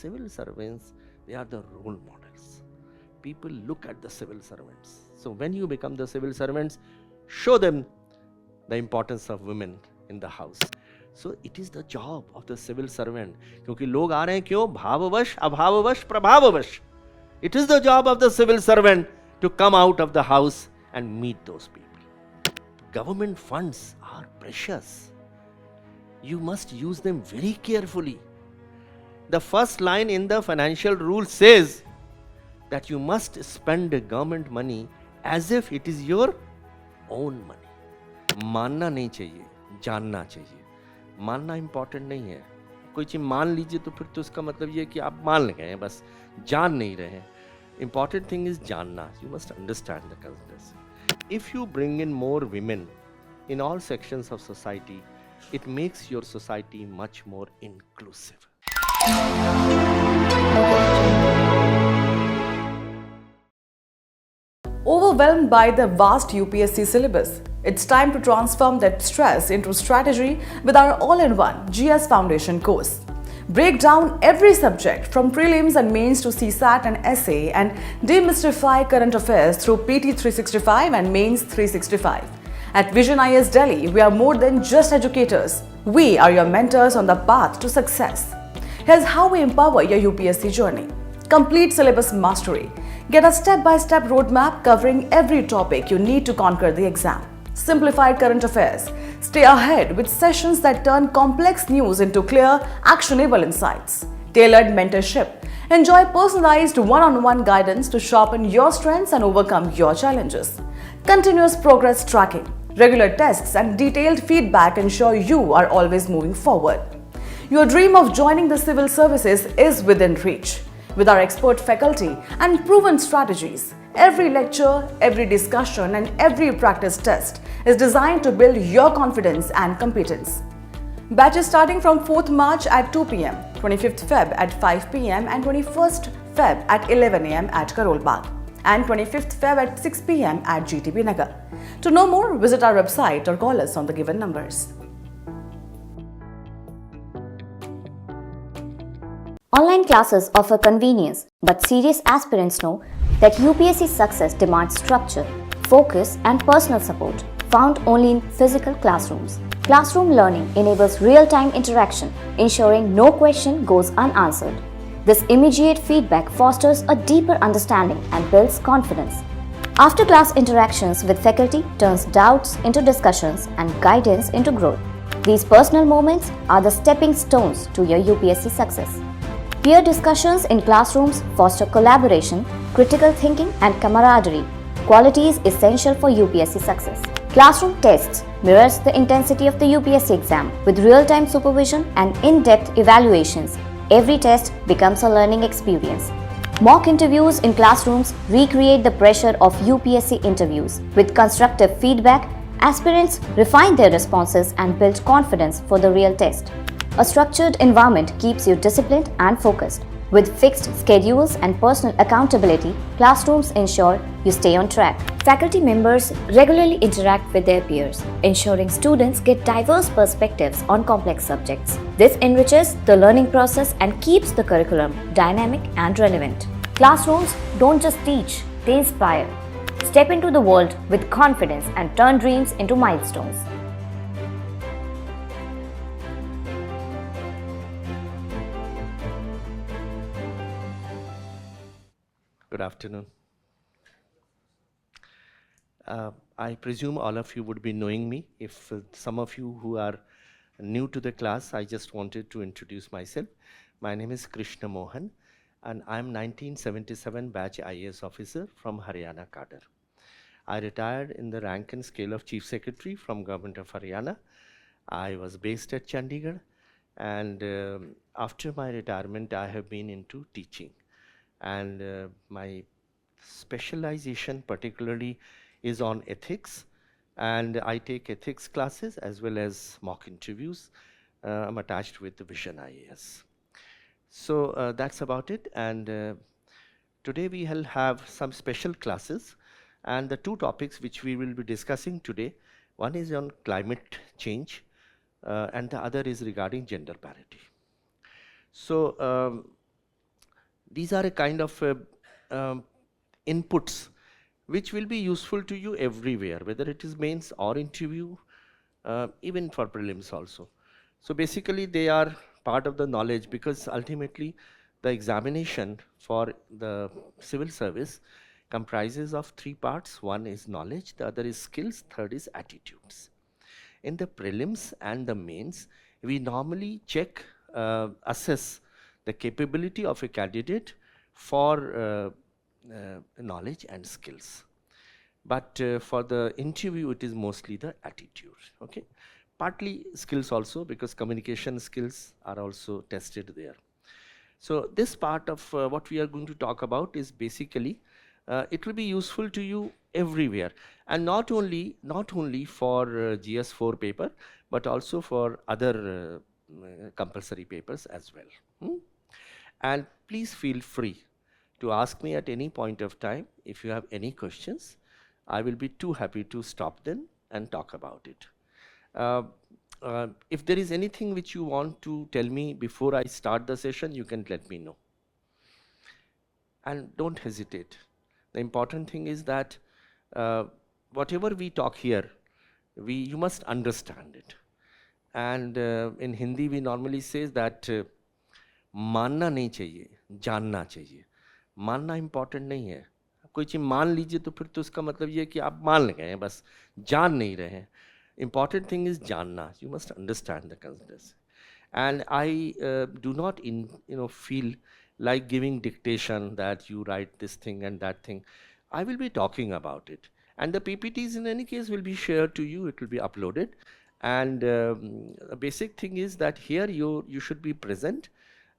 civil servants, they are the role models. People look at the civil servants. So when you become the civil servants, show them the importance of women in the house. So it is the job of the civil servant. क्योंकि लोग आ रहे हैं क्यों? भाववश, अभाववश, प्रभाववश. It is the job of the civil servant to come out of the house and meet those people. Government funds are precious. You must use them very carefully. The first line in the financial rule says that you must spend government money as if it is your own money. मानना नहीं चाहिए, जानना चाहिए. मानना important नहीं है. कोई चीज मान लीजिए तो फिर तो इसका मतलब ये है कि आप मान गए हैं, बस जान नहीं रहे हैं. Important thing is जानना. You must understand the concept. If you bring in more women in all sections of society, it makes your society much more inclusive. Overwhelmed by the vast UPSC syllabus, it's time to transform that stress into strategy with our all-in-one GS Foundation course. Break down every subject from prelims and mains to CSAT and essay and demystify current affairs through PT 365 and mains 365. At Vision IS Delhi, we are more than just educators. We are your mentors on the path to success. Here's how we empower your UPSC journey. Complete syllabus mastery. Get a step-by-step roadmap covering every topic you need to conquer the exam. Simplified current affairs. Stay ahead with sessions that turn complex news into clear, actionable insights. Tailored mentorship. Enjoy personalized one-on-one guidance to sharpen your strengths and overcome your challenges. Continuous progress tracking. Regular tests and detailed feedback ensure you are always moving forward. Your dream of joining the civil services is within reach. With our expert faculty and proven strategies, every lecture, every discussion, and every practice test is designed to build your confidence and competence. Batches starting from 4th March at 2 p.m., 25th Feb at 5 p.m., and 21st Feb at 11 a.m. at Karol Bagh, and 25th Feb at 6 p.m. at GTB Nagar. To know more, visit our website or call us on the given numbers. Online classes offer convenience, but serious aspirants know that UPSC success demands structure, focus, and personal support, found only in physical classrooms. Classroom learning enables real-time interaction, ensuring no question goes unanswered. This immediate feedback fosters a deeper understanding and builds confidence. After-class interactions with faculty turns doubts into discussions and guidance into growth. These personal moments are the stepping stones to your UPSC success. Peer discussions in classrooms foster collaboration, critical thinking, and camaraderie, qualities essential for UPSC success. Classroom tests mirrors the intensity of the UPSC exam with real-time supervision and in-depth evaluations. Every test becomes a learning experience. Mock interviews in classrooms recreate the pressure of UPSC interviews. With constructive feedback, aspirants refine their responses and build confidence for the real test. A structured environment keeps you disciplined and focused. With fixed schedules and personal accountability, classrooms ensure you stay on track. Faculty members regularly interact with their peers, ensuring students get diverse perspectives on complex subjects. This enriches the learning process and keeps the curriculum dynamic and relevant. Classrooms don't just teach, they inspire. Step into the world with confidence and turn dreams into milestones. Good afternoon. I presume all of you would be knowing me. If some of you who are new to the class, I just wanted to introduce myself. My name is Krishna Mohan, and I'm 1977 batch IAS officer from Haryana cadre. I retired in the rank and scale of Chief Secretary from Government of Haryana. I was based at Chandigarh, and after my retirement, I have been into teaching. And my specialization particularly is on ethics, and I take ethics classes as well as mock interviews. I'm attached with the Vision IAS. So that's about it, and today we will have some special classes, and the two topics which we will be discussing today, one is on climate change and the other is regarding gender parity. So These are a kind of inputs which will be useful to you everywhere, whether it is mains or interview, even for prelims also. So basically they are part of the knowledge, because ultimately the examination for the civil service comprises of three parts. One is knowledge, the other is skills, third is attitudes. In the prelims and the mains, we normally check, assess the capability of a candidate for knowledge and skills. But for the interview, it is mostly the attitude, okay? Partly skills also, because communication skills are also tested there. So this part of what we are going to talk about is basically, it will be useful to you everywhere, and not only for GS4 paper, but also for other compulsory papers as well. And please feel free to ask me at any point of time if you have any questions. I will be too happy to stop them and talk about it. If there is anything which you want to tell me before I start the session, you can let me know. And don't hesitate. The important thing is that whatever we talk here, you must understand it. And in Hindi we normally say that मानना नहीं चाहिए, जानना चाहिए. मानना important नहीं है. कोई चीज़ मान लीजिए तो फिर तो उसका मतलब ये है कि आप मान गए हैं, बस जान नहीं रहे हैं. Important thing is जानना. You must understand the context. And I do not feel like giving dictation that you write this thing and that thing. I will be talking about it. And the PPTs in any case will be shared to you. It will be uploaded. And the basic thing is that here you should be present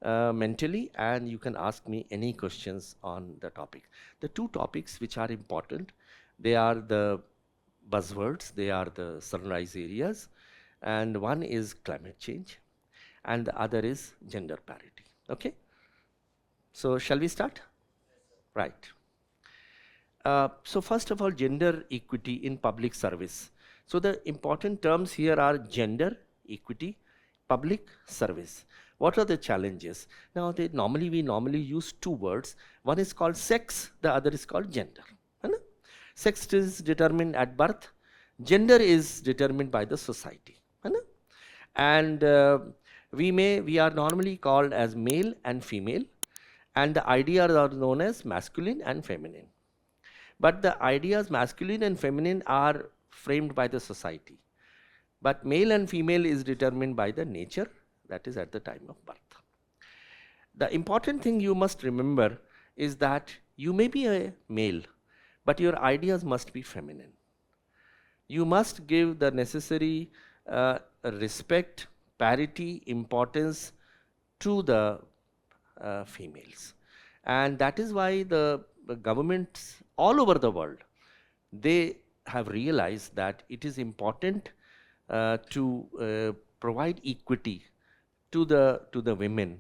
mentally, and you can ask me any questions on the topic. The two topics which are important, they are the buzzwords, they are the sunrise areas, and one is climate change and the other is gender parity. Okay, so shall we start? Right. So first of all, gender equity in public service. So the important terms here are gender equity, public service. What are the challenges? Now we normally use two words. One is called sex, the other is called gender. Sex is determined at birth, gender is determined by the society. And we are normally called as male and female, and the ideas are known as masculine and feminine. But the ideas masculine and feminine are framed by the society. But male and female is determined by the nature, that is at the time of birth. The important thing you must remember is that you may be a male, but your ideas must be feminine. You must give the necessary respect, parity, importance to the females. And that is why the governments all over the world, they have realized that it is important to provide equity to the women,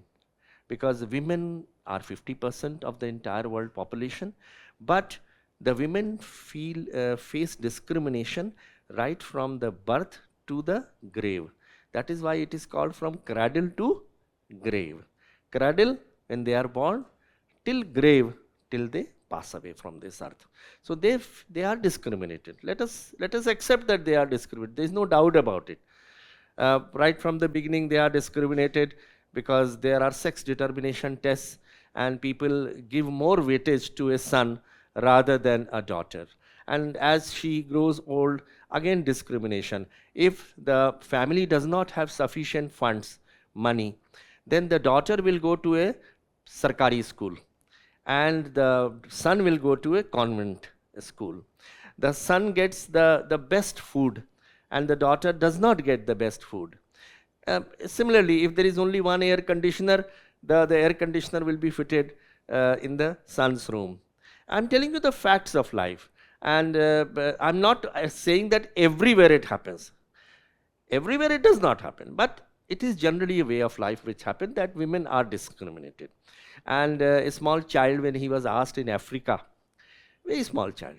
because women are 50% of the entire world population, but the women face discrimination right from the birth to the grave. That is why it is called from cradle to grave. Cradle when they are born, till grave till they pass away from this earth. So they are discriminated. Let us accept that they are discriminated. There is no doubt about it. Right from the beginning they are discriminated, because there are sex determination tests and people give more weightage to a son rather than a daughter. And as she grows old, again discrimination. If the family does not have sufficient funds, money, then the daughter will go to a sarkari school and the son will go to a convent school. The son gets the best food and the daughter does not get the best food. Similarly, if there is only one air conditioner, the air conditioner will be fitted in the son's room. I'm telling you the facts of life, and I'm not saying that everywhere it happens. Everywhere it does not happen, but it is generally a way of life which happens, that women are discriminated. And a small child, when he was asked in Africa, very small child,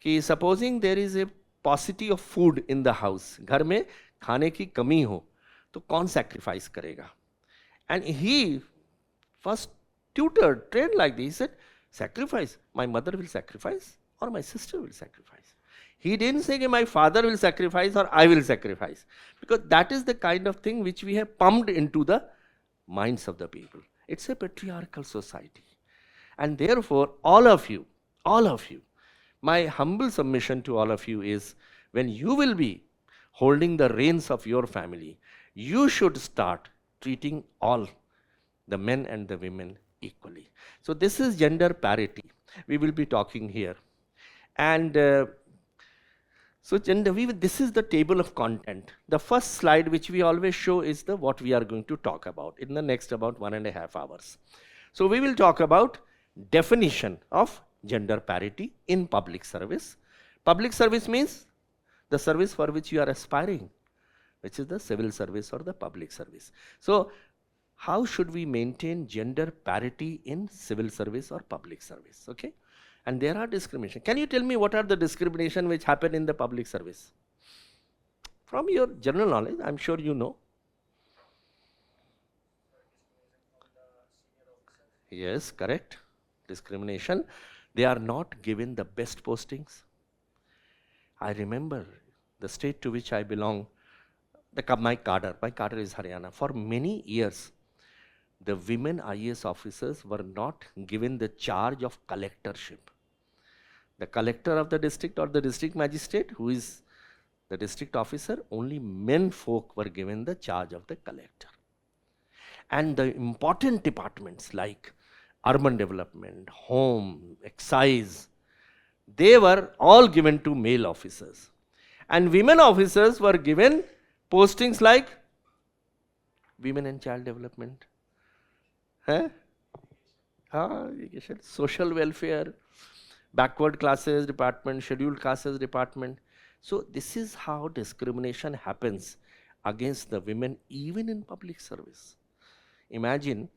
कि supposing there is a paucity of food in the house, घर में खाने की कमी हो, तो कौन sacrifice करेगा? And he first tutored, trained like this. He said, sacrifice. My mother will sacrifice or my sister will sacrifice. He didn't say my father will sacrifice or I will sacrifice. Because that is the kind of thing which we have pumped into the minds of the people. It's a patriarchal society. And therefore, all of you, my humble submission to all of you is, when you will be holding the reins of your family, you should start treating all the men and the women equally. So this is gender parity. We will be talking here. And this is the table of content. The first slide which we always show is what we are going to talk about in the next about 1.5 hours. So we will talk about definition of gender parity in public service. Public service means the service for which you are aspiring, which is the civil service or the public service. So how should we maintain gender parity in civil service or public service? Okay. And there are discrimination. Can you tell me what are the discrimination which happen in the public service? From your general knowledge, I'm sure you know. Yes, correct. Discrimination. They are not given the best postings. I remember the state to which I belong, my cadre is Haryana. For many years, the women IAS officers were not given the charge of collectorship. The collector of the district or the district magistrate, who is the district officer, only men folk were given the charge of the collector. And the important departments like urban development, home, excise, they were all given to male officers. And women officers were given postings like women and child development, social welfare, backward classes department, scheduled classes department. So this is how discrimination happens against the women even in public service. Imagine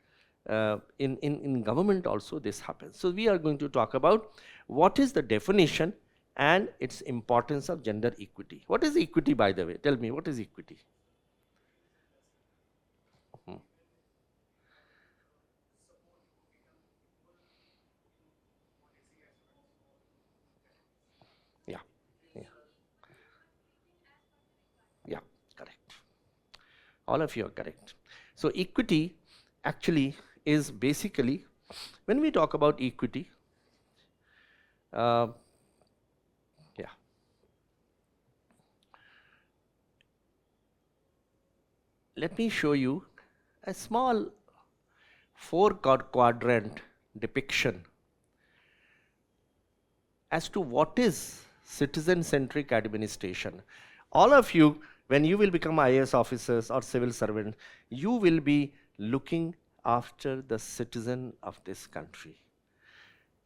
in government also this happens. So we are going to talk about what is the definition and its importance of gender equity. What is equity, by the way? Tell me, what is equity? Yeah, correct. All of you are correct. So equity actually is basically, when we talk about equity, let me show you a small 4-quadrant depiction as to what is citizen-centric administration. All of you, when you will become IAS officers or civil servants, you will be looking after the citizen of this country.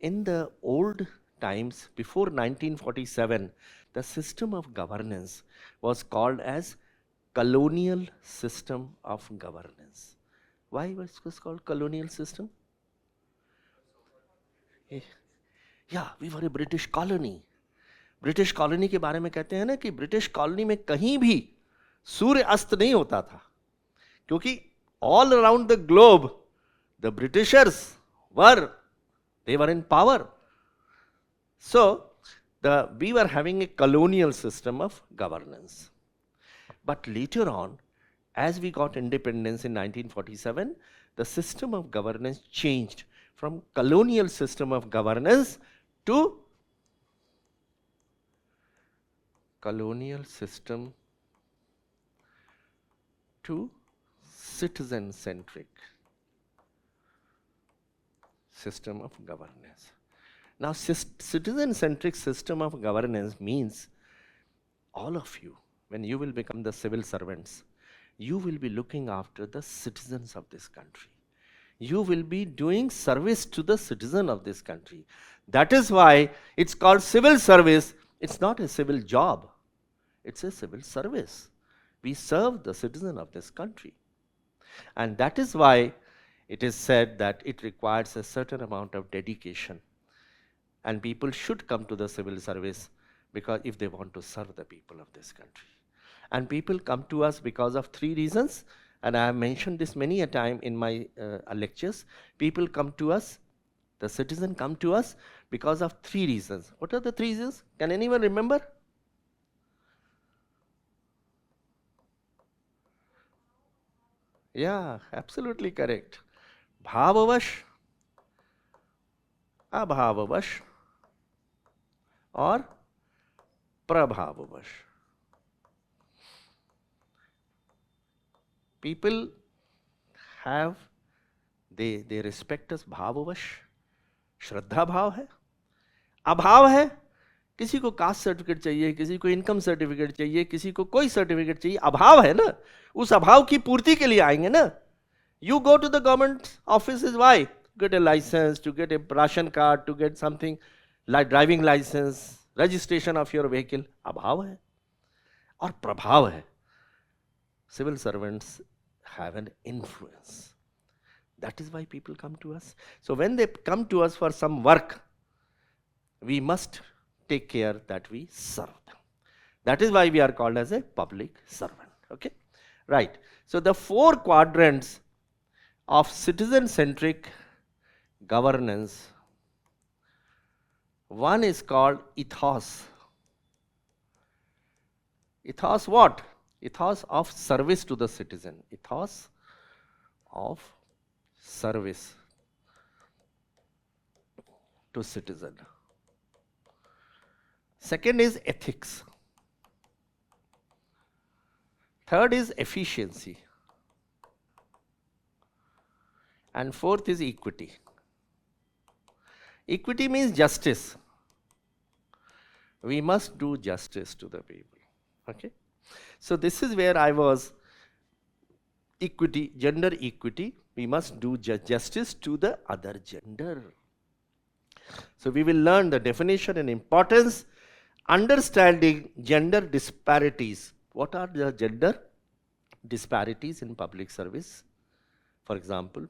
In the old times, before 1947, the system of governance was called as colonial system of governance. Why was it called colonial system? Yeah, we were a British colony. British colony के बारे में कहते हैं ना कि British colony में कहीं भी सूर्य अस्त नहीं होता था, क्योंकि all around the globe the Britishers were in power. So we were having a colonial system of governance. But later on, as we got independence in 1947, the system of governance changed from colonial system of governance to colonial system to citizen-centric system of governance. Now, citizen-centric system of governance means all of you, when you will become the civil servants, you will be looking after the citizens of this country. You will be doing service to the citizen of this country. That is why it's called civil service. It's not a civil job. It's a civil service. We serve the citizen of this country. And that is why it is said that it requires a certain amount of dedication. And people should come to the civil service because if they want to serve the people of this country. And people come to us because of 3 reasons. and I have mentioned this many a time in my lectures. People come to us, the citizen come to us because of 3 reasons. What are the 3 reasons? Can anyone remember? Yeah, absolutely correct. Bhavavash, Abhavavash, or Prabhavavash. People have, they respect us bhavavash, श्रद्धा भाव है. अभाव है, किसी को caste certificate चाहिए, किसी को income certificate चाहिए, किसी को कोई सर्टिफिकेट चाहिए, अभाव है ना, उस अभाव की पूर्ति के लिए आएंगे ना. You go to the government offices, why? To get a license, to get a ration card, to get something like driving license, registration of your vehicle. अभाव है. और प्रभाव है. Civil servants have an influence. That is why people come to us. So when they come to us for some work, we must take care that we serve them. That is why we are called as a public servant. Okay, right. So the 4 quadrants of citizen-centric governance, one is called ethos. Ethos what? Ethos of service to the citizen. Ethos of service to citizen. Second is ethics. Third is efficiency. And fourth is equity. Equity means justice. We must do justice to the people. Okay. So this is where I was. Equity, gender equity. We must do justice to the other gender. So we will learn the definition and importance, understanding gender disparities. What are the gender disparities in public service? For example,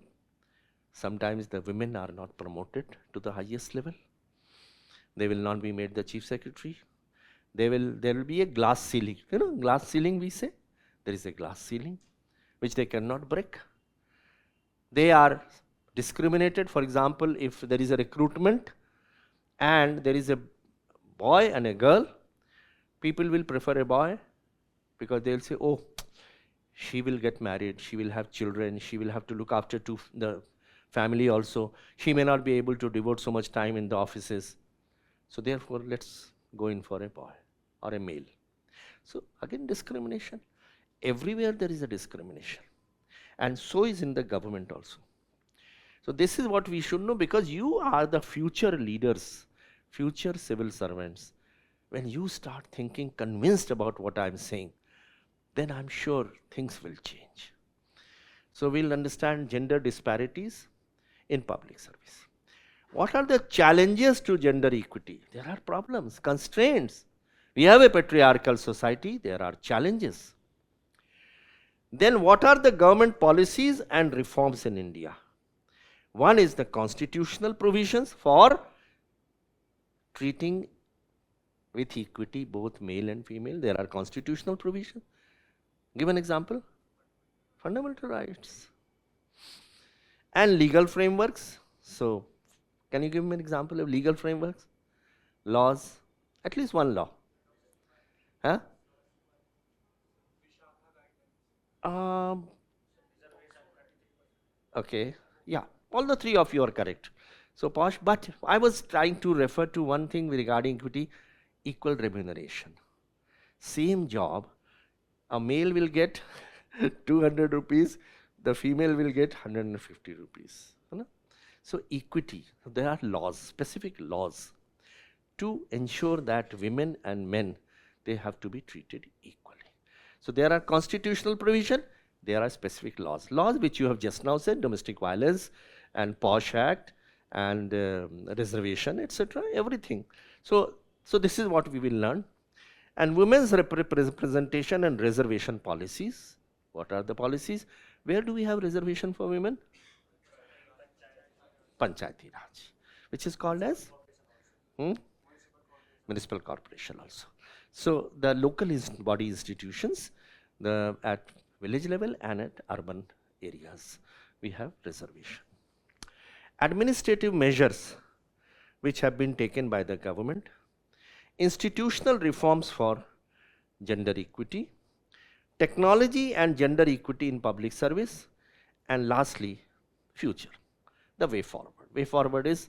sometimes the women are not promoted to the highest level. They will not be made the chief secretary. There will be a glass ceiling. You know, glass ceiling we say. There is a glass ceiling which they cannot break. They are discriminated. For example, if there is a recruitment and there is a boy and a girl, people will prefer a boy because they will say, oh, she will get married, she will have children, she will have to look after the family also. She may not be able to devote so much time in the offices. So therefore, let's go in for a boy or a male. So again, discrimination. Everywhere there is a discrimination. And so is in the government also. So this is what we should know, because you are the future leaders, future civil servants. When you start thinking convinced about what I am saying, then I am sure things will change. So we'll understand gender disparities in public service. What are the challenges to gender equity? There are problems, constraints. We have a patriarchal society, there are challenges. Then what are the government policies and reforms in India? One is the constitutional provisions for treating with equity both male and female. There are constitutional provisions. Give an example. Fundamental rights. And legal frameworks. So, can you give me an example of legal frameworks? Laws. At least one law. Huh? Okay. Yeah. All the 3 of you are correct. So, Posh, but I was trying to refer to one thing regarding equity, equal remuneration. Same job, a male will get 200 rupees, the female will get 150 rupees. So equity, there are laws, specific laws to ensure that women and men, they have to be treated equally. So there are constitutional provision, there are specific laws. Laws which you have just now said, domestic violence and POSH Act and reservation, etc., everything. So this is what we will learn. And women's representation and reservation policies. What are the policies? Where do we have reservation for women? Panchayati Raj, which is called as municipal corporation also. So the local body institutions, at village level and at urban areas. We have reservation. Administrative measures which have been taken by the government, institutional reforms for gender equity, technology and gender equity in public service, and lastly, future, the way forward. Way forward is,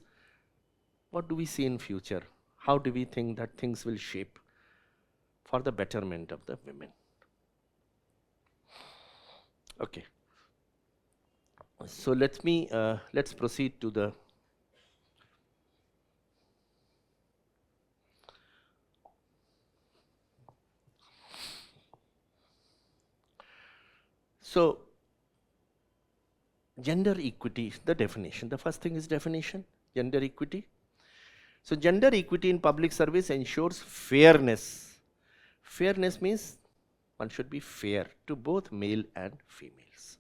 what do we see in future? How do we think that things will shape for the betterment of the women? Okay. So let's proceed to the gender equity, the definition. The first thing is definition, gender equity. So gender equity in public service ensures fairness. Fairness means one should be fair to both male and females.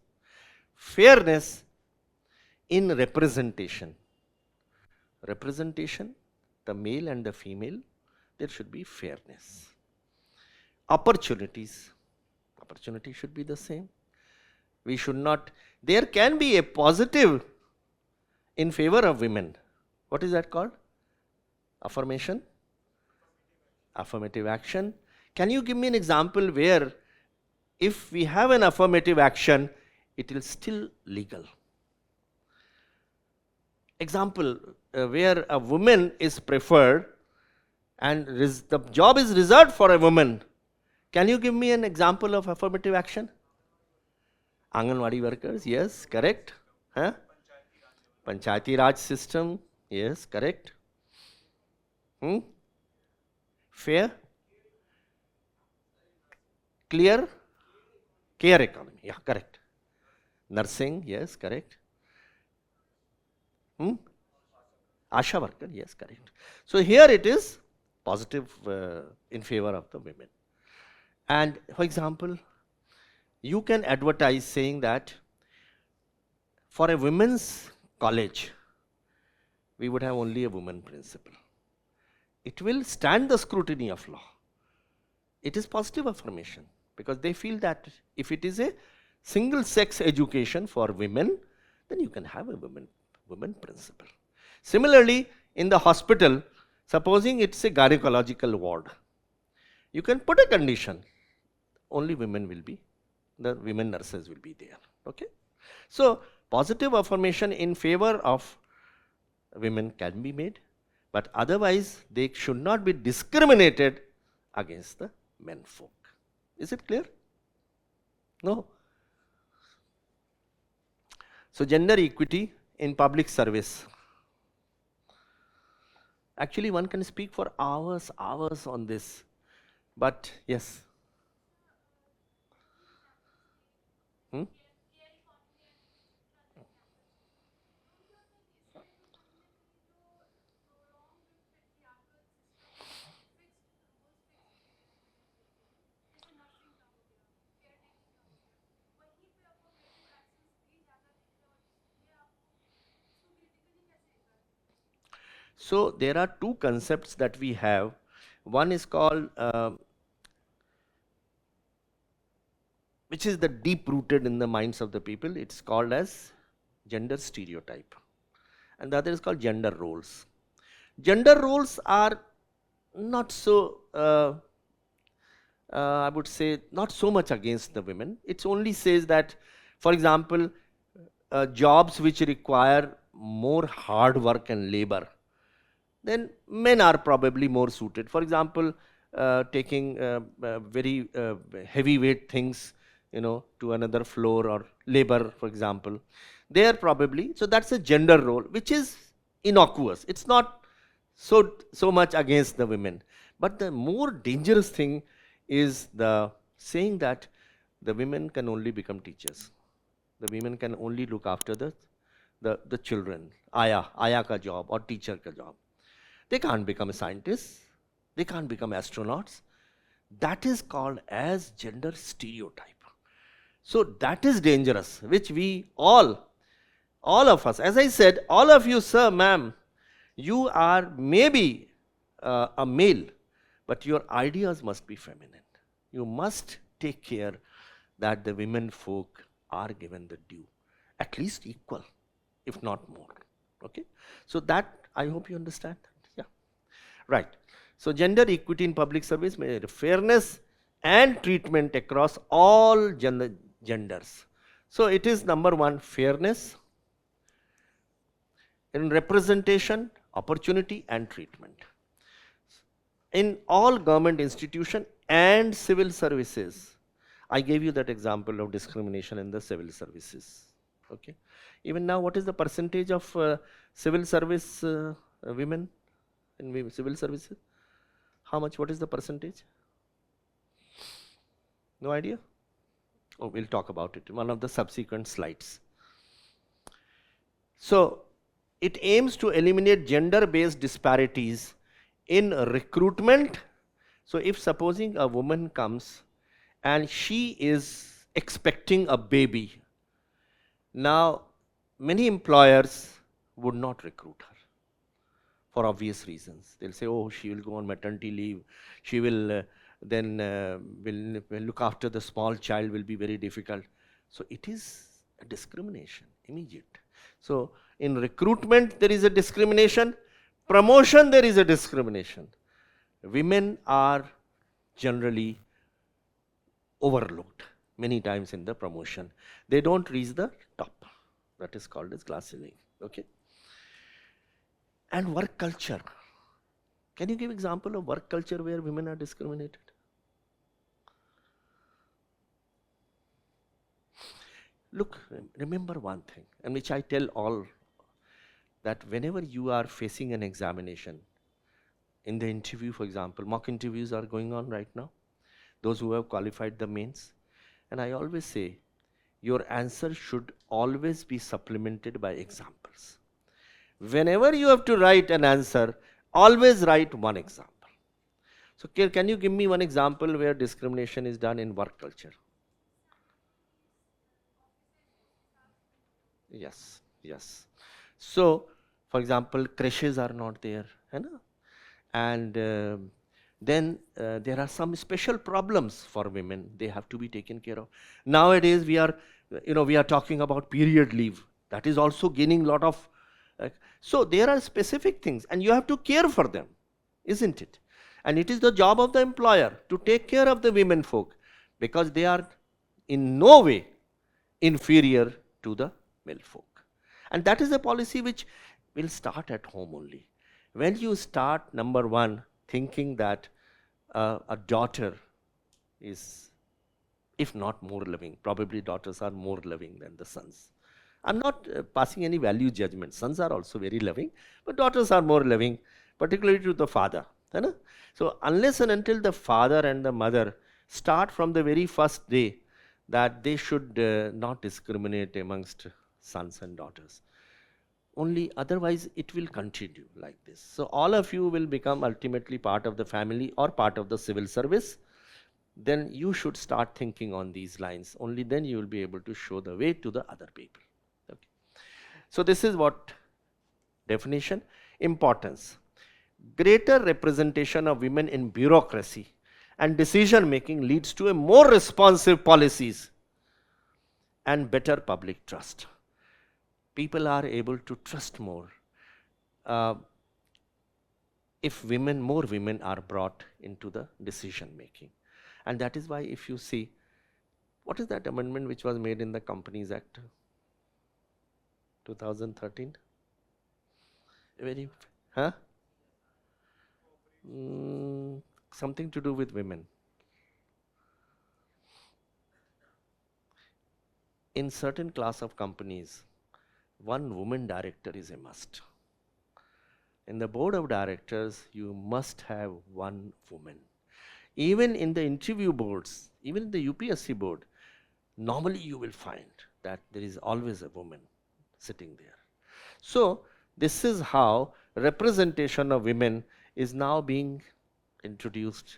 Fairness in representation. Representation, the male and the female, there should be fairness. Opportunities. Opportunity should be the same. We should not, there can be a positive in favor of women. What is that called? Affirmation? Affirmative action. Can you give me an example where if we have an affirmative action, it is still legal? Example, where a woman is preferred and the job is reserved for a woman. Can you give me an example of affirmative action? Anganwadi workers, yes, correct. Huh? Panchayati Raj system, yes, correct. Fair? Clear? Care economy, yeah, correct. Nursing, yes, correct. Asha worker, yes, correct. So here it is positive in favor of the women. And for example, you can advertise saying that for a women's college, we would have only a woman principal. It will stand the scrutiny of law. It is positive affirmation because they feel that if it is a single sex education for women, then you can have a woman principal. Similarly, in the hospital, supposing it's a gynecological ward, you can put a condition, only women will be, the women nurses will be there. Okay. So positive affirmation in favor of women can be made, but otherwise they should not be discriminated against the men folk. Is it clear? No. So gender equity in public service. Actually, one can speak for hours on this, but yes. So there are two concepts that we have. One is called, which is the deep rooted in the minds of the people. It's called as gender stereotype. And the other is called gender roles. Gender roles are not so, I would say, not so much against the women. It only says that, for example, jobs which require more hard work and labor, then men are probably more suited. For example, taking very heavyweight things, to another floor, or labor, for example, they are probably, so that's a gender role, which is innocuous. It's not so much against the women. But the more dangerous thing is the saying that the women can only become teachers. The women can only look after the children, aya ka job or teacher ka job. They can't become scientists. They can't become astronauts. That is called as gender stereotype. So that is dangerous, which we all of us, as I said, all of you, sir, ma'am, you are maybe a male, but your ideas must be feminine. You must take care that the women folk are given the due, at least equal, if not more. Okay, so that I hope you understand. Yeah, right. So gender equity in public service means fairness and treatment across all genders. So it is number one, fairness in representation, opportunity and treatment in all government institution and civil services. I gave you that example of discrimination in the civil services. Okay. Even now, what is the percentage of civil service women in civil services? How much? What is the percentage? No idea? Oh, we'll talk about it in one of the subsequent slides. So, it aims to eliminate gender-based disparities in recruitment. So, if supposing a woman comes and she is expecting a baby, now many employers would not recruit her for obvious reasons. They'll say, oh, she will go on maternity leave, she will will look after the small child, will be very difficult. So it is a discrimination, immediate. So in recruitment there is a discrimination, promotion there is a discrimination. Women are generally overlooked many times in the promotion. They don't reach the top. That is called as glass ceiling. Okay. And work culture. Can you give example of work culture where women are discriminated? Look, remember one thing, and which I tell all, that whenever you are facing an examination, in the interview, for example, mock interviews are going on right now, those who have qualified the mains, and I always say, your answer should always be supplemented by examples. Whenever you have to write an answer, always write one example. So can you give me one example where discrimination is done in work culture? Yes, yes. So, for example, creches are not there, and then there are some special problems for women. They have to be taken care of. Nowadays, we are talking about period leave. That is also gaining a lot of. So there are specific things, and you have to care for them, isn't it? And it is the job of the employer to take care of the women folk, because they are in no way inferior to the male folk. And that is a policy which will start at home only. When you start, number one, thinking that a daughter is, if not more loving, probably daughters are more loving than the sons. I'm not passing any value judgment. Sons are also very loving, but daughters are more loving, particularly to the father. So unless and until the father and the mother start from the very first day that they should not discriminate amongst sons and daughters, only otherwise it will continue like this. So all of you will become ultimately part of the family or part of the civil service. Then you should start thinking on these lines. Only then you will be able to show the way to the other people. Okay. So this is what definition. Importance. Greater representation of women in bureaucracy and decision making leads to a more responsive policies and better public trust. People are able to trust more if more women are brought into the decision making. And that is why, if you see, what is that amendment which was made in the Companies Act 2013? Something to do with women. In certain class of companies, one woman director is a must. In the board of directors, you must have one woman. Even in the interview boards, even in the UPSC board, normally you will find that there is always a woman sitting there. So this is how representation of women is now being introduced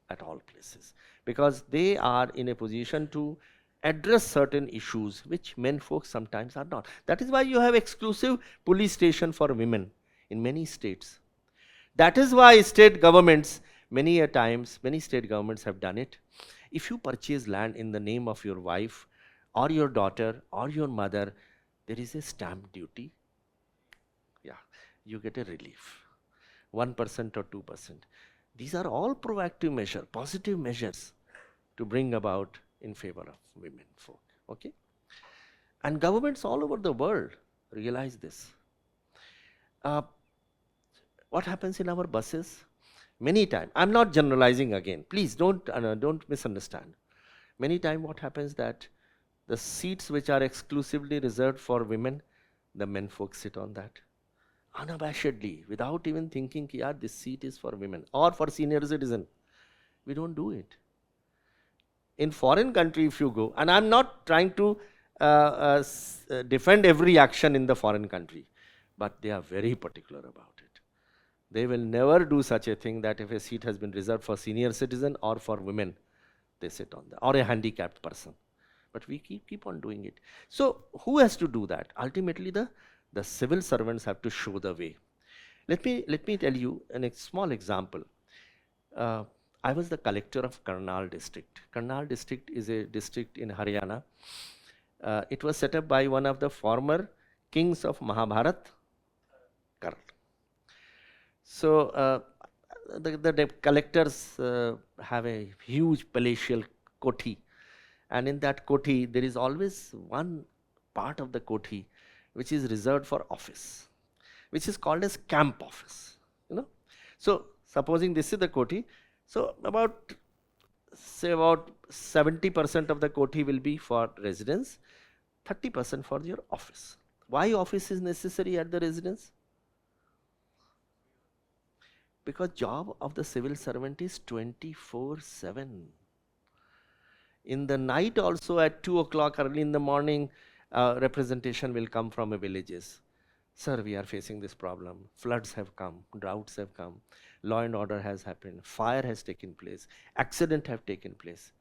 at all places, because they are in a position to address certain issues which men folks sometimes are not. That is why you have exclusive police station for women in many states. That is why state governments, many state governments have done it. If you purchase land in the name of your wife or your daughter or your mother, there is a stamp duty. Yeah, you get a relief, 1% or 2%. These are all proactive measures, positive measures to bring about in favor of women folk. Okay? And governments all over the world realize this. What happens in our buses? Many times, I'm not generalizing again. Please don't misunderstand. Many times, what happens that the seats which are exclusively reserved for women, the men folks sit on that unabashedly, without even thinking, yeah, this seat is for women or for senior citizen. We don't do it. In foreign country, if you go, and I'm not trying to defend every action in the foreign country, but they are very particular about it. They will never do such a thing that if a seat has been reserved for senior citizen or for women, they sit on that, or a handicapped person. But we keep on doing it. So who has to do that? Ultimately, the civil servants have to show the way. Let me tell you a small example. I was the collector of Karnal district. Karnal district is a district in Haryana. It was set up by one of the former kings of Mahabharat, Karl. So the collectors have a huge palatial koti, and in that koti there is always one part of the koti which is reserved for office, which is called as camp office. So supposing this is the koti, so about 70% of the koti will be for residence, 30% for your office. Why office is necessary at the residence? Because job of the civil servant is 24/7. In the night also at 2 o'clock early in the morning, representation will come from villages. Sir, we are facing this problem. Floods have come, droughts have come, law and order has happened, fire has taken place, accident have taken place.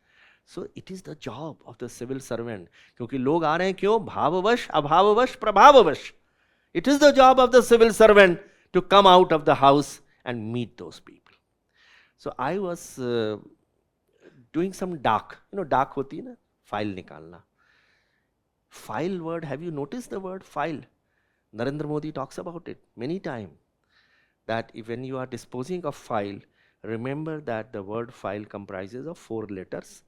So it is the job of the civil servant. क्योंकि लोग आ रहे हैं क्यों? भाववश, अभाववश, प्रभाववश. It is the job of the civil servant to come out of the house and meet those people. So I was doing some डाक. डाक होती है ना, फाइल निकालना. File word, have you noticed the word file? Narendra Modi talks about it many times. That when you are disposing of file, remember that the word file comprises of 4 letters.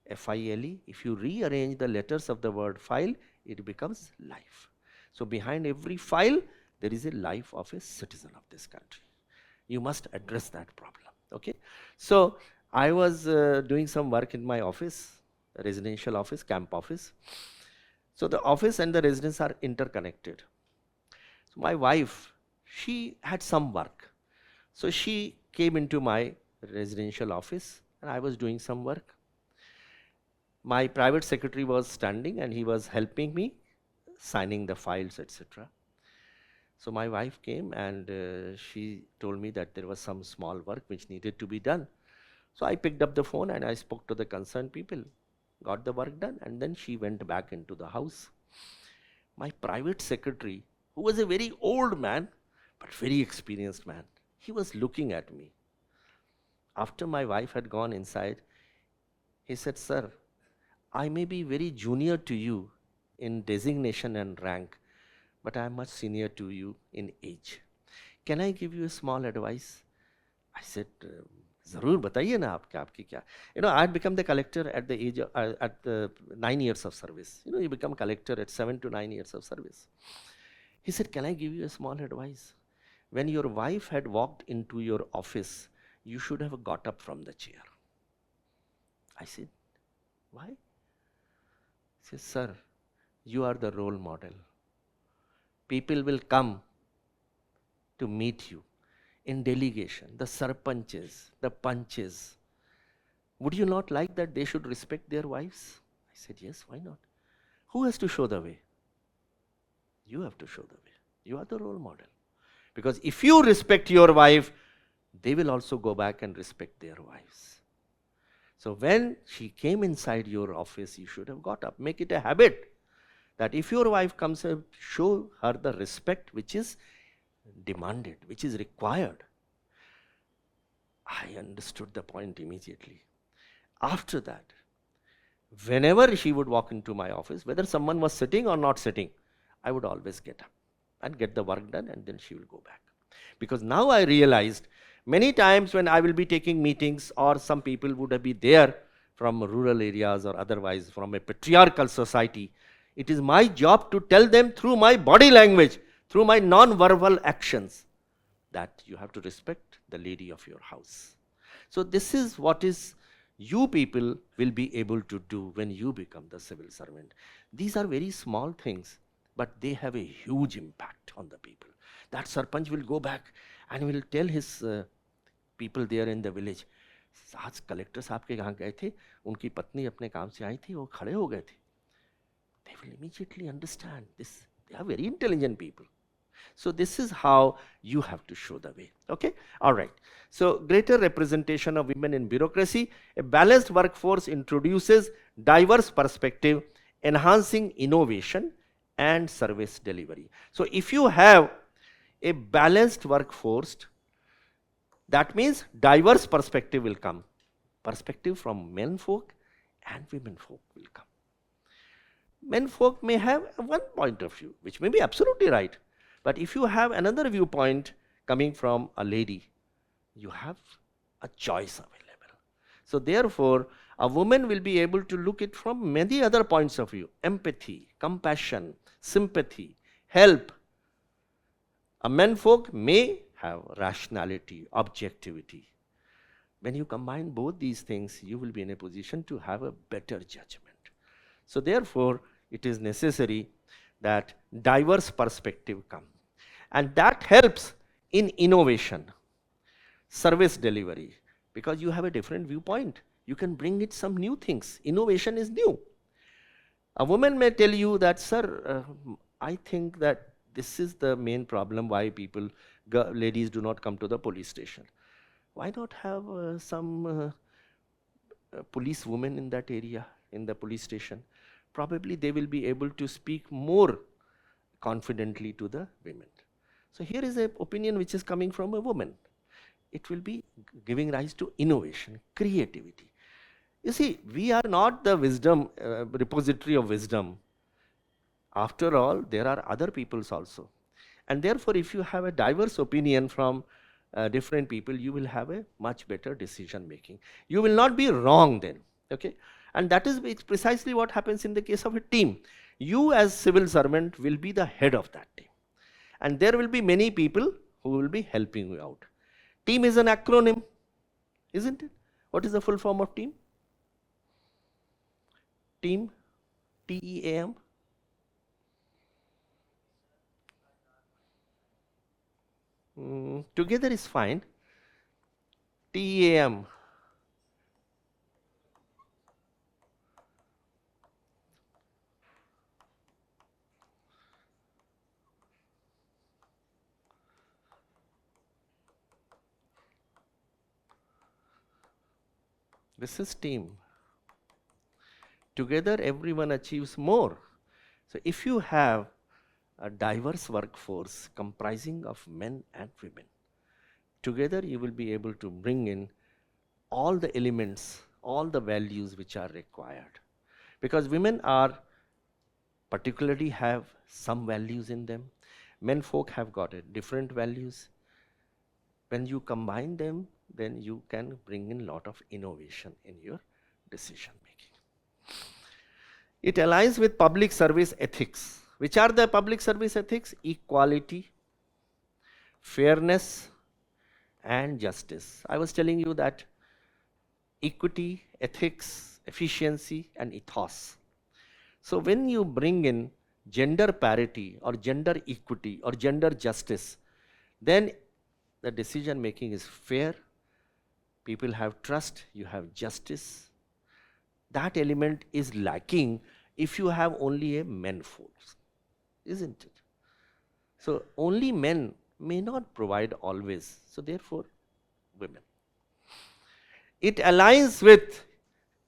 F-I-L-E. If you rearrange the letters of the word file, it becomes life. So behind every file, there is a life of a citizen of this country. You must address that problem. Okay. So I was doing some work in my office, residential office, camp office. So the office and the residence are interconnected. So my wife, she had some work. So she came into my residential office and I was doing some work. My private secretary was standing and he was helping me signing the files, etc. So my wife came and she told me that there was some small work which needed to be done. So I picked up the phone and I spoke to the concerned people, got the work done, and then she went back into the house. My private secretary, who was a very old man, but very experienced man, he was looking at me. After my wife had gone inside, he said, "Sir, I may be very junior to you in designation and rank, but I am much senior to you in age. Can I give you a small advice?" I said, "Zarur, bataiye na aapki kya." I had become the collector at the age of, at 9 years of service. You become collector at 7 to 9 years of service. He said, "Can I give you a small advice? When your wife had walked into your office, you should have got up from the chair." I said, "Why?" He says, "Sir, you are the role model. People will come to meet you in delegation, the sarpanches, the panches. Would you not like that they should respect their wives?" I said, "Yes, why not? Who has to show the way? You have to show the way. You are the role model. Because if you respect your wife, they will also go back and respect their wives. So when she came inside your office, you should have got up. Make it a habit that if your wife comes, show her the respect which is demanded, which is required." I understood the point immediately. After that, whenever she would walk into my office, whether someone was sitting or not sitting, I would always get up and get the work done, and then she will go back. Because now I realized many times when I will be taking meetings, or some people would be there from rural areas or otherwise from a patriarchal society, it is my job to tell them through my body language, through my non-verbal actions, that you have to respect the lady of your house. So this is what is you people will be able to do when you become the civil servant. These are very small things, but they have a huge impact on the people. That Sarpanch will go back and will tell his people there in the village, आज collector साहब के यहाँ गए थे, उनकी पत्नी अपने काम से आई थी, वो खड़े हो गए थे. They will immediately understand this. They are very intelligent people. So this is how you have to show the way. Okay, all right. So greater representation of women in bureaucracy. A balanced workforce introduces diverse perspective, enhancing innovation and service delivery. So if you have a balanced workforce, that means diverse perspective will come. Perspective from men folk and women folk will come. Men folk may have one point of view, which may be absolutely right. But if you have another viewpoint coming from a lady, you have a choice available. So therefore, a woman will be able to look it from many other points of view: empathy, compassion, sympathy, help. A menfolk may have rationality, objectivity. When you combine both these things, you will be in a position to have a better judgment. So therefore, it is necessary that diverse perspective come. And that helps in innovation, service delivery, because you have a different viewpoint. You can bring it some new things. Innovation is new. A woman may tell you that, sir, I think that this is the main problem why people, ladies do not come to the police station. Why not have some police women in that area, in the police station? Probably they will be able to speak more confidently to the women. So here is an opinion which is coming from a woman. It will be giving rise to innovation, creativity. You see, we are not the wisdom, repository of wisdom. After all, there are other peoples also. And therefore, if you have a diverse opinion from different people, you will have a much better decision making. You will not be wrong then. Okay? And that is precisely what happens in the case of a team. You as civil servant will be the head of that team. And there will be many people who will be helping you out. Team is an acronym, isn't it? What is the full form of team? Team, T-E-A-M. Together is fine. T-E-A-M. This is team. Together everyone achieves more. So if you have a diverse workforce comprising of men and women, together you will be able to bring in all the elements, all the values which are required. Because women are particularly have some values in them. Men folk have got different values. When you combine them, then you can bring in a lot of innovation in your decision making. It aligns with public service ethics. Which are the public service ethics? Equality, fairness, and justice. I was telling you that equity, ethics, efficiency, and ethos. So when you bring in gender parity or gender equity or gender justice, then the decision making is fair. People have trust, you have justice. That element is lacking if you have only a men force, isn't it? So only men may not provide always, so therefore women. It aligns with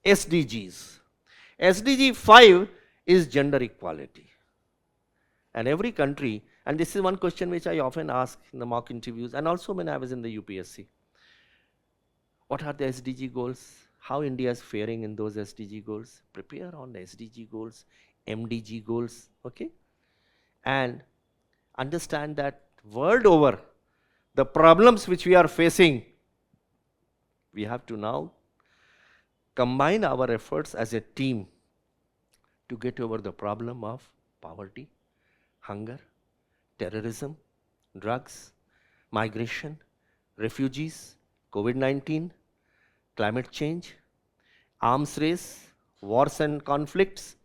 SDGs. SDG 5 is gender equality. And every country, and this is one question which I often ask in the mock interviews and also when I was in the UPSC. What are the SDG goals? how India is faring in those SDG goals. Prepare on the SDG goals, MDG goals, okay? And understand that world over, the problems which we are facing, we have to now combine our efforts as a team to get over the problem of poverty, hunger, terrorism, drugs, migration, refugees, COVID-19, climate change, arms race, wars and conflicts,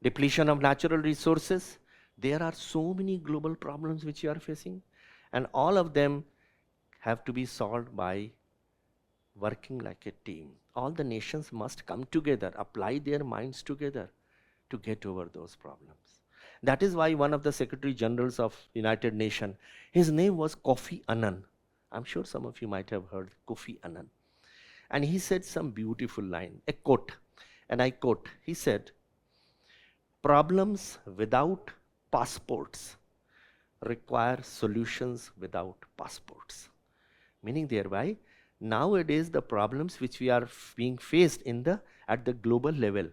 depletion of natural resources. There are so many global problems which you are facing, and all of them have to be solved by working like a team. All the nations must come together, apply their minds together to get over those problems. That is why one of the Secretary Generals of United Nations, his name was Kofi Annan. I'm sure some of you might have heard Kofi Annan. And he said some beautiful line, a quote, and I quote, he said, "Problems without passports require solutions without passports." Meaning thereby, nowadays the problems which we are being faced at the global level,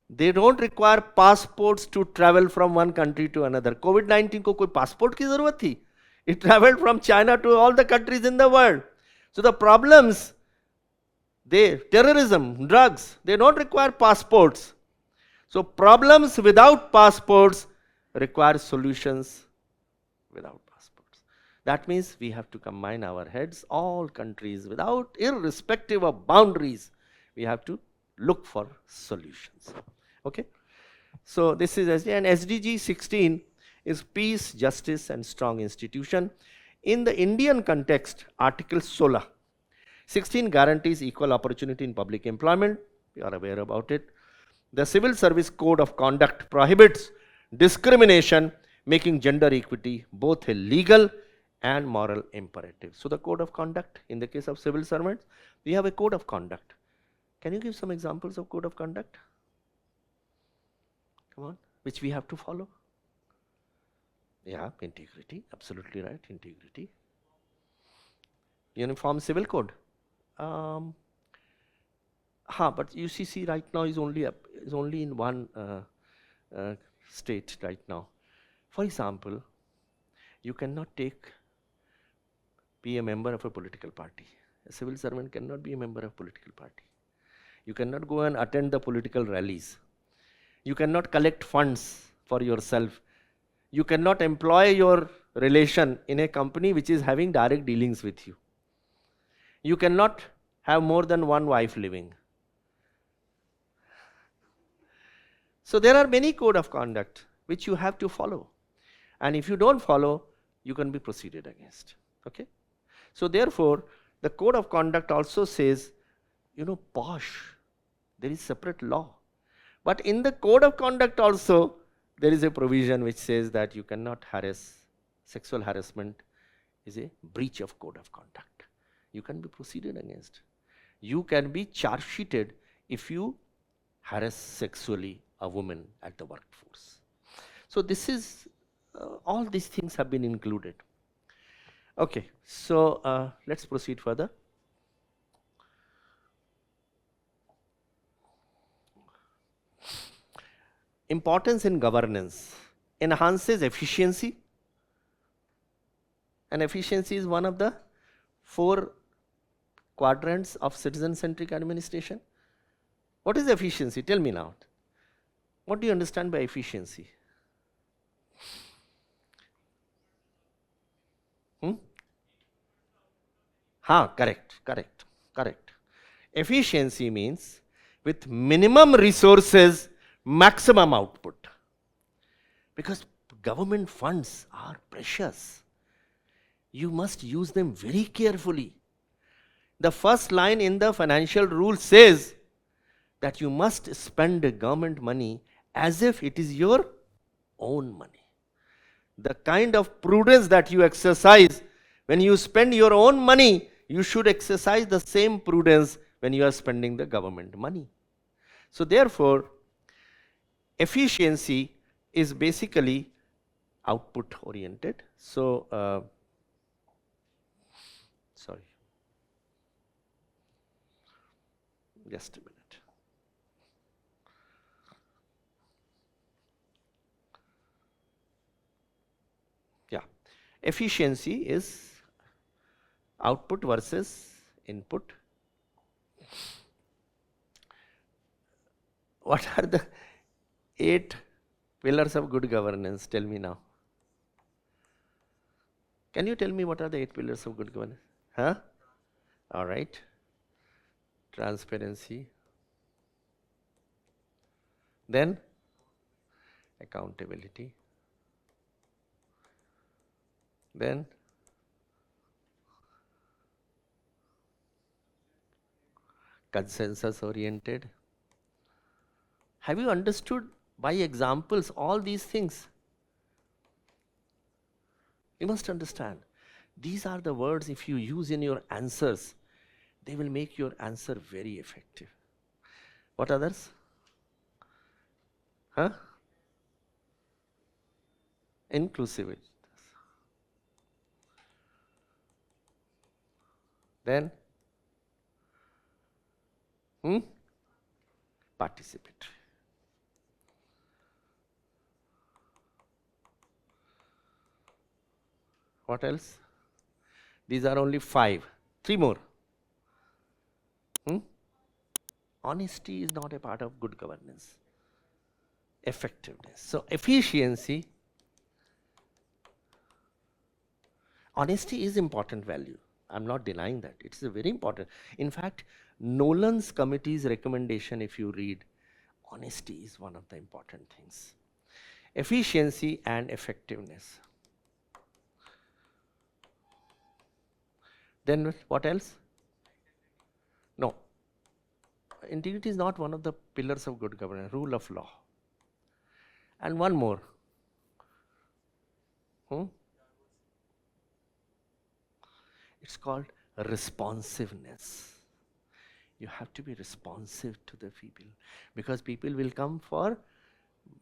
they don't require passports to travel from one country to another. COVID-19 को कोई passport की जरूरत थी? It traveled from China to all the countries in the world. So the problems, terrorism, drugs, they don't require passports. So problems without passports require solutions without passports. That means we have to combine our heads, all countries, irrespective of boundaries, we have to look for solutions. Okay? So this is SDG, and SDG 16 is peace, justice and strong institution. In the Indian context, Article 16 guarantees equal opportunity in public employment. You are aware about it. The Civil Service Code of Conduct prohibits discrimination, making gender equity both a legal and moral imperative. So the code of conduct, in the case of civil servants, we have a code of conduct. Can you give some examples of code of conduct? Come on, which we have to follow? Yeah, integrity, absolutely right, integrity. Uniform Civil Code. But UCC right now is only in one state right now. For example, you cannot be a member of a political party. A civil servant cannot be a member of a political party. You cannot go and attend the political rallies. You cannot collect funds for yourself. You cannot employ your relation in a company which is having direct dealings with you. You cannot have more than one wife living. So there are many code of conduct which you have to follow. And if you don't follow, you can be proceeded against. Okay? So therefore, the code of conduct also says, posh, there is separate law. But in the code of conduct also, there is a provision which says that you cannot harass. Sexual harassment is a breach of code of conduct. You can be proceeded against. You can be charge sheeted if you harass sexually a woman at the workforce. So this is, all these things have been included. Okay, so let's proceed further. Importance in governance enhances efficiency, and efficiency is one of the 4 quadrants of citizen-centric administration. What is efficiency? Tell me now. What do you understand by efficiency? Correct. Efficiency means with minimum resources, maximum output. Because government funds are precious. You must use them very carefully. The first line in the financial rule says that you must spend the government money as if it is your own money. The kind of prudence that you exercise when you spend your own money, you should exercise the same prudence when you are spending the government money. So therefore, efficiency is basically output oriented. So, Just a minute. Yeah. Efficiency is output versus input. What are the 8 pillars of good governance? Tell me now. Can you tell me what are the 8 pillars of good governance? Huh? All right. Transparency. Then accountability. Then consensus oriented. Have you understood by examples all these things? You must understand. These are the words, if you use in your answers, they will make your answer very effective. What others? Huh? Inclusivity. Then participatory. What else? These are only 5. 3 more. Honesty is not a part of good governance. Effectiveness. So efficiency, honesty is important value. I'm not denying that. It is a very important. In fact, Nolan's committee's recommendation, if you read, honesty is one of the important things. Efficiency and effectiveness. Then what else? No. Integrity is not one of the pillars of good governance. Rule of law. And one more. It's called responsiveness. You have to be responsive to the people, because people will come for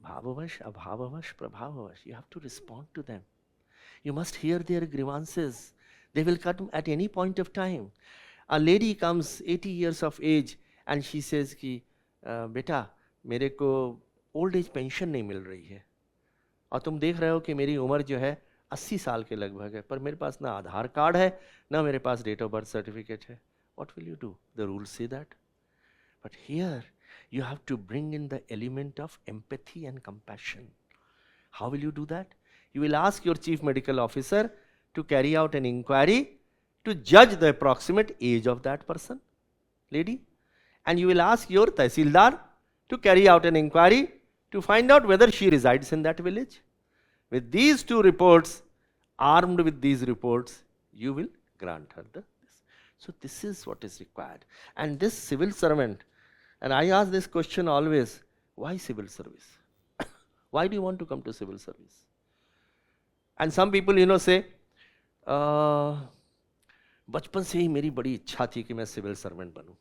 bhavavash, abhavavash, prabhavavash. You have to respond to them. You must hear their grievances. They will come at any point of time. A lady comes 80 years of age and she says कि बेटा मेरे को old age pension नहीं मिल रही है और तुम देख रहे हो कि मेरी उम्र जो है 80 साल के लगभग है, पर मेरे पास ना आधार कार्ड है ना मेरे पास डेट ऑफ बर्थ सर्टिफिकेट है. What will you do? The rules say that. But here you have to bring in the element of empathy and compassion. How will you do that? You will ask your chief medical officer to carry out an inquiry to judge the approximate age of that person, lady, and you will ask your Tahsildar to carry out an inquiry to find out whether she resides in that village. With these 2 reports, armed with these reports, you will grant her this. So this is what is required. And this civil servant, and I ask this question always, why civil service? Why do you want to come to civil service? And some people, say, बचपन से ही मेरी बड़ी इच्छा थी कि मैं civil servant बनूं,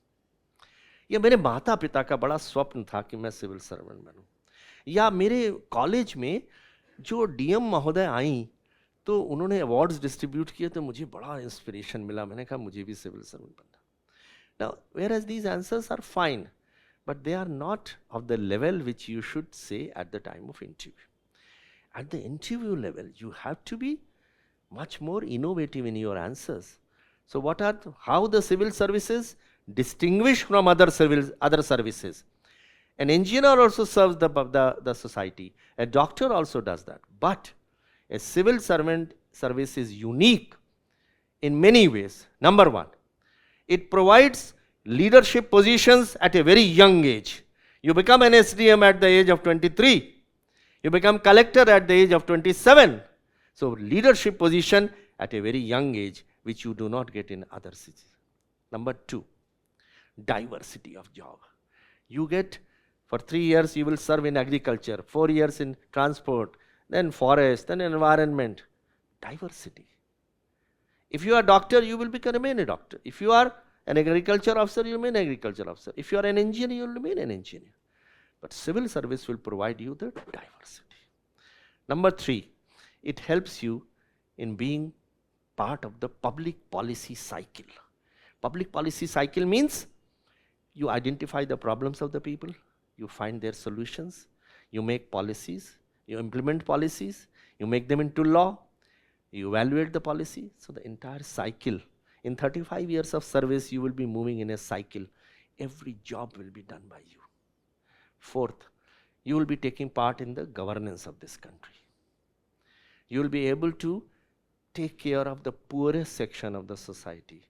या मेरे माता पिता का बड़ा स्वप्न था कि मैं सिविल सर्वेंट बनूं, या मेरे कॉलेज में जो डीएम महोदय आई तो उन्होंने अवार्ड्स डिस्ट्रीब्यूट किए तो मुझे बड़ा इंस्पिरेशन मिला, मैंने कहा मुझे भी सिविल सर्वेंट बनना. Now, whereas these answers are fine, but they are not of the level which you should say at the time of interview. At the interview level, you have to be much more innovative in your answers. So how the civil services distinguish from other services? An engineer also serves the society. A doctor also does that. But a civil servant service is unique in many ways. Number 1, it provides leadership positions at a very young age. You become an SDM at the age of 23. You become collector at the age of 27. So leadership position at a very young age, which you do not get in other cities. Number 2, diversity of job. You get, for 3 years you will serve in agriculture, 4 years in transport, then forest, then environment. Diversity. If you are a doctor, you will remain a doctor. If you are an agriculture officer, you remain agriculture officer. If you are an engineer, you will remain an engineer. But civil service will provide you the diversity. Number 3, it helps you in being part of the public policy cycle. Public policy cycle means You identify the problems of the people, you find their solutions, you make policies, you implement policies, you make them into law, you evaluate the policy. So the entire cycle, in 35 years of service, you will be moving in a cycle. Every job will be done by you. Fourth, you will be taking part in the governance of this country. You will be able to take care of the poorest section of the society.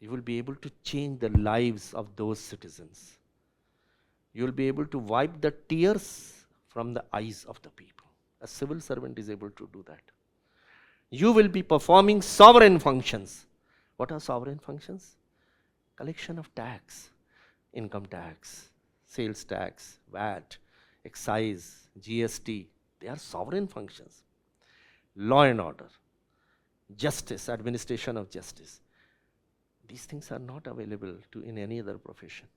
You will be able to change the lives of those citizens. You will be able to wipe the tears from the eyes of the people. A civil servant is able to do that. You will be performing sovereign functions. What are sovereign functions? Collection of tax, income tax, sales tax, VAT, excise, GST. They are sovereign functions. Law and order, justice, administration of justice. These things are not available in any other profession.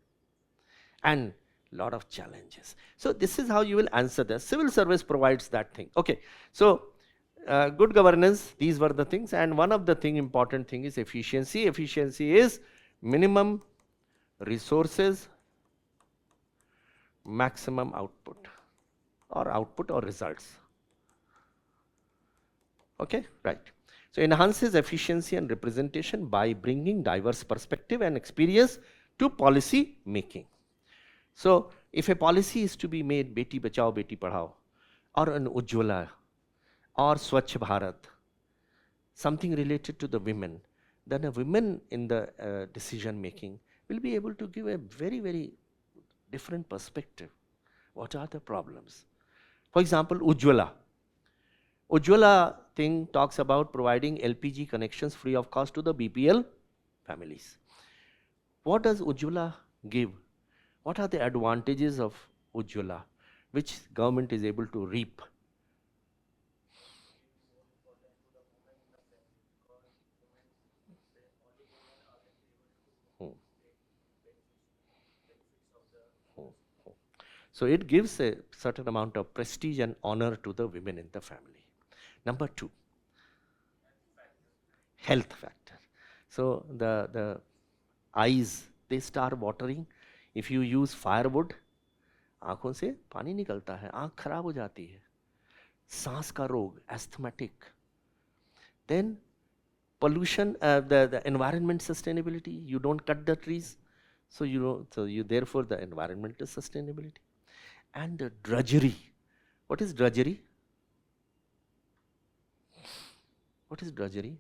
And lot of challenges. So this is how you will answer this. Civil service provides that thing. Okay, so good governance, these were the things, and one of the important thing is efficiency. Efficiency is minimum resources, maximum output or results. Okay, right. So enhances efficiency and representation by bringing diverse perspective and experience to policy making. So if a policy is to be made, Beti Bachao, Beti Padhao, or an Ujjwala, or Swachh Bharat, something related to the women, then a woman in the decision making will be able to give a very, very different perspective. What are the problems? For example, Ujjwala. Ujjwala thing talks about providing LPG connections free of cost to the BPL families. What does Ujjwala give? What are the advantages of Ujjwala which government is able to reap? So it gives a certain amount of prestige and honor to the women in the family. Number 2, health factor. So the eyes, they start watering. If you use firewood, आँखों से पानी निकलता है, आँख खराब हो जाती है. सांस का रोग, asthmatic. Then pollution, the environment sustainability. You don't cut the trees, so therefore the environmental sustainability. And the drudgery. What is drudgery? What is drudgery?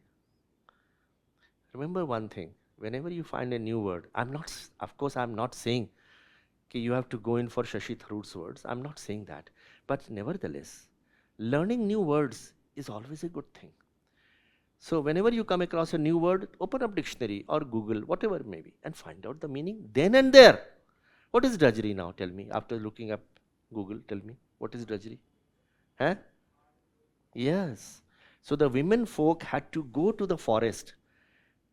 Remember one thing, whenever you find a new word, of course I'm not saying you have to go in for Shashi Tharoor's words, I'm not saying that. But nevertheless, learning new words is always a good thing. So whenever you come across a new word, open up dictionary or Google, whatever it may be, and find out the meaning then and there. What is drudgery now? Tell me, after looking up Google, tell me, what is drudgery? Huh? Yes. So the women folk had to go to the forest,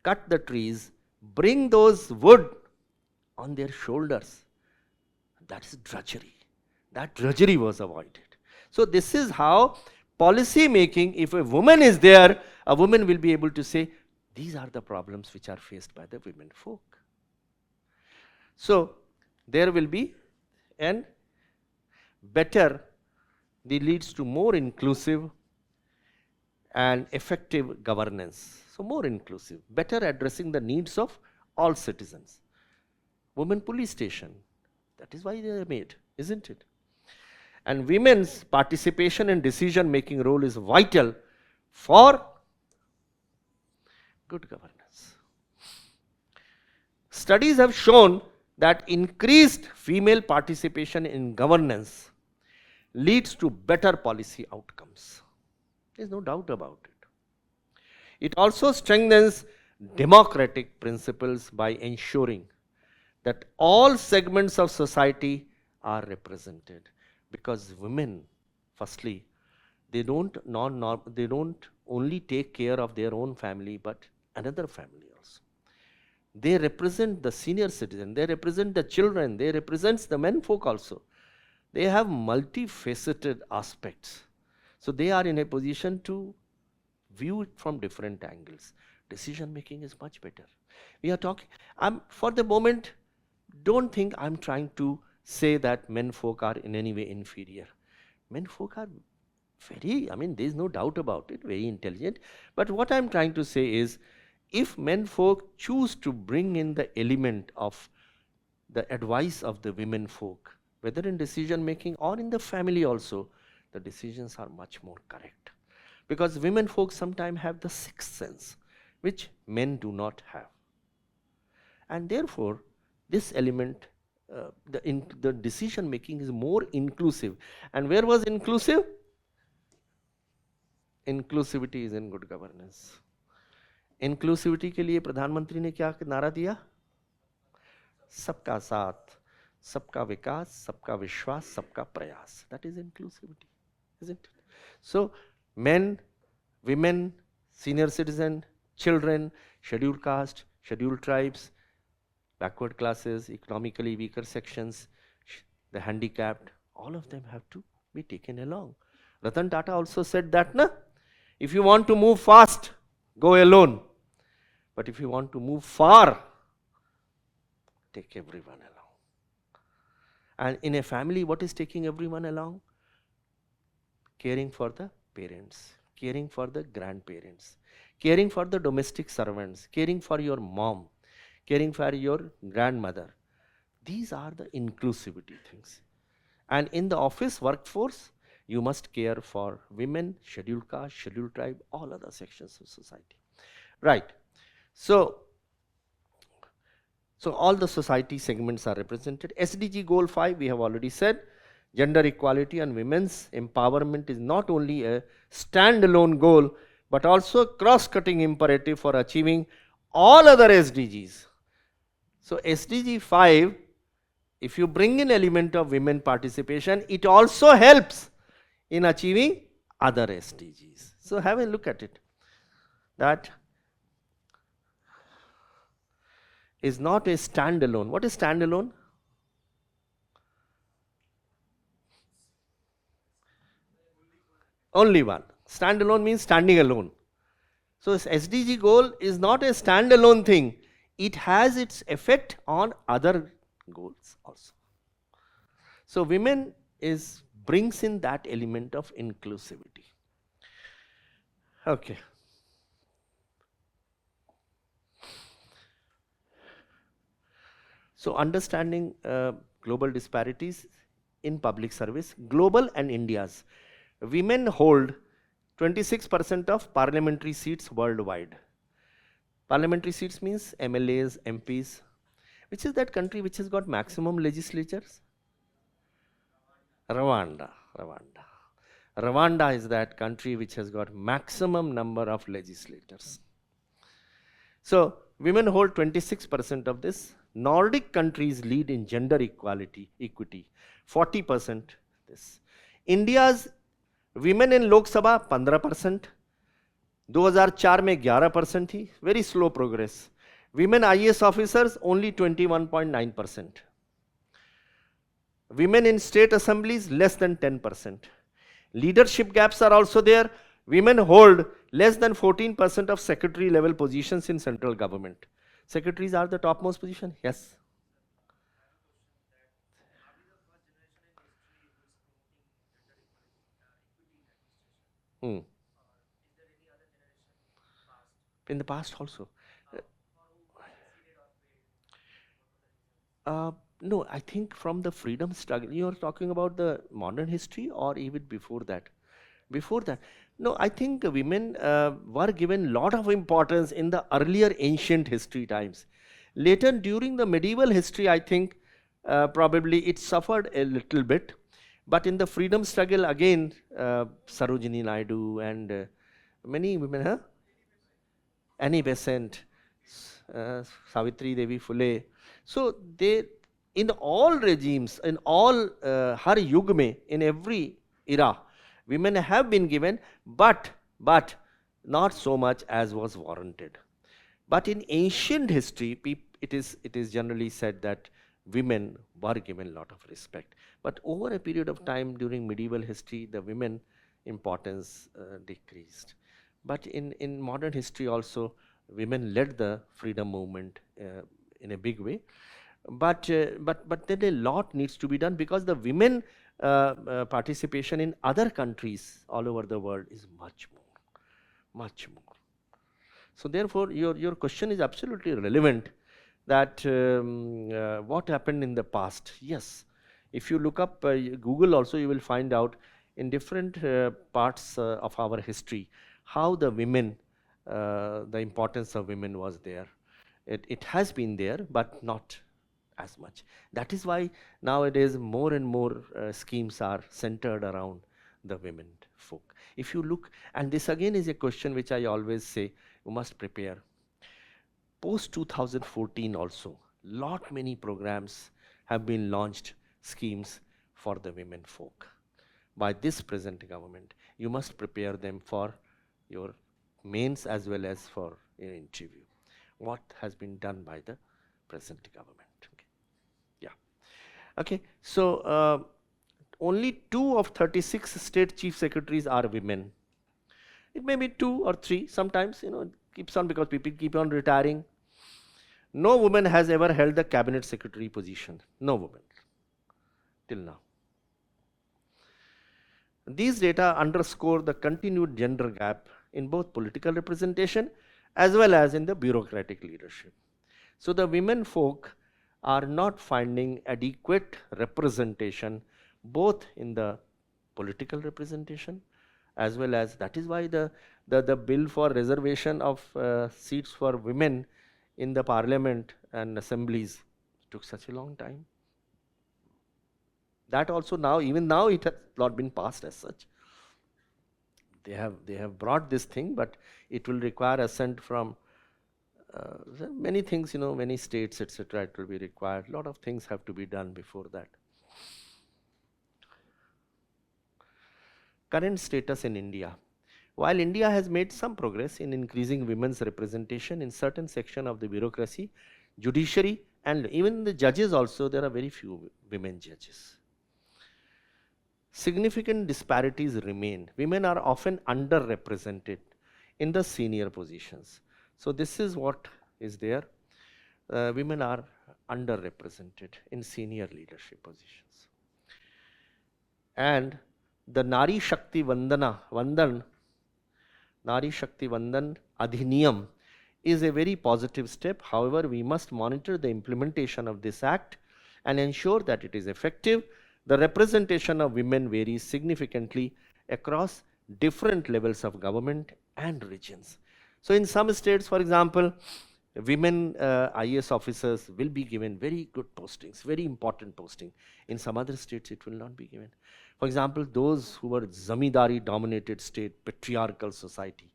cut the trees, bring those wood on their shoulders. That is drudgery. That drudgery was avoided. So this is how policy making, if a woman is there, a woman will be able to say, these are the problems which are faced by the women folk. So there will be an better, this leads to more inclusive and effective governance. So more inclusive, better addressing the needs of all citizens. Women police station, that is why they are made, isn't it? And women's participation in decision making role is vital for good governance. Studies have shown that increased female participation in governance leads to better policy outcomes. There is no doubt about it. It also strengthens democratic principles by ensuring that all segments of society are represented. Because women, firstly, they don't only take care of their own family, but another family also. They represent the senior citizen, they represent the children, they represent the men folk also. They have multifaceted aspects. So they are in a position to view it from different angles. Decision making is much better. We are talking, for the moment, don't think I'm trying to say that men folk are in any way inferior. Men folk are very, there's no doubt about it, very intelligent. But what I'm trying to say is, if men folk choose to bring in the element of the advice of the women folk, whether in decision making or in the family also, the decisions are much more correct. Because women folk sometimes have the sixth sense, which men do not have. And therefore, this element, the decision making is more inclusive. And where was inclusive? Inclusivity is in good governance. Inclusivity के लिए प्रधानमंत्री ने क्या नारा दिया? सबका साथ, सबका विकास, सबका विश्वास, सबका प्रयास. That is inclusivity, isn't it? So, men, women, senior citizen, children, scheduled caste, scheduled tribes, backward classes, economically weaker sections, the handicapped, all of them have to be taken along. Ratan Tata also said that, na? If you want to move fast, go alone. But if you want to move far, take everyone along. And in a family, what is taking everyone along? Caring for the parents, caring for the grandparents, caring for the domestic servants, caring for your mom, caring for your grandmother. These are the inclusivity things. And in the office workforce, you must care for women, scheduled caste, scheduled tribe, all other sections of society. Right. So all the society segments are represented. SDG goal 5, we have already said, gender equality and women's empowerment is not only a standalone goal, but also a cross-cutting imperative for achieving all other SDGs. So SDG 5, if you bring in element of women participation, it also helps in achieving other SDGs. So have a look at it. That is not a standalone. What is standalone? Only one. Standalone means standing alone. So this SDG goal is not a standalone thing. It has its effect on other goals also. So women brings in that element of inclusivity. Okay. So understanding global disparities in public service, global and India's. Women hold 26% of parliamentary seats worldwide. Parliamentary seats means MLAs, MPs. Which is that country which has got maximum legislatures? Rwanda. Rwanda is that country which has got maximum number of legislators. So women hold 26% of this. Nordic countries lead in gender equity, 40% this. India's women in Lok Sabha 15%, 2004 में 11% थी, very slow progress. Women IAS officers only 21.9%. Women in state assemblies less than 10%. Leadership gaps are also there. Women hold less than 14% of secretary level positions in central government. Secretaries are the topmost position? Yes. In the past also. No, I think from the freedom struggle, you are talking about the modern history or even before that? Before that. No, I think women were given lot of importance in the earlier ancient history times. Later, during the medieval history, I think probably it suffered a little bit. But in the freedom struggle, again, Sarojini Naidu and many women, Annie Besant, Savitri Devi Phule. So they, in all regimes, in all har yug mein, in every era, women have been given, but not so much as was warranted. But in ancient history, it is generally said that women were given a lot of respect. But over a period of time during medieval history, the women importance decreased. But in modern history also, women led the freedom movement in a big way. But then a lot needs to be done, because the women participation in other countries all over the world is much more. So therefore, your question is absolutely relevant, that what happened in the past. Yes, if you look up Google also, you will find out in different parts of our history how the women, the importance of women was there. It has been there, but not as much. That is why nowadays more and more schemes are centered around the women folk. If you look, and this again is a question which I always say, you must prepare. Post 2014 also, many programs have been launched, schemes for the women folk by this present government. You must prepare them for your mains as well as for an interview. What has been done by the present government? Okay. Yeah. Okay. So only 2 of 36 state chief secretaries are women. It may be 2 or 3. Sometimes, it keeps on, because people keep on retiring. No woman has ever held the cabinet secretary position. No woman till now. These data underscore the continued gender gap in both political representation as well as in the bureaucratic leadership. So the women folk are not finding adequate representation both in the political representation as well as, that is why the bill for reservation of seats for women in the parliament and assemblies took such a long time. That also now, even now, it has not been passed as such. They have brought this thing, but it will require assent from many things, many states, etc. It will be required. A lot of things have to be done before that. Current status in India. While India has made some progress in increasing women's representation in certain section of the bureaucracy, judiciary, and even the judges also, there are very few women judges. Significant disparities remain. Women are often underrepresented in the senior positions. So this is what is there. Women are underrepresented in senior leadership positions. And the Nari Shakti Vandan Adhiniyam is a very positive step. However, we must monitor the implementation of this act and ensure that it is effective. The representation of women varies significantly across different levels of government and regions. So in some states, for example, women IAS officers will be given very good postings, very important posting. In some other states, it will not be given. For example, those who were zamindari dominated state, patriarchal society,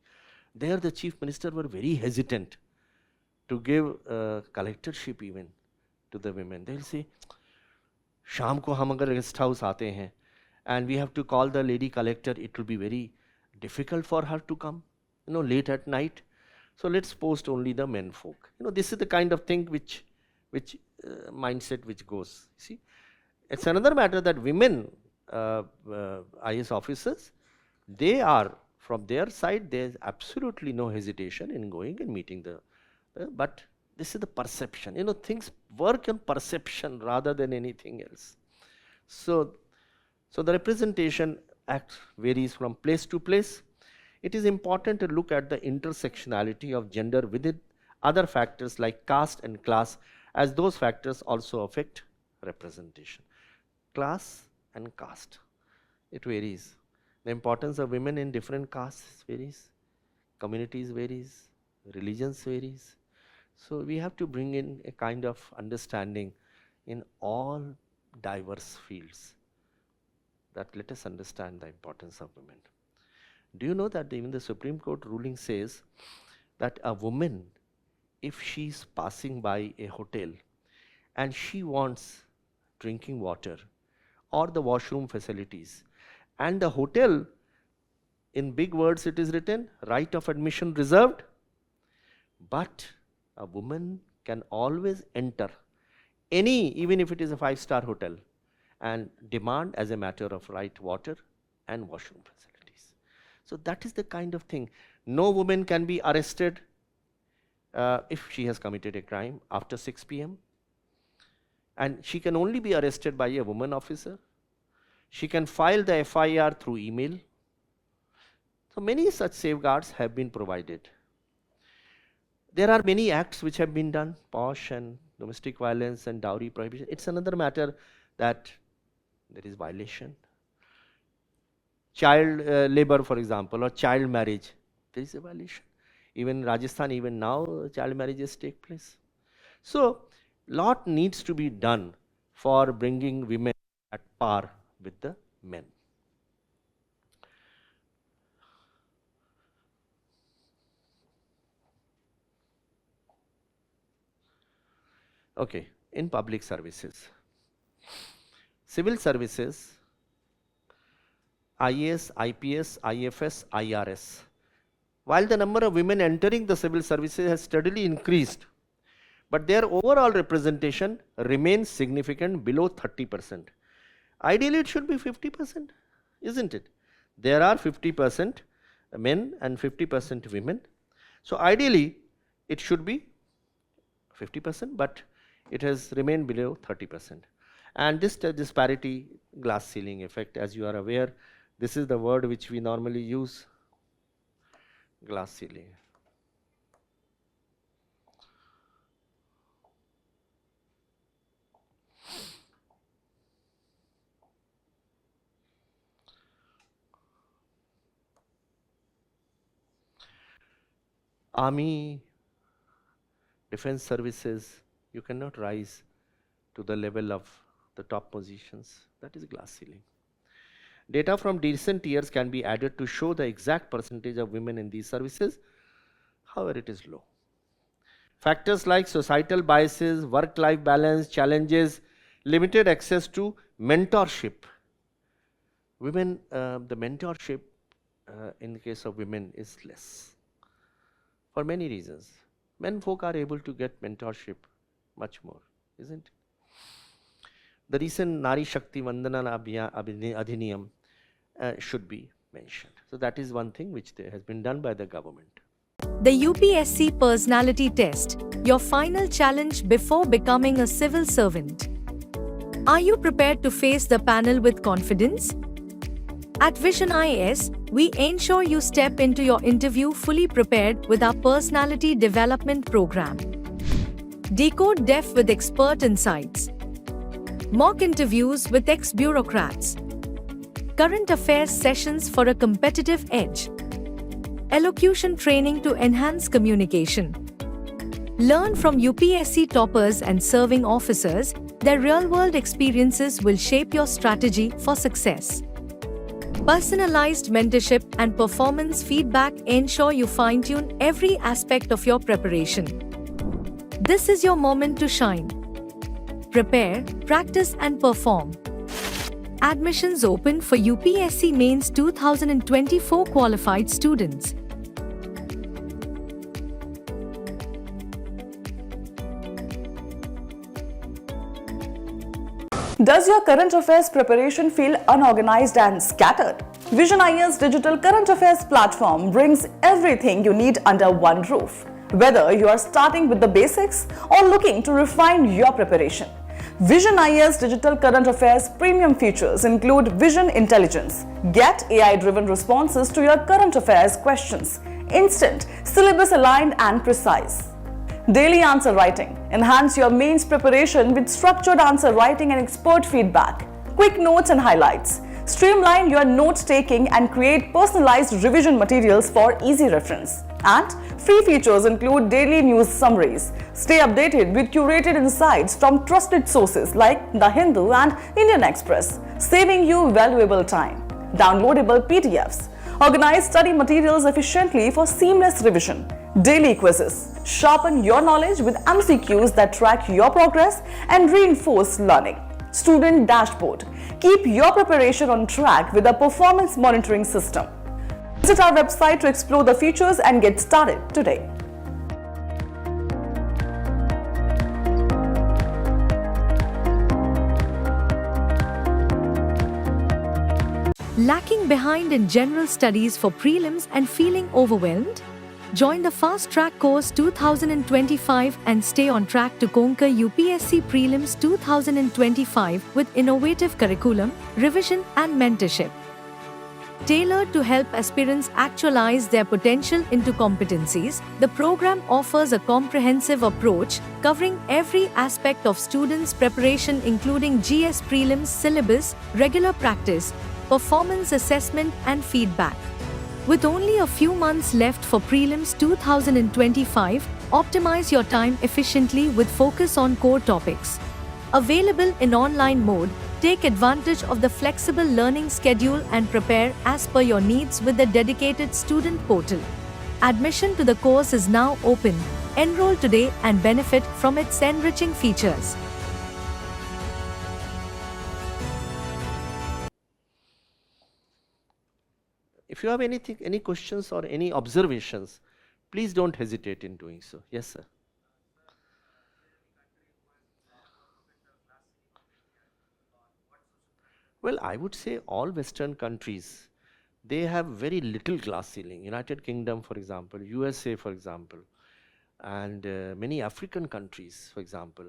there the chief minister were very hesitant to give collectorship even to the women. They will say, शाम को हम अगर guest house आते हैं and we have to call the lady collector, it will be very difficult for her to come, late at night. So let's post only the men folk. This is the kind of thing which mindset which goes. See, it's another matter that women IAS officers, they are from their side, there is absolutely no hesitation in going and meeting but this is the perception. Things work on perception rather than anything else. So the representation act varies from place to place. It is important to look at the intersectionality of gender within other factors like caste and class, as those factors also affect representation. Class and caste, it varies. The importance of women in different castes varies, communities varies, religions varies. So we have to bring in a kind of understanding in all diverse fields, that let us understand the importance of women. Do you know that even the Supreme Court ruling says that a woman, if she is passing by a hotel and she wants drinking water or the washroom facilities, and the hotel, in big words it is written, right of admission reserved, but a woman can always enter any, even if it is a 5-star hotel, and demand as a matter of right water and washroom facilities. So that is the kind of thing. No woman can be arrested if she has committed a crime after 6 p.m. And she can only be arrested by a woman officer. She can file the FIR through email. So many such safeguards have been provided. There are many acts which have been done, POSH and domestic violence and dowry prohibition. It's another matter that there is violation. Child labor, for example, or child marriage, there is a violation. Even in Rajasthan, even now, child marriages take place. So, lot needs to be done for bringing women at par with the men. Okay, in public services. Civil services, IAS, IPS, IFS, IRS. While the number of women entering the civil services has steadily increased, but their overall representation remains significant below 30%. Ideally, it should be 50%, isn't it? There are 50% men and 50% women. So ideally, it should be 50%, but it has remained below 30%. And this disparity, glass ceiling effect, as you are aware, this is the word which we normally use, glass ceiling. Army, defense services, you cannot rise to the level of the top positions. That is glass ceiling. Data from recent years can be added to show the exact percentage of women in these services. However, it is low. Factors like societal biases, work-life balance, challenges, limited access to mentorship. Women, the mentorship in the case of women is less. For many reasons. Men folk are able to get mentorship much more, isn't it? The recent Nari Shakti Vandana Adhiniyam should be mentioned. So that is one thing which has been done by the government. The UPSC personality test, your final challenge before becoming a civil servant. Are you prepared to face the panel with confidence? At Vision IAS, we ensure you step into your interview fully prepared with our personality development program. Decode Def with expert insights. Mock interviews with ex-bureaucrats. Current affairs sessions for a competitive edge. Elocution training to enhance communication. Learn from UPSC toppers and serving officers. Their real-world experiences will shape your strategy for success. Personalized mentorship and performance feedback ensure you fine-tune every aspect of your preparation. This is your moment to shine. Prepare, practice and perform. Admissions open for UPSC Mains 2024 qualified students. Does your current affairs preparation feel unorganized and scattered? Vision IAS Digital Current Affairs platform brings everything you need under one roof. Whether you are starting with the basics or looking to refine your preparation, Vision IAS Digital Current Affairs premium features include Vision Intelligence. Get AI-driven responses to your current affairs questions. Instant, syllabus-aligned and precise. Daily answer writing. Enhance your mains preparation with structured answer writing and expert feedback. Quick notes and highlights. Streamline your note-taking and create personalized revision materials for easy reference. And free features include daily news summaries. Stay updated with curated insights from trusted sources like The Hindu and Indian Express, saving you valuable time. Downloadable PDFs. Organize study materials efficiently for seamless revision. Daily quizzes. Sharpen your knowledge with MCQs that track your progress and reinforce learning. Student dashboard. Keep your preparation on track with a performance monitoring system. Visit our website to explore the features and get started today. Lacking behind in general studies for prelims and feeling overwhelmed? Join the Fast Track Course 2025 and stay on track to conquer UPSC Prelims 2025 with innovative curriculum, revision and mentorship. Tailored to help aspirants actualize their potential into competencies, the program offers a comprehensive approach covering every aspect of students' preparation including GS Prelims syllabus, regular practice, performance assessment and feedback. With only a few months left for Prelims 2025, optimize your time efficiently with focus on core topics. Available in online mode, take advantage of the flexible learning schedule and prepare as per your needs with the dedicated student portal. Admission to the course is now open. Enroll today and benefit from its enriching features. If you have anything, any questions or any observations, please don't hesitate in doing so. Yes, sir. Well, I would say all Western countries, they have very little glass ceiling. United Kingdom, for example, USA, for example, and many African countries, for example.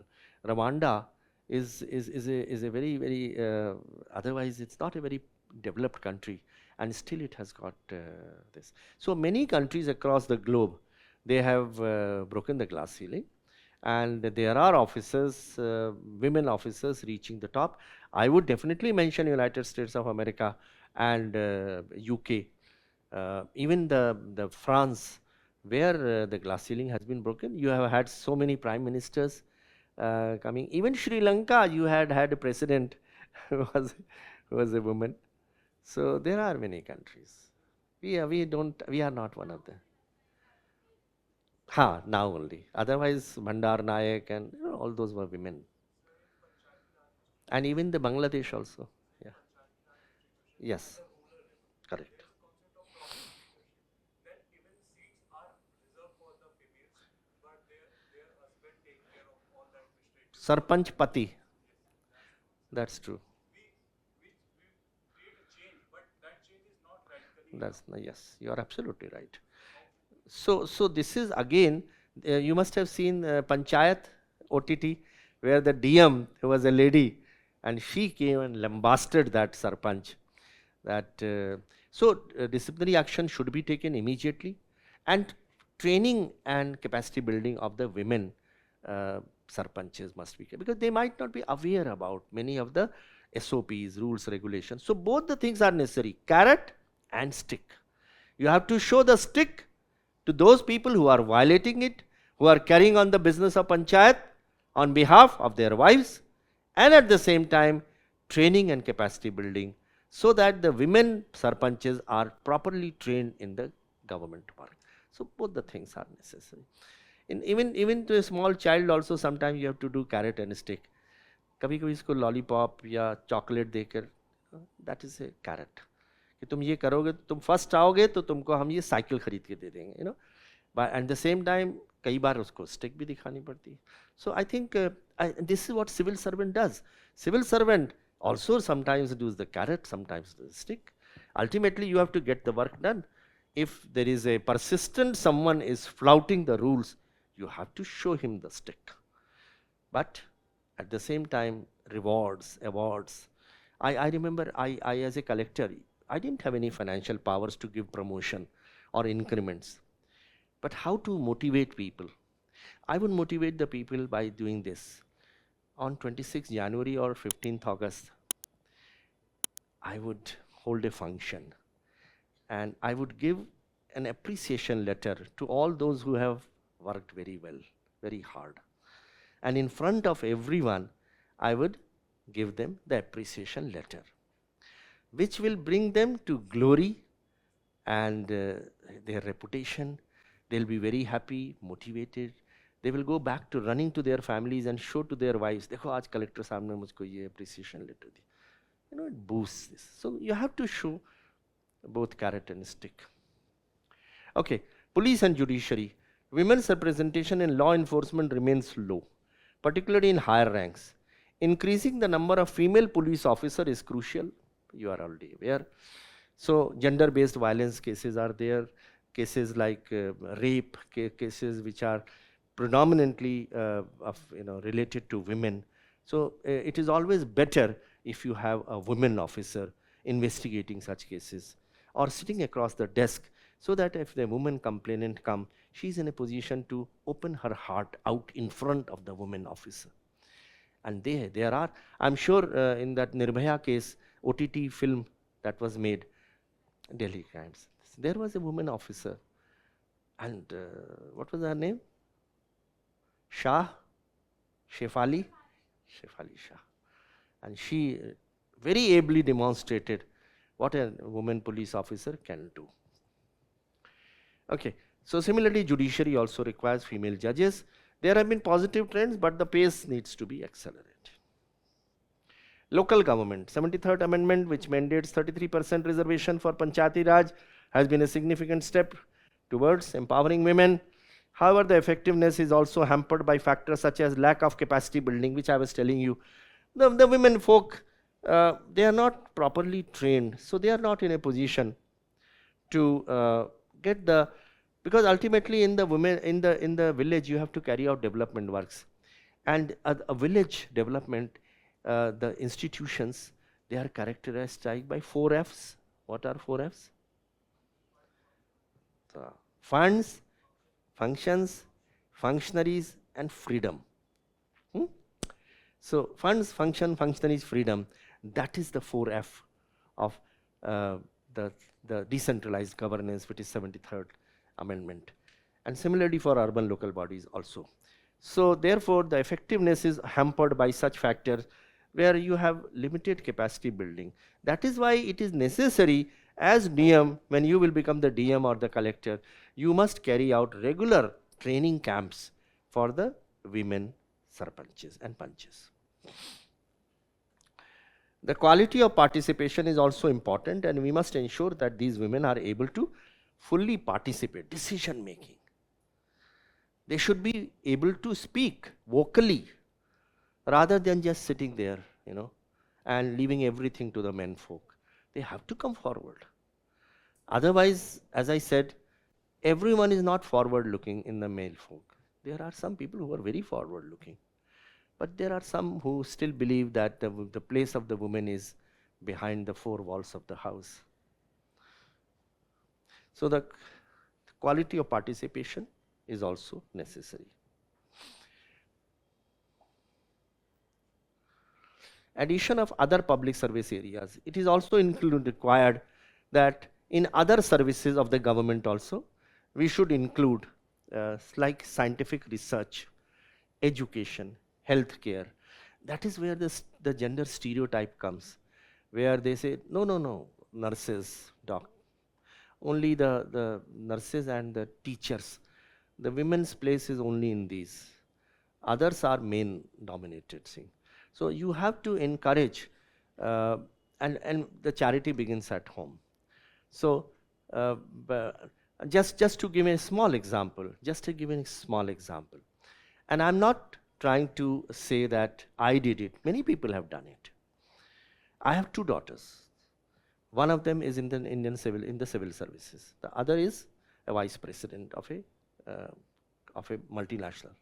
Rwanda is a very, otherwise it's not a very developed country, and still it has got this. So many countries across the globe, they have broken the glass ceiling, and there are officers, women officers reaching the top. I would definitely mention United States of America and UK, even the France, where the glass ceiling has been broken. You have had so many prime ministers coming. Even Sri Lanka, you had a president who was a woman. So there are many countries. We are not one of them. Now only. Otherwise, Bhandar Nayak and all those were women. And even the Bangladesh also. Yeah. Yes. Correct. Sarpanch Pati. That's true. Yes, you are absolutely right. So this is again, you must have seen Panchayat OTT, where the DM, who was a lady, and she came and lambasted that Sarpanch. Disciplinary action should be taken immediately, and training and capacity building of the women Sarpanches must be, because they might not be aware about many of the SOPs, rules, regulations. So both the things are necessary, carrot and stick. You have to show the stick to those people who are violating it, who are carrying on the business of Panchayat on behalf of their wives, and at the same time training and capacity building, so that the women Sarpanches are properly trained in the government work. So both the things are necessary. Even to a small child also, sometimes you have to do carrot and stick. कभी कभी इसको lollipop या chocolate देकर, that is a carat, कि तुम ये करोगे तो तुम फर्स्ट आओगे तो तुमको हम ये साइकिल खरीद के दे देंगे, you know. At the same time कई बार उसको स्टिक भी दिखानी पड़ती है. So I think this is what civil servant does. Civil servant also sometimes does the carrot, sometimes the stick. Ultimately you have to get the work done. If there is a persistent someone is flouting the rules, you have to show him the stick. But at the same time, rewards, awards. I remember I as a collector, I didn't have any financial powers to give promotion or increments. But how to motivate people? I would motivate the people by doing this. On 26th January or 15th August, I would hold a function and I would give an appreciation letter to all those who have worked very well, very hard. And in front of everyone, I would give them the appreciation letter, which will bring them to glory and their reputation. They'll be very happy, motivated. They will go back to running to their families and show to their wives, देखो आज collector साहब ने मुझको ये appreciation letter the. You know, it boosts this. So you have to show both carrot and stick. Okay, police and judiciary. Women's representation in law enforcement remains low, particularly in higher ranks. Increasing the number of female police officers is crucial. You are already aware. So gender-based violence cases are there. cases like rape, cases which are predominantly related to women. So it is always better if you have a woman officer investigating such cases or sitting across the desk, so that if the woman complainant come, she is in a position to open her heart out in front of the woman officer. And there are, I'm sure in that Nirbhaya case, OTT film that was made, Delhi crimes, there was a woman officer, and what was her name? Shefali Shah. And she very ably demonstrated what a woman police officer can do. Okay, so similarly, judiciary also requires female judges. There have been positive trends, but the pace needs to be accelerated. Local government, 73rd Amendment, which mandates 33% reservation for Panchayati Raj, has been a significant step towards empowering women. However, the effectiveness is also hampered by factors such as lack of capacity building, which I was telling you. The women folk, they are not properly trained, so they are not in a position to get the, because ultimately in the women in the village you have to carry out development works, and a village development, the institutions, they are characterized by 4 F's. What are 4 F's? Funds, functions, functionaries, and freedom. So funds, function, functionaries, freedom, that is the 4F of the decentralized governance, which is 73rd Amendment. And similarly for urban local bodies also. So therefore the effectiveness is hampered by such factors where you have limited capacity building. That is why it is necessary as DM, when you will become the DM or the collector, you must carry out regular training camps for the women sarpanches and panches. The quality of participation is also important, and we must ensure that these women are able to fully participate, decision making. They should be able to speak vocally rather than just sitting there, and leaving everything to the men folk. They have to come forward. Otherwise, as I said, everyone is not forward looking in the male folk. There are some people who are very forward looking, but there are some who still believe that the place of the woman is behind the 4 walls of the house. So the quality of participation is also necessary. Addition of other public service areas. It is also required that in other services of the government also, we should include like scientific research, education, healthcare. That is where the gender stereotype comes, where they say, no, nurses, only the nurses and the teachers. The women's place is only in these. Others are men dominated thing. So you have to encourage, and the charity begins at home. So just to give a small example, and I'm not trying to say that I did it. Many people have done it. I have 2 daughters. One of them is in the civil services. The other is a vice president of a multinational.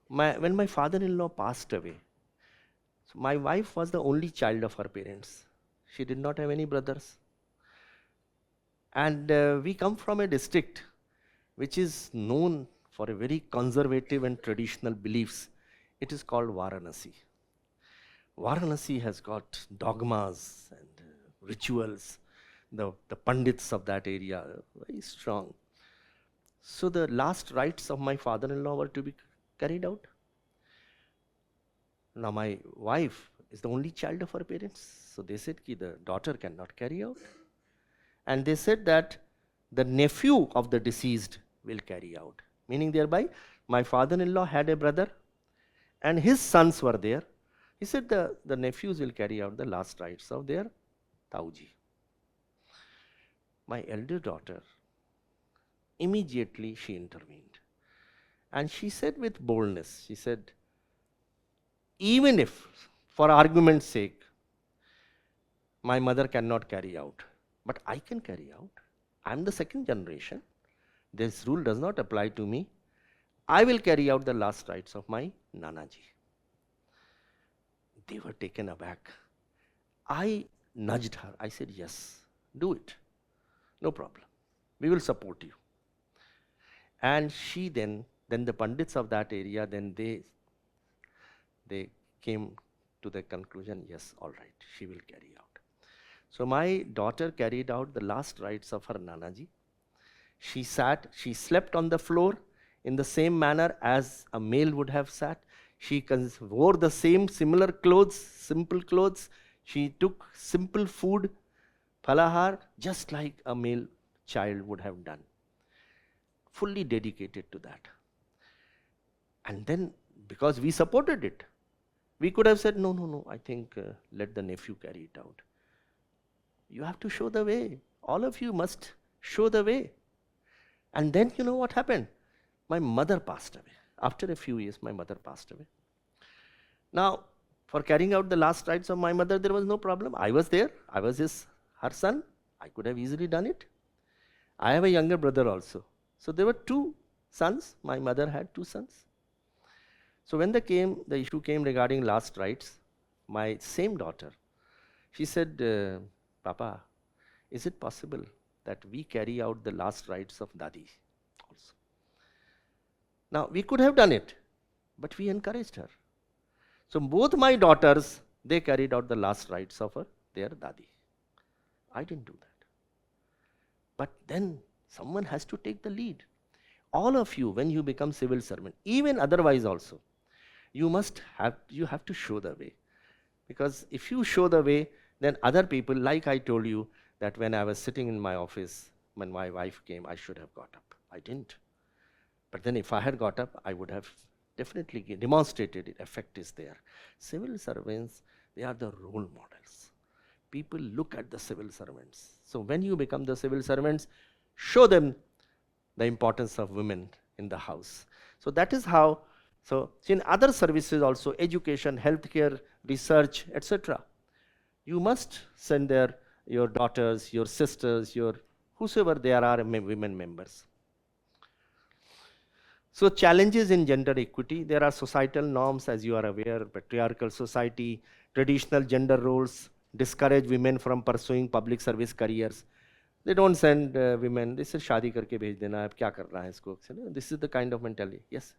When my father-in-law passed away, so my wife was the only child of her parents. She did not have any brothers. And we come from a district which is known for a very conservative and traditional beliefs. It is called Varanasi. Varanasi has got dogmas and rituals. The pandits of that area are very strong. So the last rites of my father-in-law were to be carried out. Now my wife is the only child of her parents. So they said that the daughter cannot carry out. And they said that the nephew of the deceased will carry out. Meaning thereby, my father-in-law had a brother and his sons were there. He said the nephews will carry out the last rites of their Tauji. My elder daughter, immediately she intervened. And she said with boldness, she said, even if, for argument's sake, my mother cannot carry out, but I can carry out. I'm the second generation. This rule does not apply to me. I will carry out the last rites of my Nanaji. They were taken aback. I nudged her. I said, yes, do it. No problem. We will support you. And she then the Pandits of that area, then they came to the conclusion, yes, all right, she will carry out. So my daughter carried out the last rites of her Nanaji. She slept on the floor in the same manner as a male would have sat. She wore the similar clothes, simple clothes. She took simple food, falahar, just like a male child would have done. Fully dedicated to that. And then, because we supported it, we could have said, no, I think let the nephew carry it out. You have to show the way. All of you must show the way. And then you know what happened? My mother passed away. After a few years, my mother passed away. Now, for carrying out the last rites of my mother, there was no problem. I was there. I was her son. I could have easily done it. I have a younger brother also. So there were 2 sons. My mother had 2 sons. So when the issue came regarding last rites, my same daughter, she said, Papa, is it possible that we carry out the last rites of Dadi also? Now, we could have done it, but we encouraged her. So both my daughters, they carried out the last rites of their Dadi. I didn't do that. But then someone has to take the lead. All of you, when you become civil servant, even otherwise also, you have to show the way. Because if you show the way, then other people, like I told you, that when I was sitting in my office, when my wife came, I should have got up. I didn't. But then if I had got up, I would have definitely demonstrated it. Effect is there. Civil servants, they are the role models. People look at the civil servants. So when you become the civil servants, show them the importance of women in the house. So that is how, so in other services also, education, healthcare, research, etc., you must send your daughters, your sisters, whosoever there are women members. So challenges in gender equity, there are societal norms, as you are aware, patriarchal society, traditional gender roles, discourage women from pursuing public service careers. They don't send women, they say, शादी करके भेज देना, अब क्या करना है इसको? This is the kind of mentality. Yes?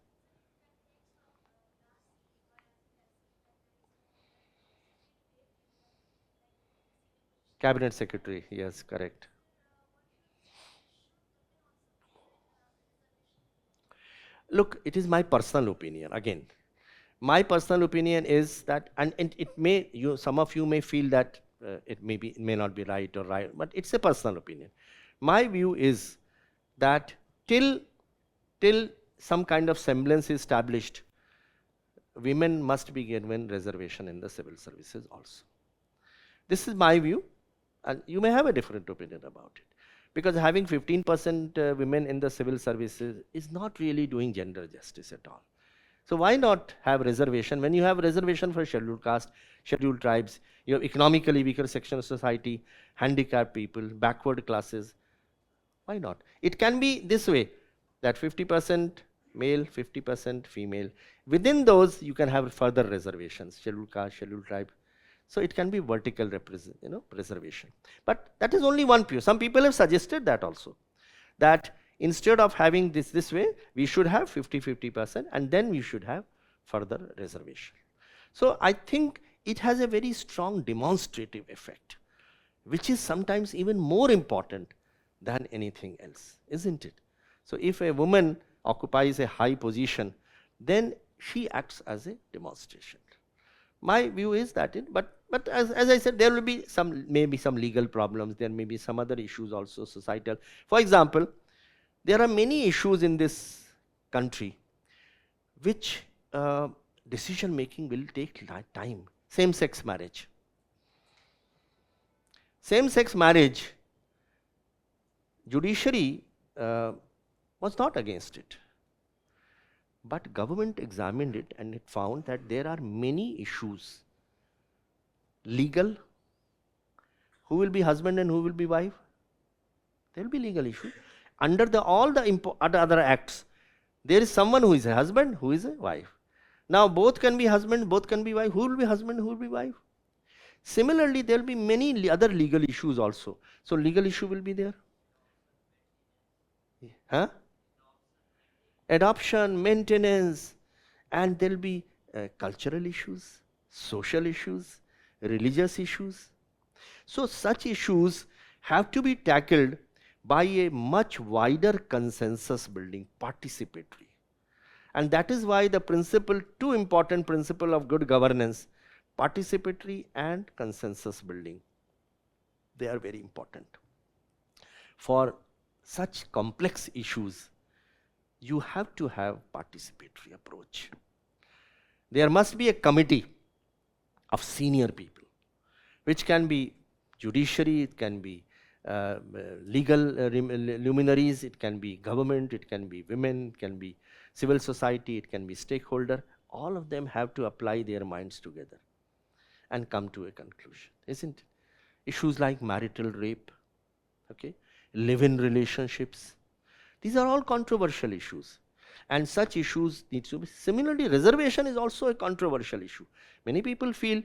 Cabinet Secretary, yes, correct. Look, it is my personal opinion. Again, my personal opinion is that, and it may, some of you may feel that it may not be right or right, but it's a personal opinion. My view is that till some kind of semblance is established, women must be given reservation in the civil services also. This is my view, and you may have a different opinion about it. Because having 15% women in the civil services is not really doing gender justice at all. So why not have reservation? When you have reservation for scheduled caste, scheduled tribes, you have economically weaker section of society, handicapped people, backward classes, why not? It can be this way, that 50% male, 50% female. Within those, you can have further reservations, scheduled caste, scheduled tribe. So it can be vertical reservation. But that is only one view. Some people have suggested that also, that instead of having this way, we should have 50-50%, and then we should have further reservation. So I think it has a very strong demonstrative effect, which is sometimes even more important than anything else, isn't it? So if a woman occupies a high position, then she acts as a demonstration. My view is that but as I said, there will be maybe some legal problems, there may be some other issues also, societal. For example, there are many issues in this country which decision making will take time. Same-sex marriage. Same-sex marriage, judiciary was not against it. But government examined it and it found that there are many issues. Legal, who will be husband and who will be wife? There will be legal issue. Under all the other acts, there is someone who is a husband, who is a wife. Now both can be husband, both can be wife. Who will be husband, who will be wife? Similarly, there will be many other legal issues also. So legal issue will be there. Huh? Adoption, maintenance, and there will be cultural issues, social issues, religious issues. So such issues have to be tackled by a much wider consensus building, participatory. And that is why the two important principles of good governance, participatory and consensus building, they are very important. For such complex issues, you have to have participatory approach. There must be a committee of senior people, which can be judiciary, it can be legal luminaries, it can be government, it can be women, it can be civil society, it can be stakeholder. All of them have to apply their minds together and come to a conclusion, isn't it? Issues like marital rape, okay, live-in relationships, these are all controversial issues, and such issues need to be. Similarly, reservation is also a controversial issue. Many people feel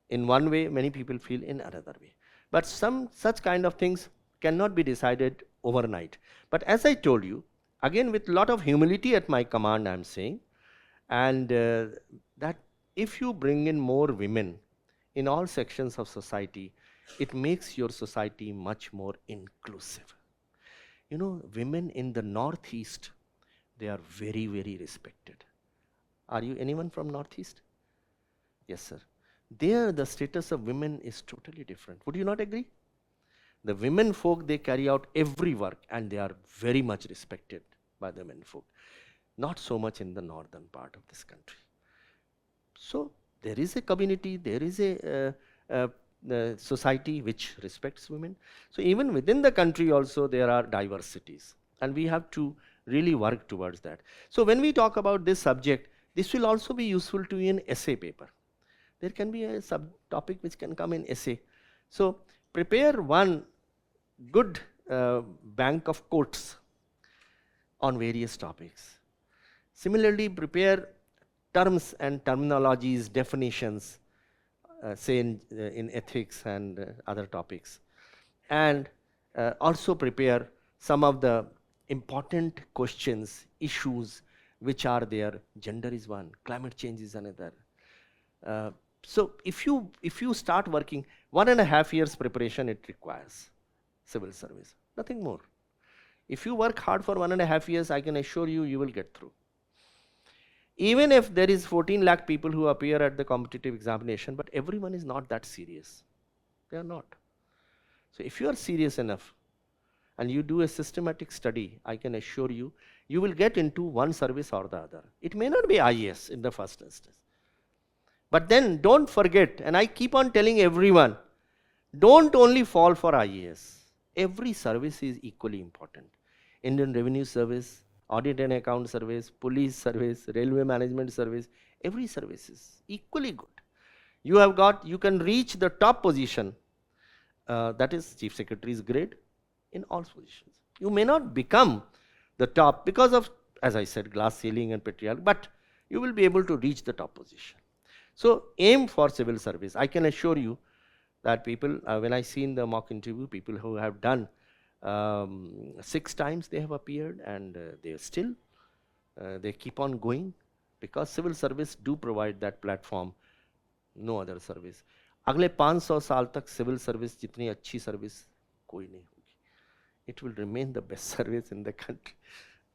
in one way, many people feel in another way. But some such kind of things cannot be decided overnight. But as I told you, again with lot of humility at my command I am saying, and that if you bring in more women in all sections of society, it makes your society much more inclusive. You know, women in the Northeast, they are very, very respected. Are you anyone from Northeast? Yes, sir. There the status of women is totally different. Would you not agree? The women folk, they carry out every work and they are very much respected by the men folk. Not so much in the northern part of this country. So there is a community, there is a society which respects women. So even within the country also there are diversities, and we have to really work towards that. So when we talk about this subject, this will also be useful to you in essay paper. There can be a subtopic which can come in essay. So prepare one good bank of quotes on various topics. Similarly, prepare terms and terminologies, definitions, say in ethics and other topics. And also prepare some of the important questions, issues which are there. Gender is one, climate change is another. So if you start working, 1.5 years preparation it requires, civil service, nothing more. If you work hard for 1.5 years, I can assure you, you will get through. Even if there is 14 lakh people who appear at the competitive examination, but everyone is not that serious. They are not. So if you are serious enough and you do a systematic study, I can assure you, you will get into one service or the other. It may not be IAS in the first instance. But then don't forget, and I keep on telling everyone, don't only fall for IAS. Every service is equally important. Indian Revenue Service, Audit and Account Service, Police Service, Railway Management Service, every service is equally good. You can reach the top position, that is Chief Secretary's grade, in all positions. You may not become the top because of, as I said, glass ceiling and patriarchy, but you will be able to reach the top position. So aim for civil service. I can assure you that people, when I see in the mock interview, people who have done 6 times they have appeared, and they still they keep on going, because civil service do provide that platform, no other service. अगले 500 साल तक civil service जितनी अच्छी service कोई नहीं होगी. It will remain the best service in the country.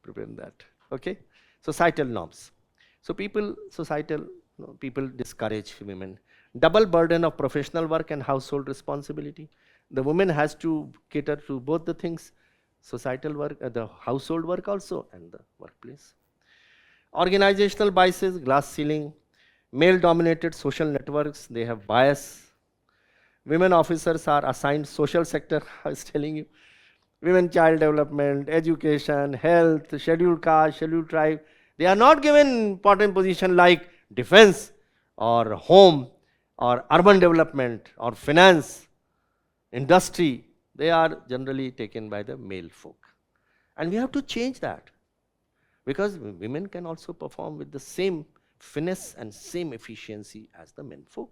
Prevent that. Okay. Societal norms. So people discourage women. Double burden of professional work and household responsibility. The woman has to cater to both the things, societal work, the household work also, and the workplace. Organizational biases, glass ceiling, male-dominated social networks, they have bias. Women officers are assigned social sector, I was telling you. Women child development, education, health, scheduled caste, scheduled tribe. They are not given important position like defense or home or urban development or finance, industry. They are generally taken by the male folk. And we have to change that, because women can also perform with the same finesse and same efficiency as the men folk.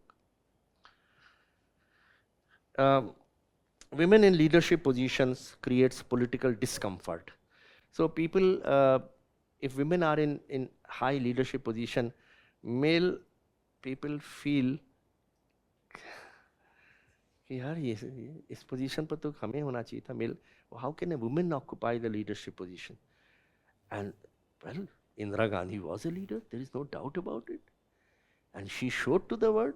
Women in leadership positions creates political discomfort. So people, if women are in high leadership position, male people feel कि यार ये इस position पर तो हमें होना चाहिए था, mail, how can a woman occupy the leadership position? And well, Indira Gandhi was a leader, there is no doubt about it, and she showed to the world.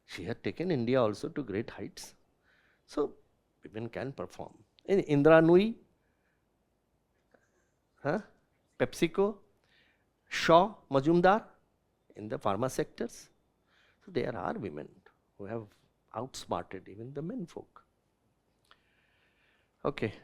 She had taken India also to great heights. So women can perform. In Indra Nui, PepsiCo, Shaw, Majumdar, in the pharma sectors. So there are women who have outsmarted even the men folk. Okay,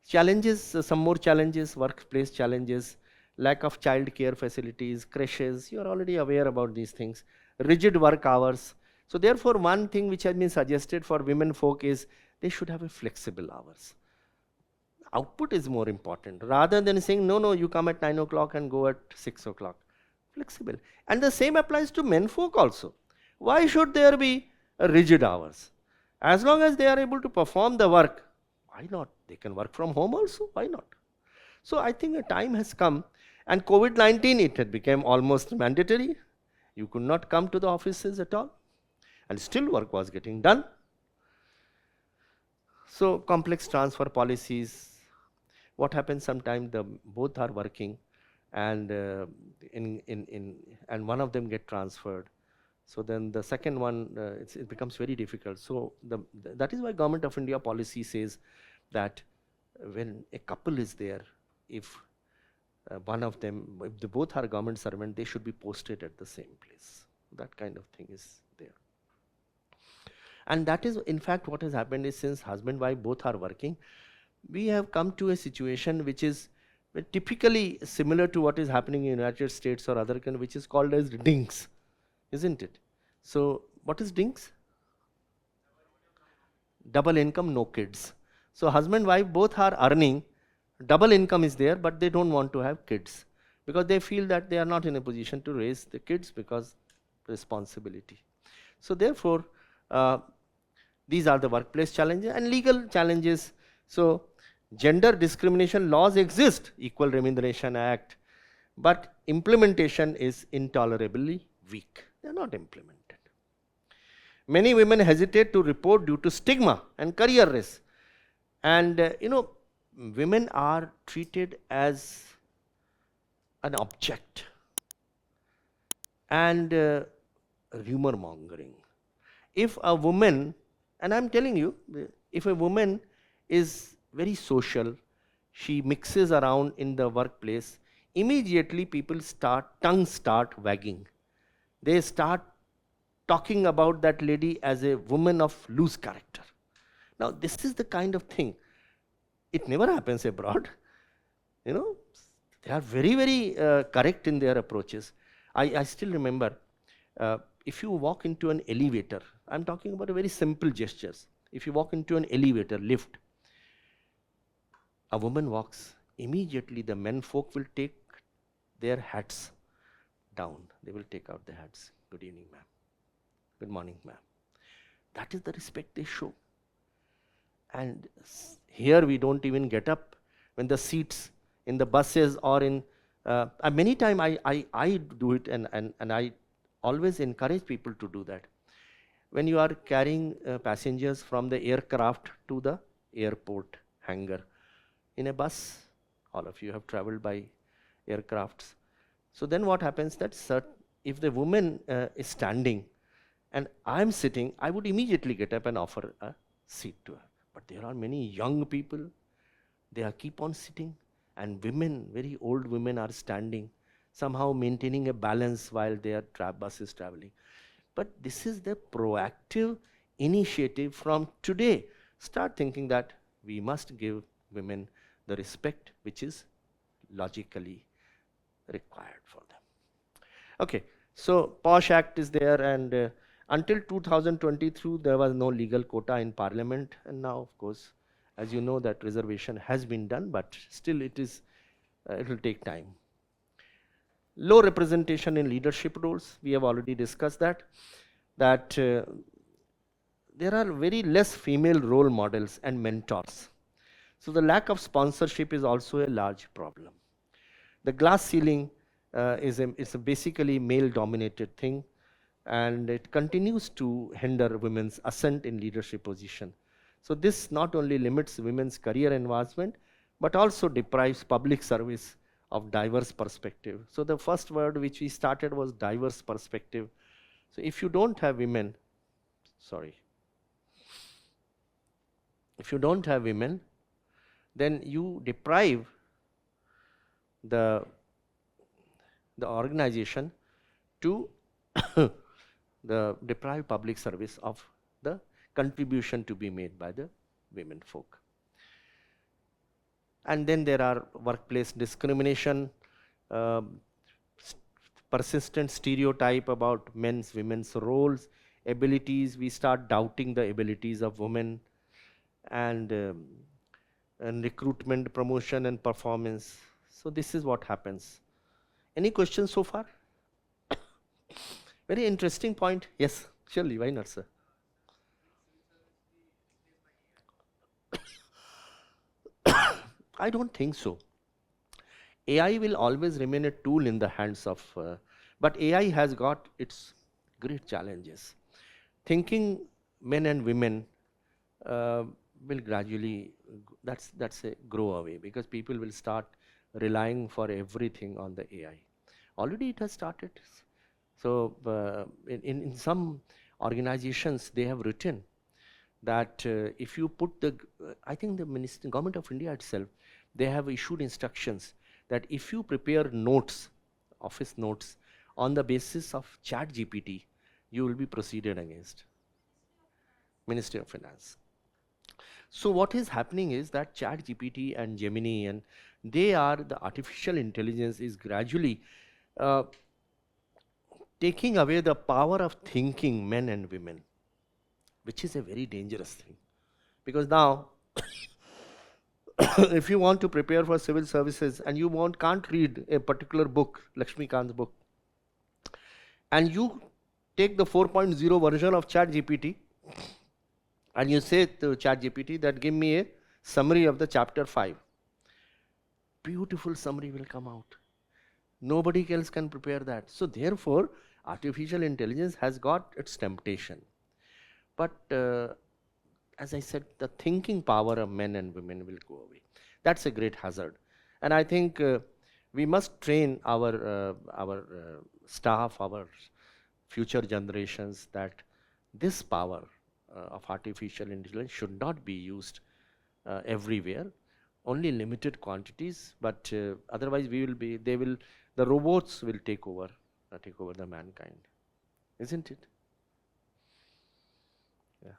challenges, some more challenges, workplace challenges, lack of child care facilities, creches, you are already aware about these things, rigid work hours. So therefore one thing which has been suggested for women folk is they should have a flexible hours. Output is more important, rather than saying no, you come at 9 o'clock and go at 6 o'clock. Flexible. And the same applies to men folk also. Why should there be rigid hours? As long as they are able to perform the work, why not? They can work from home also, why not? So I think a time has come, and COVID-19, it had become almost mandatory. You could not come to the offices at all, and still work was getting done. So complex transfer policies, what happens sometimes, both are working, and and one of them get transferred. So then the second one, it becomes very difficult. So that is why Government of India policy says that when a couple is there, if one of them, if they both are government servant, they should be posted at the same place. That kind of thing is there. And that is in fact what has happened is, since husband and wife both are working, we have come to a situation which is typically similar to what is happening in United States or other countries, which is called as DINKS, isn't it? So what is DINKS? Double income, no kids. So husband and wife both are earning, double income is there, but they don't want to have kids because they feel that they are not in a position to raise the kids because responsibility. So therefore, these are the workplace challenges and legal challenges. So gender discrimination laws exist, Equal Remuneration Act, but implementation is intolerably weak. They are not implemented. Many women hesitate to report due to stigma and career risk. And women are treated as an object, and rumor mongering. If a woman, and I'm telling you, if a woman is very social, she mixes around in the workplace, immediately tongues start wagging. They start talking about that lady as a woman of loose character. Now this is the kind of thing, it never happens abroad. They are very, very correct in their approaches. I still remember, if you walk into an elevator, I'm talking about a very simple gestures. If you walk into an elevator, lift, a woman walks, immediately the men folk will take their hats down. They will take out their hats. Good evening, ma'am. Good morning, ma'am. That is the respect they show. And here we don't even get up when the seats in the buses or in, many times I do it, and I always encourage people to do that. When you are carrying passengers from the aircraft to the airport hangar, in a bus, all of you have traveled by aircrafts. So then what happens that if the woman is standing and I'm sitting, I would immediately get up and offer a seat to her. But there are many young people, they keep on sitting, and women, very old women, are standing, somehow maintaining a balance while their bus is traveling. But this is the proactive initiative from today. Start thinking that we must give women the respect which is logically required for them. Okay, so POSH Act is there, and Until 2022, there was no legal quota in parliament, and now, of course, as you know, that reservation has been done, but still it will take time. Low representation in leadership roles, we have already discussed that there are very less female role models and mentors. So the lack of sponsorship is also a large problem. The glass ceiling is a basically male-dominated thing, and it continues to hinder women's ascent in leadership position. So this not only limits women's career advancement, but also deprives public service of diverse perspective. So the first word which we started was diverse perspective. So if you don't have women, if you don't have women, then you deprive the organization to deprive public service of the contribution to be made by the women folk. And then there are workplace discrimination, persistent stereotype about men's, women's roles, abilities. We start doubting the abilities of women, and recruitment, promotion, and performance. So this is what happens. Any questions so far? Very interesting point. Yes, surely. Why not, sir? I don't think so. AI will always remain a tool in the hands of, but AI has got its great challenges. Thinking men and women will gradually, that's a grow away, because people will start relying for everything on the AI. Already it has started. So in some organizations, they have written that if you put I think the Government of India itself, they have issued instructions that if you prepare notes, office notes, on the basis of ChatGPT, you will be proceeded against. Ministry of Finance. So what is happening is that ChatGPT and Gemini, and the artificial intelligence is gradually taking away the power of thinking men and women, which is a very dangerous thing. Because now, if you want to prepare for civil services and you can't read a particular book, Lakshmikant's book, and you take the 4.0 version of ChatGPT and you say to ChatGPT that give me a summary of the chapter 5. Beautiful summary will come out. Nobody else can prepare that. So therefore, artificial intelligence has got its temptation. But as I said, the thinking power of men and women will go away. That's a great hazard. And I think we must train our staff, our future generations, that this power of artificial intelligence should not be used everywhere, only limited quantities, but otherwise the robots will take over the mankind, isn't it? Yeah.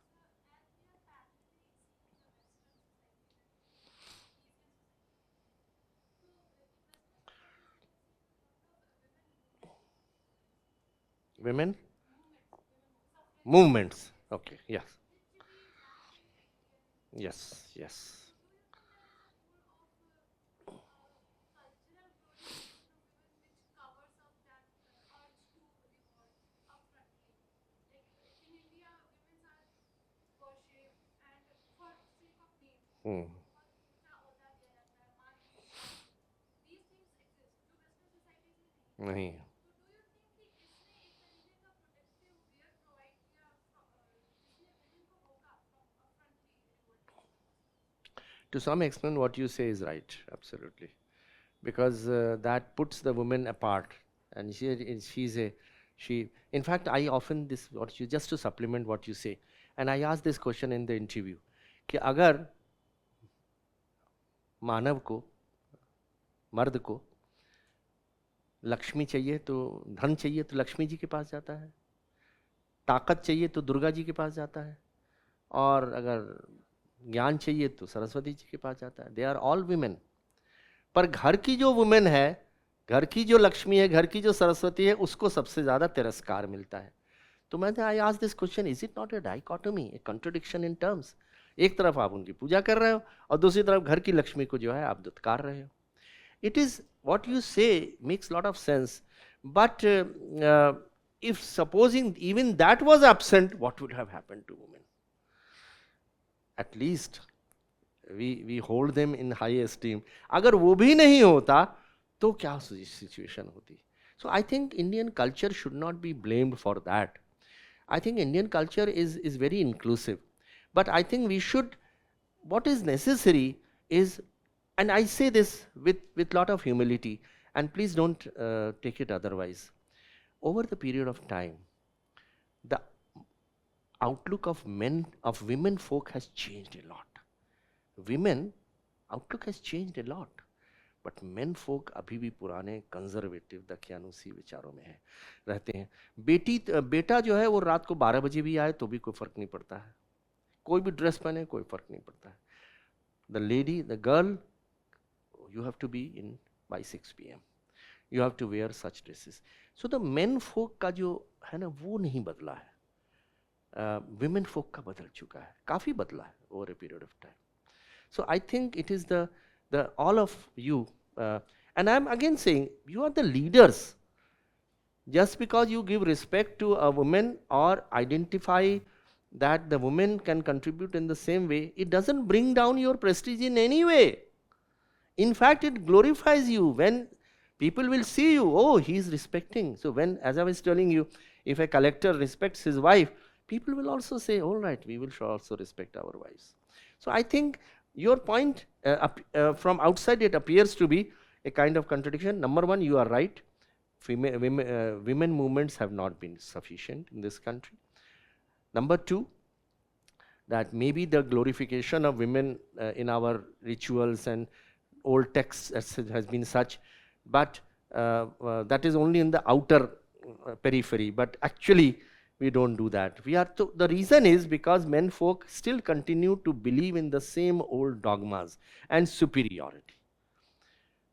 Women? Movements. Okay, yes. Yes, yes. Hmm. नहीं. To some extent, what you say is right, absolutely, because that puts the woman apart, and she. In fact, I often just to supplement what you say, and I asked this question in the interview, कि अगर मानव को, मर्द को लक्ष्मी चाहिए तो, धन चाहिए तो लक्ष्मी जी के पास जाता है, ताकत चाहिए तो दुर्गा जी के पास जाता है, और अगर ज्ञान चाहिए तो सरस्वती जी के पास जाता है. They are all women. पर घर की जो वुमेन है, घर की जो लक्ष्मी है, घर की जो सरस्वती है, उसको सबसे ज़्यादा तिरस्कार मिलता है. तो मैंने I ask this question, is it not a dichotomy, a contradiction in terms? एक तरफ आप उनकी पूजा कर रहे हो और दूसरी तरफ घर की लक्ष्मी को जो है आप दुत्कार रहे हो. It is what you say makes lot of sense, but if supposing even that was absent, what would have happened to women? At least we hold them in high esteem. अगर वो भी नहीं होता तो क्या situation होती? So I think Indian culture should not be blamed for that. I think Indian culture is very inclusive, but I think we should, what is necessary is, and I say this with lot of humility, and please don't take it otherwise. Over the period of time, the outlook of women folk has changed a lot. Women outlook has changed a lot, but men folk अभी भी पुराने conservative दकियानुसी विचारों में रहते हैं. बेटा जो है वो रात को 12 बजे भी आए तो भी कोई फर्क नहीं पड़ता है, कोई भी ड्रेस पहने कोई फर्क नहीं पड़ता है. The lady, the girl, you have to be in by 6 p.m. You have to wear such dresses. So the men folk का जो है ना वो नहीं बदला है, women folk का बदल चुका है, काफ़ी बदला है over a period of time. So I think it is the all of you, and I am again saying you are the leaders. Just because you give respect to a woman or identify that the woman can contribute in the same way, it doesn't bring down your prestige in any way. In fact, it glorifies you when people will see you, oh, he is respecting. So when, as I was telling you, if a collector respects his wife, people will also say, all right, we will also respect our wives. So I think your point from outside it appears to be a kind of contradiction. Number one, you are right. Women movements have not been sufficient in this country. Number two, that maybe the glorification of women in our rituals and old texts has been such, but that is only in the outer periphery, but actually we don't do that. The reason is because men folk still continue to believe in the same old dogmas and superiority,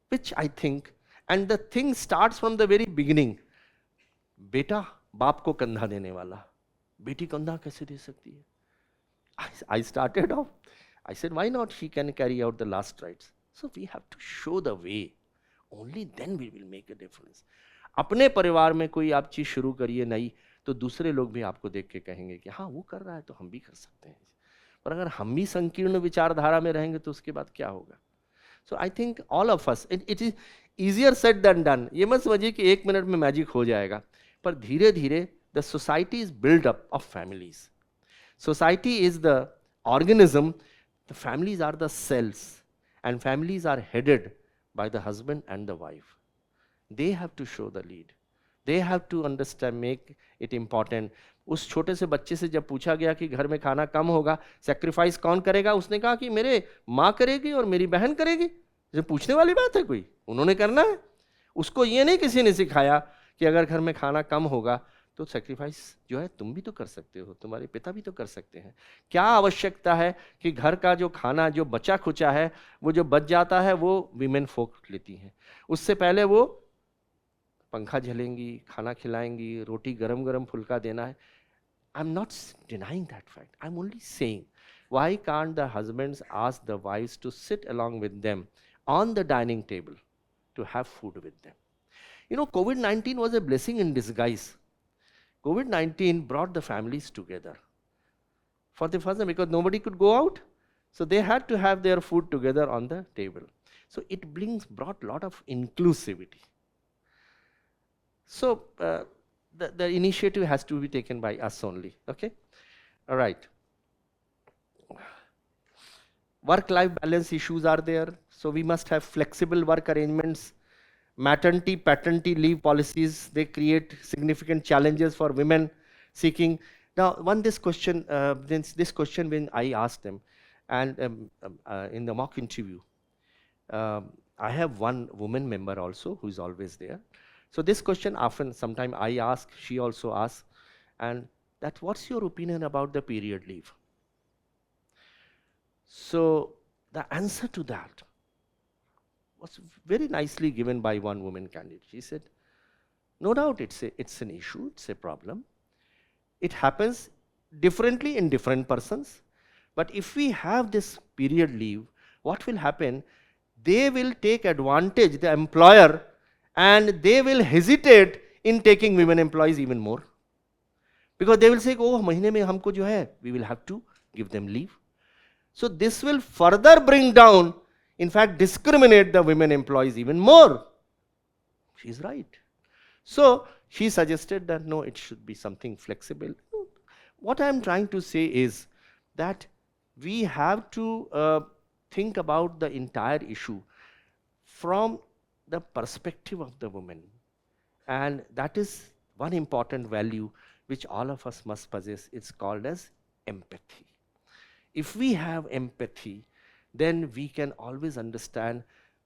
which I think, and the thing starts from the very beginning. बेटा बाप को कंधा देने वाला, बेटी कंधा कैसे दे सकती है? I started off, I said, why not she can carry out the last rites? So we have to show the way. Only then we will make a difference. अपने परिवार में कोई आप चीज शुरू करिए नई, तो दूसरे लोग भी आपको देख के कहेंगे कि हाँ वो कर रहा है तो हम भी कर सकते हैं. पर अगर हम भी संकीर्ण विचारधारा में रहेंगे तो उसके बाद क्या होगा? So I think all of us, it is easier said than done. ये मत समझिए कि 1 मिनट में मैजिक हो जाएगा, पर धीरे धीरे the society is built up of families. Society is the organism, the families are the cells, and families are headed by the husband and the wife. They have to show the lead. They have to understand, make it important. उस छोटे से बच्चे से जब पूछा गया कि घर में खाना कम होगा, सैक्रिफाइस कौन करेगा, उसने कहा कि मेरे माँ करेगी और मेरी बहन करेगी. जो पूछने वाली बात है कोई, उन्होंने करना है. उसको ये नहीं किसी ने सिखाया कि अगर घर में खाना कम होगा तो सैक्रिफाइस जो है तुम भी तो कर सकते हो, तुम्हारे पिता भी तो कर सकते हैं. क्या आवश्यकता है कि घर का जो खाना जो बचा खुचा है वो जो बच जाता है वो वीमेन फोक लेती हैं. उससे पहले वो पंखा झलेंगी, खाना खिलाएंगी, रोटी गरम गरम फुल्का देना है. I am not denying that fact. I am only saying, why can't the husbands ask the wives to sit along with them on the dining table to have food with them? You know, COVID-19 was a blessing in disguise. COVID-19 brought the families together for the first time because nobody could go out. So they had to have their food together on the table. So it brought a lot of inclusivity. So the initiative has to be taken by us only. Okay? All right. Work-life balance issues are there. So we must have flexible work arrangements. Maternity, paternity leave policies, they create significant challenges for women seeking. Now, this question when I asked them, and in the mock interview, I have one woman member also who is always there. So this question often, sometime I ask, she also asks, and that what's your opinion about the period leave? So the answer to that was very nicely given by one woman candidate. She said, no doubt it's an issue, it's a problem. it happens differently in different persons. But if we have this period leave, what will happen? They will take advantage, the employer, and they will hesitate in taking women employees even more. Because they will say, oh, mahine mein humko jo hai, we will have to give them leave. So this will further bring down, in fact, discriminate the women employees even more. She's right. So she suggested that no, it should be something flexible. What I am trying to say is that we have to think about the entire issue from the perspective of the woman. And that is one important value which all of us must possess. It's called as empathy. If we have empathy, then we can always understand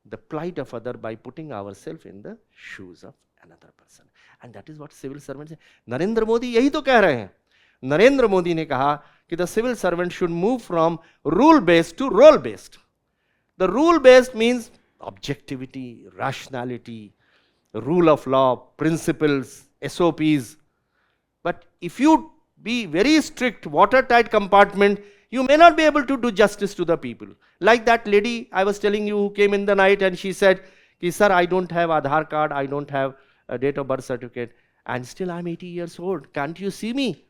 the plight of other by putting ourselves in the shoes of another person. And that is what civil servants say. Narendra Modi yahi to keh rahe hain. Narendra Modi ne kaha कि the civil servant should move from rule-based to role-based. The rule-based means objectivity, rationality, rule of law, principles, SOPs. But if you be very strict, watertight compartment, you may not be able to do justice to the people. Like that lady I was telling you who came in the night and she said, sir, I don't have Aadhaar card, I don't have a date of birth certificate, and still I'm 80 years old. Can't you see me?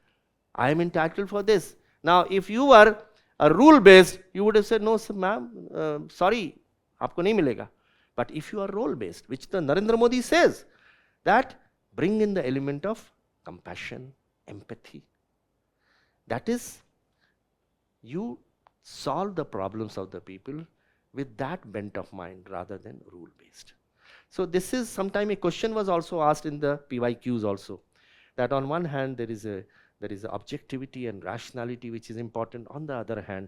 I am entitled for this. Now, if you were a rule-based, you would have said, no, sir, ma'am, sorry, aapko nahi milega. But if you are role-based, which the Narendra Modi says, that bring in the element of compassion, empathy. That is, you solve the problems of the people with that bent of mind rather than rule-based. So this is, sometime a question was also asked in the PYQs also, that on one hand there is a objectivity and rationality which is important. On the other hand,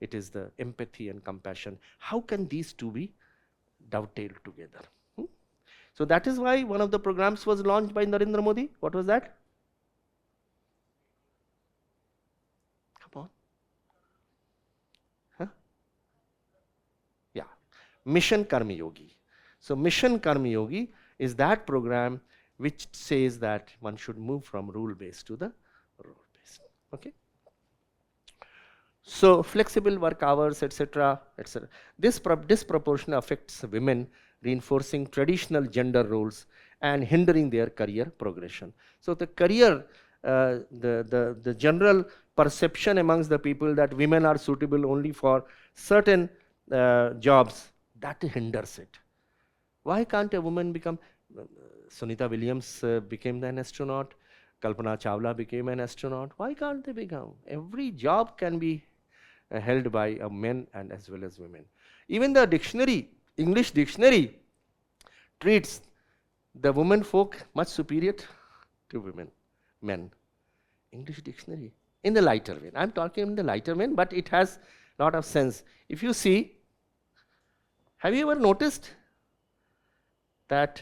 it is the empathy and compassion. How can these two be dovetailed together? So that is why one of the programs was launched by Narendra Modi. What was that? Come on. Huh? Yeah. Mission Karmi Yogi. So Mission Karmi Yogi is that program which says that one should move from rule-based to the role-based. Okay. So flexible work hours, etc., etc. This disproportion affects women, reinforcing traditional gender roles and hindering their career progression. So the career, the general perception amongst the people that women are suitable only for certain jobs, that hinders it. Why can't a woman become, Sunita Williams became an astronaut, Kalpana Chawla became an astronaut. Why can't they become? Every job can be held by men and as well as women. Even the dictionary, English dictionary, treats the women folk much superior to men. English dictionary, in the lighter vein. I'm talking in the lighter vein, but it has a lot of sense. If you see, have you ever noticed that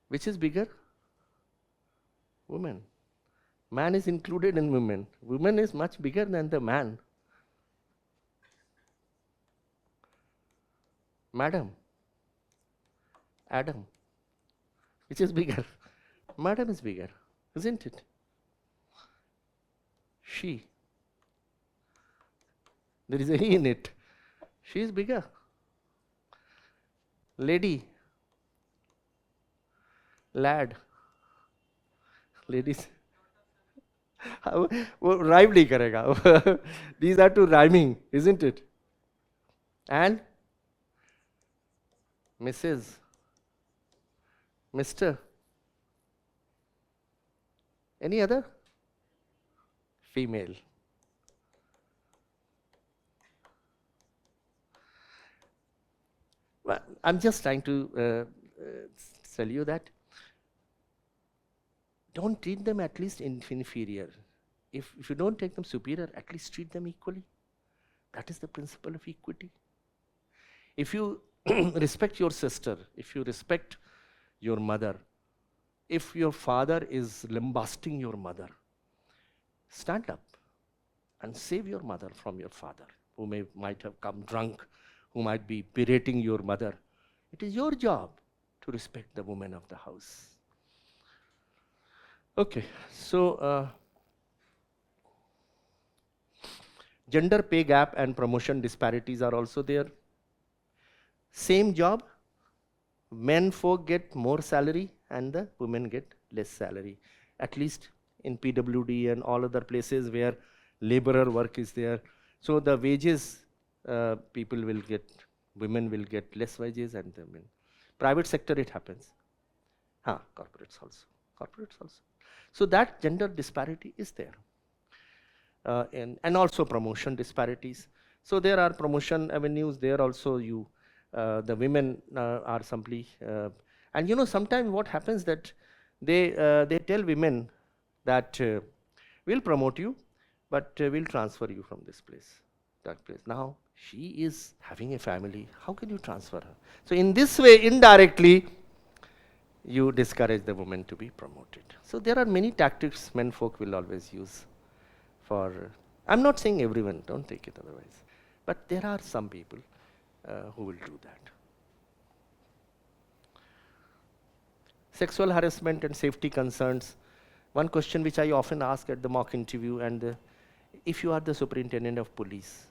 which is bigger? Woman. Man is included in women. Woman is much bigger than the man. Madam. Adam. Which is bigger? Madam is bigger, isn't it? She. There is a he in it. She is bigger. Lady. Lad. Ladies. वो rhyme नहीं करेगा. These are two rhyming, isn't it? And Mrs. Mr. Any other? Female. Well, I'm just trying to tell you that don't treat them at least inferior. If you don't take them superior, at least treat them equally. That is the principle of equity. If you respect your sister, if you respect your mother, if your father is lambasting your mother, stand up and save your mother from your father, who might have come drunk, who might be berating your mother. It is your job to respect the woman of the house. Okay, so gender pay gap and promotion disparities are also there. Same job, men folk get more salary and the women get less salary, at least in PWD and all other places where laborer work is there. So the wages, people will get, women will get less wages and the men. Private sector it happens. Corporates also. So that gender disparity is there. And also promotion disparities. So there are promotion avenues, there also the women are simply, and you know, sometimes what happens that they tell women that we'll promote you, but we'll transfer you from this place, that place. Now she is having a family, how can you transfer her? So in this way, indirectly, you discourage the woman to be promoted. So there are many tactics men folk will always use for, I'm not saying everyone, don't take it otherwise, but there are some people who will do that. Sexual harassment and safety concerns. One question which I often ask at the mock interview, and if you are the superintendent of police,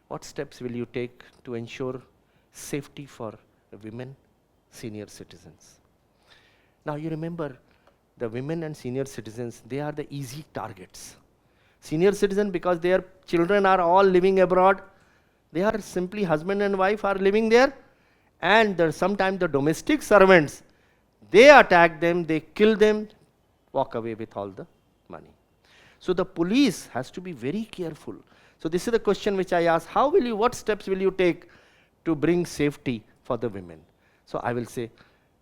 what steps will you take to ensure safety for women, senior citizens? Now you remember, the women and senior citizens, they are the easy targets. Senior citizen, because their children are all living abroad, they are simply husband and wife are living there, and sometimes the domestic servants, they attack them, they kill them, walk away with all the money. So the police has to be very careful. So this is the question which I ask, what steps will you take to bring safety for the women? So I will say,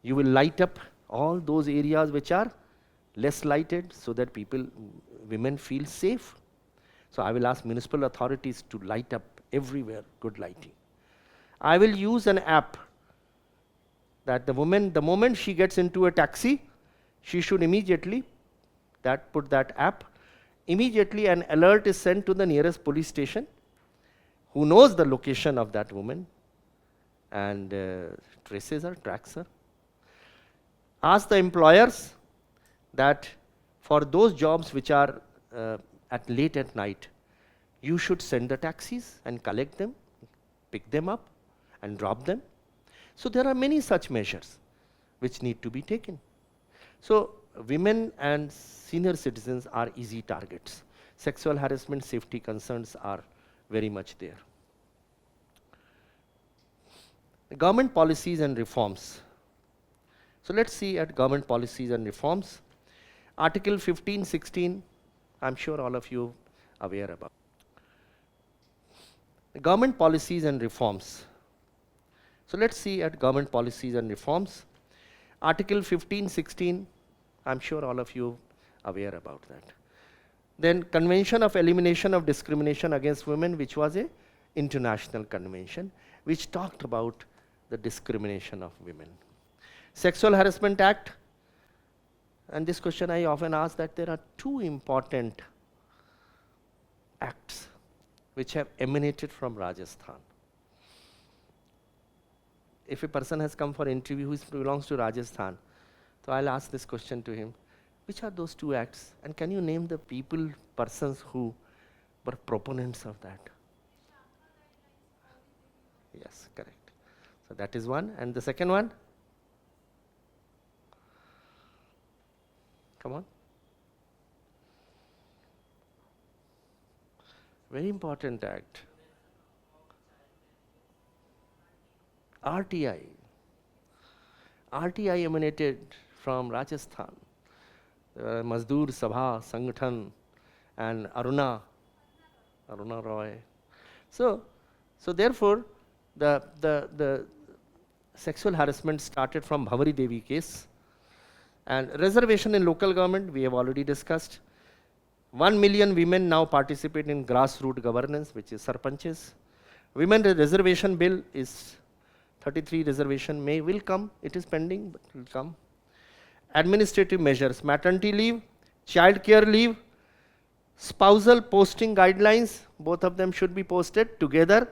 you will light up all those areas which are less lighted so that women feel safe. So I will ask municipal authorities to light up everywhere, good lighting. I will use an app that the woman, the moment she gets into a taxi, she should immediately put that app. Immediately an alert is sent to the nearest police station who knows the location of that woman and traces her, tracks her. Ask the employers that for those jobs which are at late at night, you should send the taxis and collect them, pick them up and drop them. So there are many such measures which need to be taken. So women and senior citizens are easy targets. Sexual harassment, safety concerns are very much there. Government policies and reforms. So let's see at government policies and reforms. Article 15, 16, I'm sure all of you are aware about. Government policies and reforms. So let's see at government policies and reforms. Article 15, 16, I'm sure all of you are aware about that. Then Convention of Elimination of Discrimination Against Women, which was an international convention, which talked about the discrimination of women. Sexual Harassment Act, and this question I often ask, that there are two important acts which have emanated from Rajasthan. If a person has come for interview who belongs to Rajasthan, so I'll ask this question to him, which are those two acts, and can you name the persons who were proponents of that? Yes, correct. So that is one, and the second one? Come on. Very important act. RTI. RTI emanated from Rajasthan. Mazdoor Sabha Sangathan and Aruna Roy. So therefore, the sexual harassment started from Bhavari Devi case. And reservation in local government, we have already discussed. 1 million women now participate in grassroots governance, which is sarpanches. Women reservation bill is 33 reservation will come, it is pending, but will come. Administrative measures, maternity leave, child care leave, spousal posting guidelines, both of them should be posted together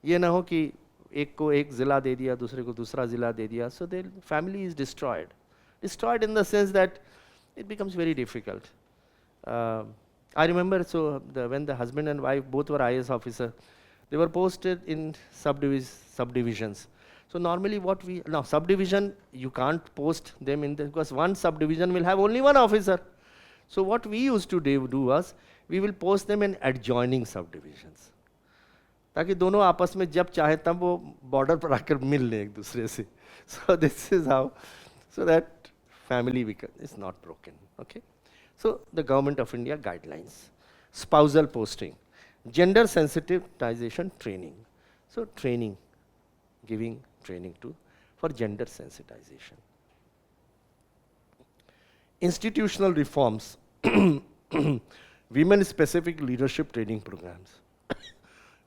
ये ना हो कि एक को एक जिला दे दिया, दूसरे को दूसरा जिला दे दिया. So their family is destroyed. Destroyed in the sense that it becomes very difficult. I remember, so when the husband and wife both were IAS officer, they were posted in subdivisions. So normally now subdivision, you can't post them in because one subdivision will have only one officer. So what we used to do was, we will post them in adjoining subdivisions. ताकि दोनों आपस में जब चाहे तब वो border पर आकर मिल लें एक दूसरे से. So this is how, so that family is not broken. Okay. So the Government of India guidelines, spousal posting, gender sensitization training. So training, giving training for gender sensitization. Institutional reforms, women specific leadership training programs.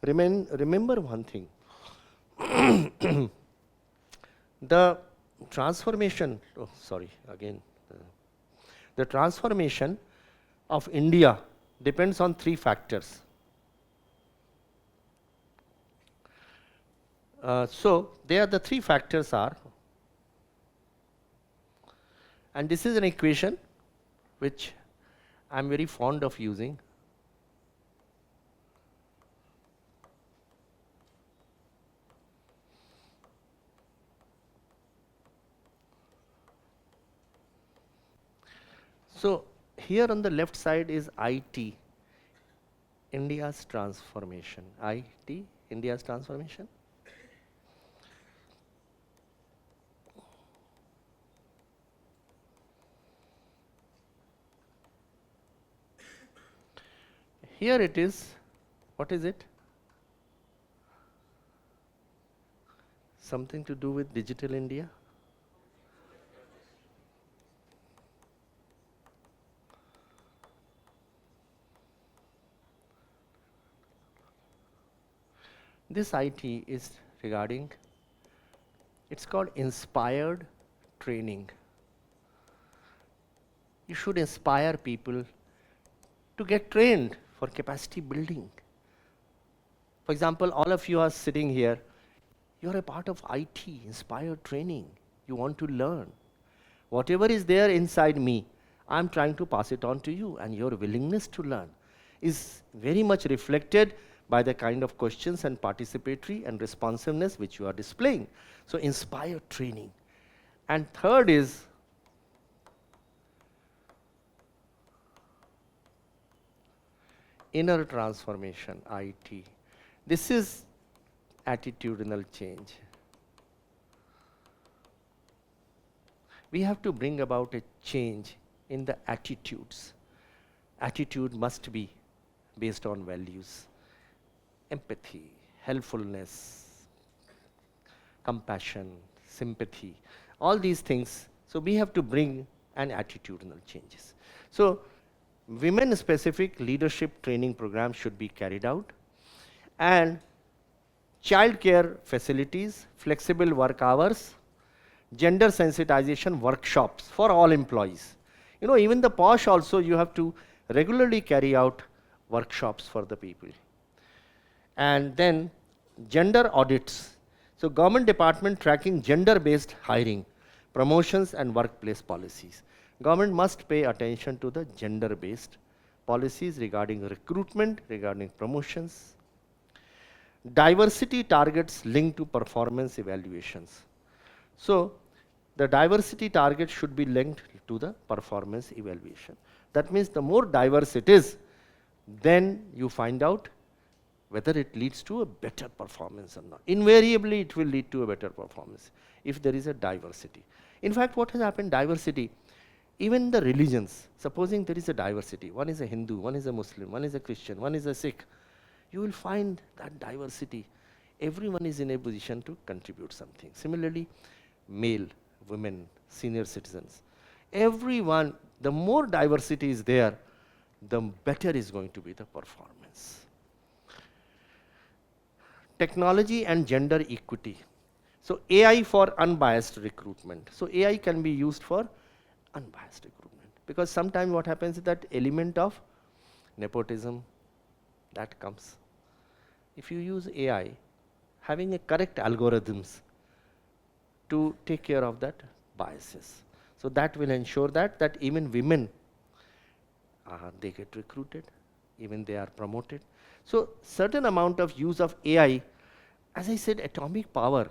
Remember one thing, the transformation, the transformation of India depends on 3 factors. So there the 3 factors are, and this is an equation which I am very fond of using. So here on the left side is IT, India's transformation. IT, India's transformation. Here it is, what is it? Something to do with Digital India? This IT is regarding, it's called inspired training. You should inspire people to get trained for capacity building. For example, all of you are sitting here, you are a part of IT, inspired training. You want to learn. Whatever is there inside me, I am trying to pass it on to you, and your willingness to learn is very much reflected by the kind of questions and participatory and responsiveness which you are displaying. So inspired training. And third is inner transformation, IT. This is attitudinal change. We have to bring about a change in the attitudes. Attitude must be based on values, empathy, helpfulness, compassion, sympathy, all these things. So we have to bring an attitudinal changes. So women specific leadership training programs should be carried out, and child care facilities, flexible work hours, gender sensitization workshops for all employees. You know, even the posh also, you have to regularly carry out workshops for the people. And then gender audits. So government department tracking gender-based hiring, promotions and workplace policies. Government must pay attention to the gender-based policies regarding recruitment, regarding promotions. Diversity targets linked to performance evaluations. So the diversity target should be linked to the performance evaluation. That means the more diverse it is, then you find out whether it leads to a better performance or not. Invariably, it will lead to a better performance if there is a diversity. In fact, what has happened, diversity, even the religions, supposing there is a diversity, one is a Hindu, one is a Muslim, one is a Christian, one is a Sikh, you will find that diversity, everyone is in a position to contribute something. Similarly, male, women, senior citizens, everyone, the more diversity is there, the better is going to be the performance. Technology and gender equity. So AI for unbiased recruitment. So AI can be used for unbiased recruitment, because sometimes what happens is that element of nepotism that comes. If you use AI, having a correct algorithms to take care of that biases. So that will ensure that even women, they get recruited, even they are promoted. So certain amount of use of AI, as I said, atomic power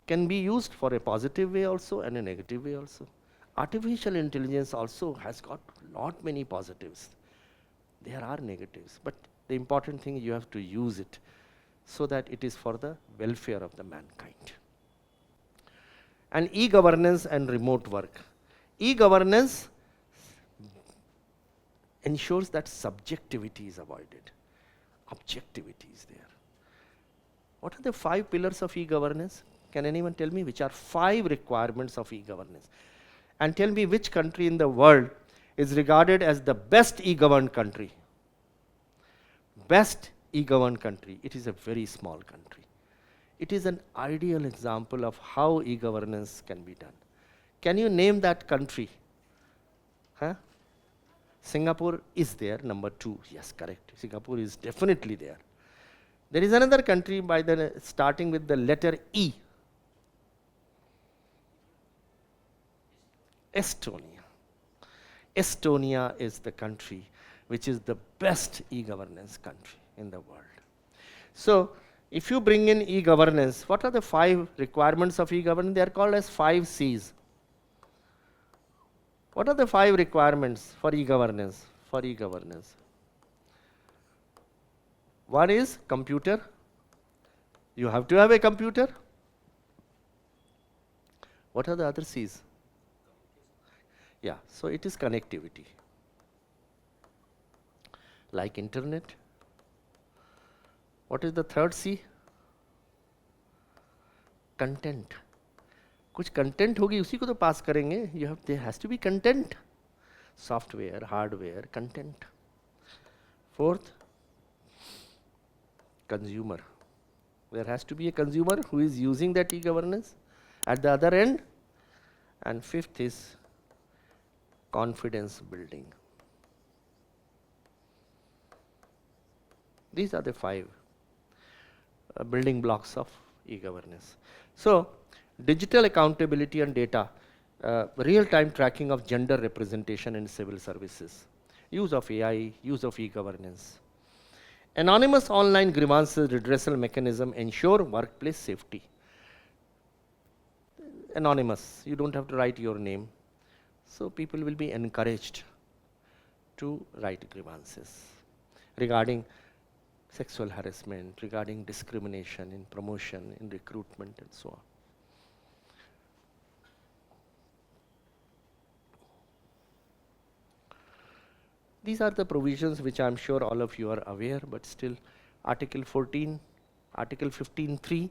can be used for a positive way also and a negative way also. Artificial intelligence also has got lot many positives. There are negatives, but the important thing, you have to use it so that it is for the welfare of the mankind. And e-governance and remote work. E-governance ensures that subjectivity is avoided, objectivity is there. What are the 5 pillars of e-governance? Can anyone tell me which are 5 requirements of e-governance? And tell me which country in the world is regarded as the best e-governed country. Best e-governed country. It is a very small country. It is an ideal example of how e-governance can be done. Can you name that country? Huh? Singapore is there, number 2. Yes, correct. Singapore is definitely there. There is another country by the starting with the letter E. Estonia. Estonia is the country which is the best e-governance country in the world. So, if you bring in e-governance, what are the 5 requirements of e-governance? They are called as 5 C's. What are the 5 requirements for e-governance? For e-governance, one is computer. You have to have a computer. What are the other C's? Yeah, so it is connectivity, like internet. What is the third C? Content. कुछ content होगी उसी को तो पास करेंगे. You have, there has to be content. Software, hardware, content. Fourth, consumer. There has to be a consumer who is using that e-governance at the other end. And fifth is confidence building. These are the 5 building blocks of e-governance. So, digital accountability and data, real-time tracking of gender representation in civil services, use of AI, use of e-governance. Anonymous online grievances redressal mechanism ensure workplace safety. Anonymous, you don't have to write your name. So people will be encouraged to write grievances regarding sexual harassment, regarding discrimination in promotion, in recruitment, and so on. These are the provisions which I am sure all of you are aware, but still Article 14, Article 15(3),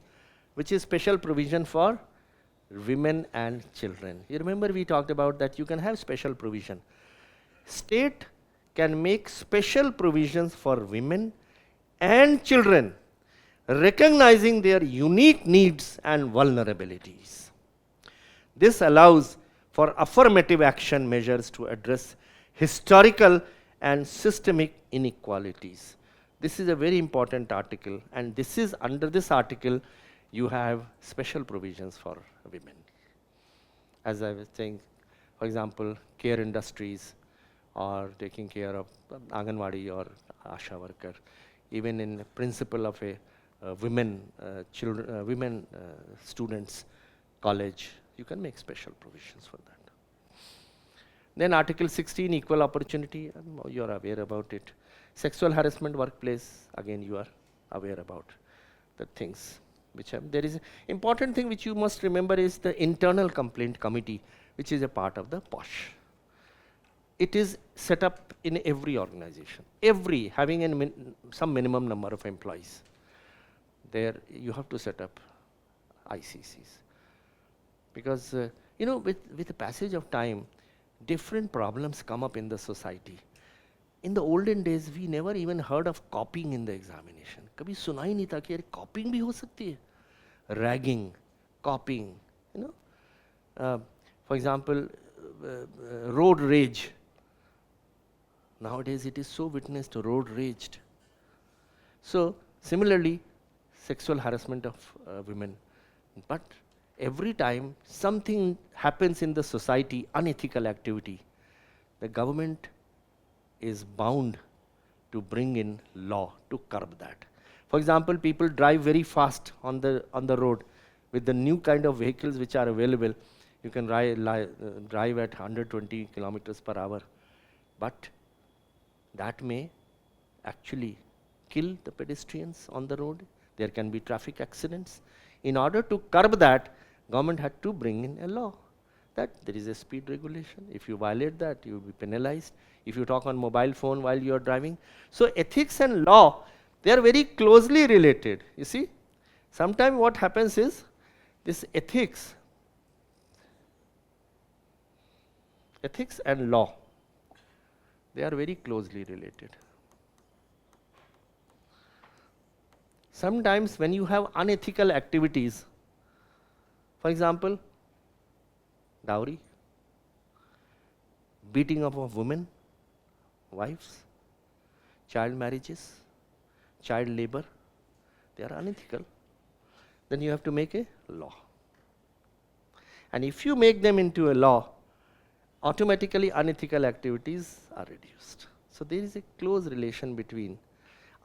which is special provision for women and children. You remember we talked about that you can have special provision. State can make special provisions for women and children, recognizing their unique needs and vulnerabilities. This allows for affirmative action measures to address historical and systemic inequalities. This is a very important article, and this is under this article you have special provisions for women. As I was saying, for example, care industries or taking care of Anganwadi or Asha worker, even in the principle of a women students college, you can make special provisions for that. Then Article 16, equal opportunity, you are aware about it. Sexual harassment workplace, again you are aware about the things which have. There is an important thing which you must remember is the internal complaint committee, which is a part of the POSH. It is set up in every organization, every having some minimum number of employees. There you have to set up ICCs. Because you know, with the passage of time, different problems come up in the society. In the olden days, we never even heard of copying in the examination. कभी सुना ही नहीं था कि copying भी हो सकती है. Ragging, copying, you know. For example, road rage. Nowadays, it is so witnessed, road raged. So, similarly, sexual harassment of women. But every time something happens in the society, unethical activity, the government is bound to bring in law to curb that. For example, people drive very fast on the road. With the new kind of vehicles which are available, you can drive at 120 kilometers per hour. But that may actually kill the pedestrians on the road. There can be traffic accidents. In order to curb that, government had to bring in a law that there is a speed regulation. If you violate that, you will be penalized. If you talk on mobile phone while you are driving. So ethics and law, they are very closely related. You see, sometimes what happens is, this ethics and law, they are very closely related. Sometimes when you have unethical activities, for example, dowry, beating up of women, wives, child marriages, child labor, they are unethical. Then you have to make a law. And if you make them into a law, automatically unethical activities are reduced. So there is a close relation between.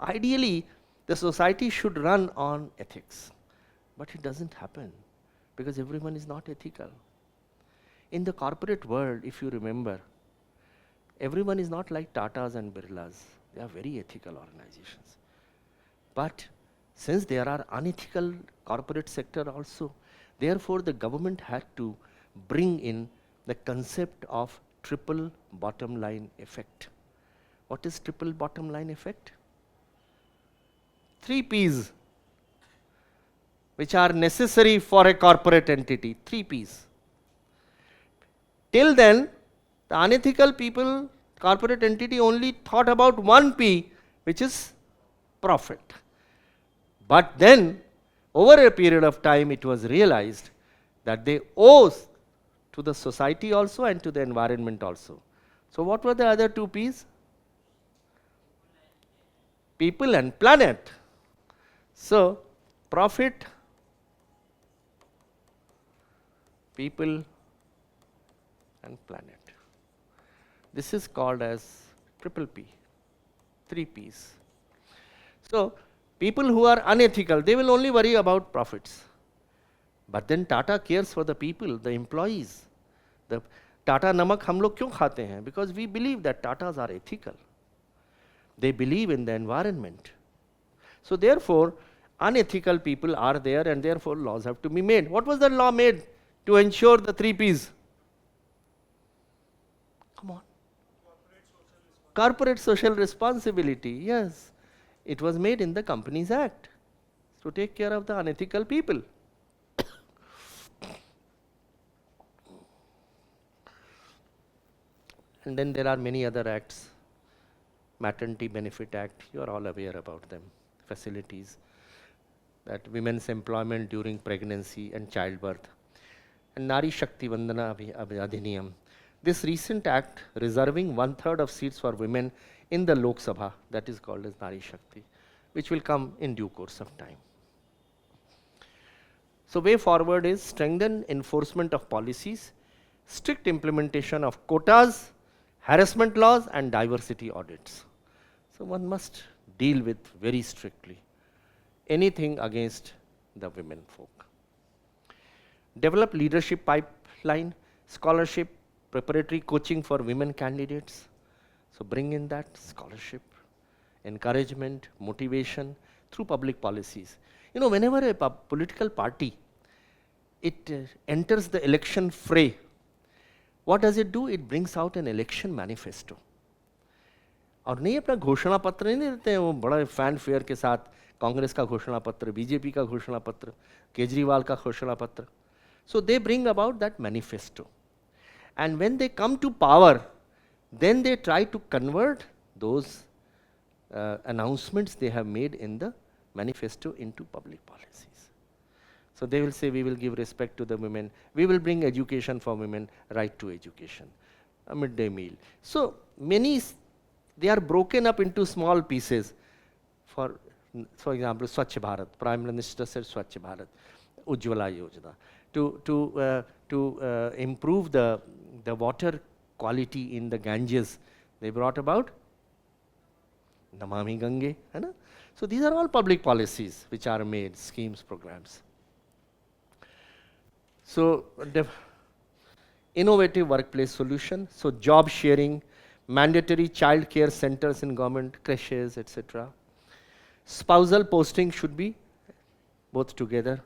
Ideally, the society should run on ethics, but it doesn't happen because everyone is not ethical. In the corporate world, if you remember, everyone is not like Tatas and Birlas. They are very ethical organizations. But since there are unethical corporate sector also, therefore the government had to bring in the concept of triple bottom line effect. What is triple bottom line effect? 3 P's which are necessary for a corporate entity. 3 P's. Till then, the unethical people, corporate entity only thought about 1 P, which is profit. But then, over a period of time, it was realized that they owe to the society also and to the environment also. So what were the other 2 P's? People and planet. So, profit, people and planet. This is called as triple P, 3 P's. So, people who are unethical, they will only worry about profits. But then Tata cares for the people, the employees. The Tata namak hum log kyun khate hain? Because we believe that Tatas are ethical. They believe in the environment. So therefore, unethical people are there and therefore laws have to be made. What was the law made to ensure the 3 P's? Come on. Corporate social responsibility, yes. It was made in the Companies Act to take care of the unethical people. And then there are many other acts. Maternity Benefit Act, you are all aware about them. Facilities, that women's employment during pregnancy and childbirth. And Nari Shakti Vandana Adhiniyam. This recent act reserving 1/3 of seats for women in the Lok Sabha, that is called as Nari Shakti, which will come in due course of time. So way forward is strengthen enforcement of policies, strict implementation of quotas, harassment laws and diversity audits. So one must deal with very strictly anything against the women folk. Develop leadership pipeline, scholarship, preparatory coaching for women candidates. So bring in that scholarship, encouragement, motivation through public policies. You know, whenever a political party, it enters the election fray, what does it do? It brings out an election manifesto. और नहीं अपना घोषणा पत्र नहीं देते हैं वो बड़ा फैन फेयर के साथ, कांग्रेस का घोषणा पत्र, बीजेपी का घोषणा पत्र, केजरीवाल का घोषणा पत्र. So they bring about that manifesto. And when they come to power, then they try to convert those announcements they have made in the manifesto into public policies. So they will say, we will give respect to the women, we will bring education for women, right to education, a midday meal. So many, they are broken up into small pieces for For example, Swachh Bharat. Prime Minister said Swachh Bharat, Ujjwala Yojana. To improve the water quality in the Ganges, they brought about Namami Gange. So these are all public policies which are made, schemes, programs. So innovative workplace solution, so job sharing, mandatory child care centers in government, creches, etc. Spousal posting should be both together.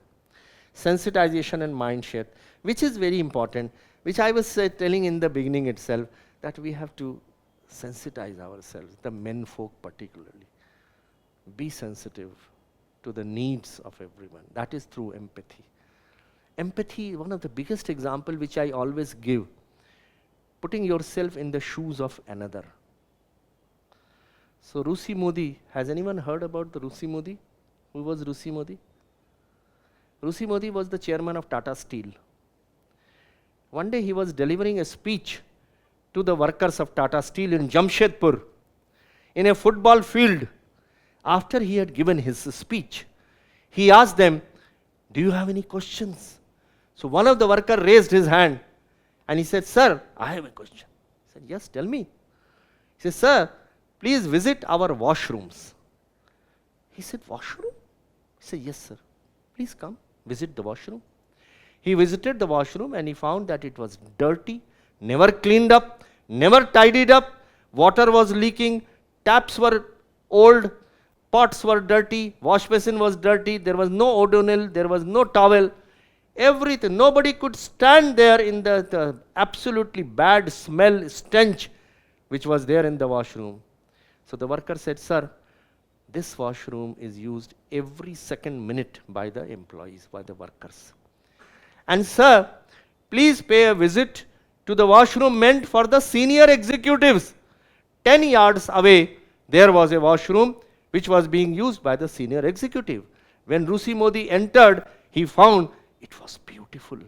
Sensitization and mindset, which is very important, which I was telling in the beginning itself, that we have to sensitize ourselves, the men folk particularly. Be sensitive to the needs of everyone. That is through empathy. Empathy, one of the biggest example which I always give, putting yourself in the shoes of another. So Rusi Modi, has anyone heard about the Rusi Modi? Who was Rusi Modi? Rusi Modi was the chairman of Tata Steel. One day he was delivering a speech to the workers of Tata Steel in Jamshedpur, in a football field. After he had given his speech, he asked them, "Do you have any questions?" So one of the workers raised his hand and he said, "Sir, I have a question." He said, "Yes, tell me." He said, "Sir, please visit our washrooms." He said, "Washroom?" He said, "Yes, sir. Please come, visit the washroom." He visited the washroom and he found that it was dirty, never cleaned up, never tidied up, water was leaking, taps were old, pots were dirty, wash basin was dirty, there was no odonil, there was no towel, everything. Nobody could stand there in the absolutely bad smell, stench which was there in the washroom. So the worker said, "Sir, this washroom is used every second minute by the employees, by the workers. And sir, please pay a visit to the washroom meant for the senior executives. 10 yards away, there was a washroom which was being used by the senior executive. When Rusi Modi entered, he found it was beautiful,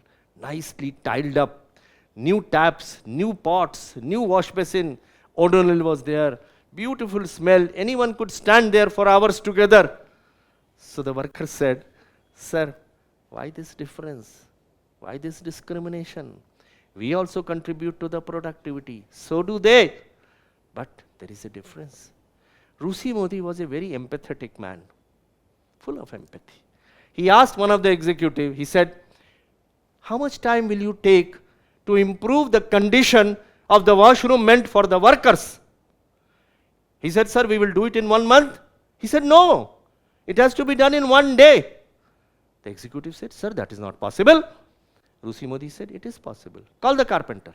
nicely tiled up, new taps, new pots, new wash basin, odonil was there, beautiful smell, anyone could stand there for hours together." So the worker said, "Sir, why this difference? Why this discrimination? We also contribute to the productivity, so do they. But there is a difference." Rusi Modi was a very empathetic man, full of empathy. He asked one of the executive, he said, "How much time will you take to improve the condition of the washroom meant for the workers?" He said, "Sir, we will do it in 1 month." He said, "No, it has to be done in 1 day." The executive said, "Sir, that is not possible." Rusi Modi said, "It is possible. Call the carpenter."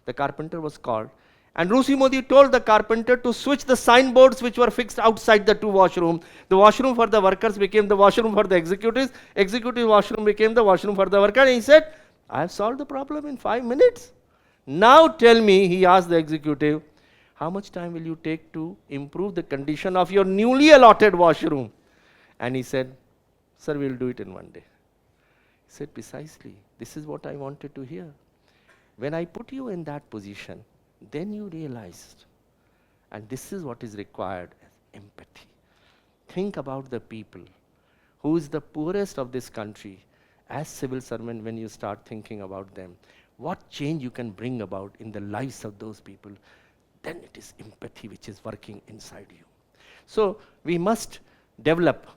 The carpenter was called, and Rusi Modi told the carpenter to switch the signboards which were fixed outside the two washrooms. The washroom for the workers became the washroom for the executives. Executive washroom became the washroom for the worker. And he said, "I have solved the problem in 5 minutes. Now tell me," he asked the executive, "how much time will you take to improve the condition of your newly allotted washroom?" And he said, "Sir, we will do it in 1 day." He said, "Precisely, this is what I wanted to hear. When I put you in that position, then you realized, and this is what is required, empathy. Think about the people who is the poorest of this country. As civil servant, when you start thinking about them, what change you can bring about in the lives of those people, then it is empathy which is working inside you. So we must develop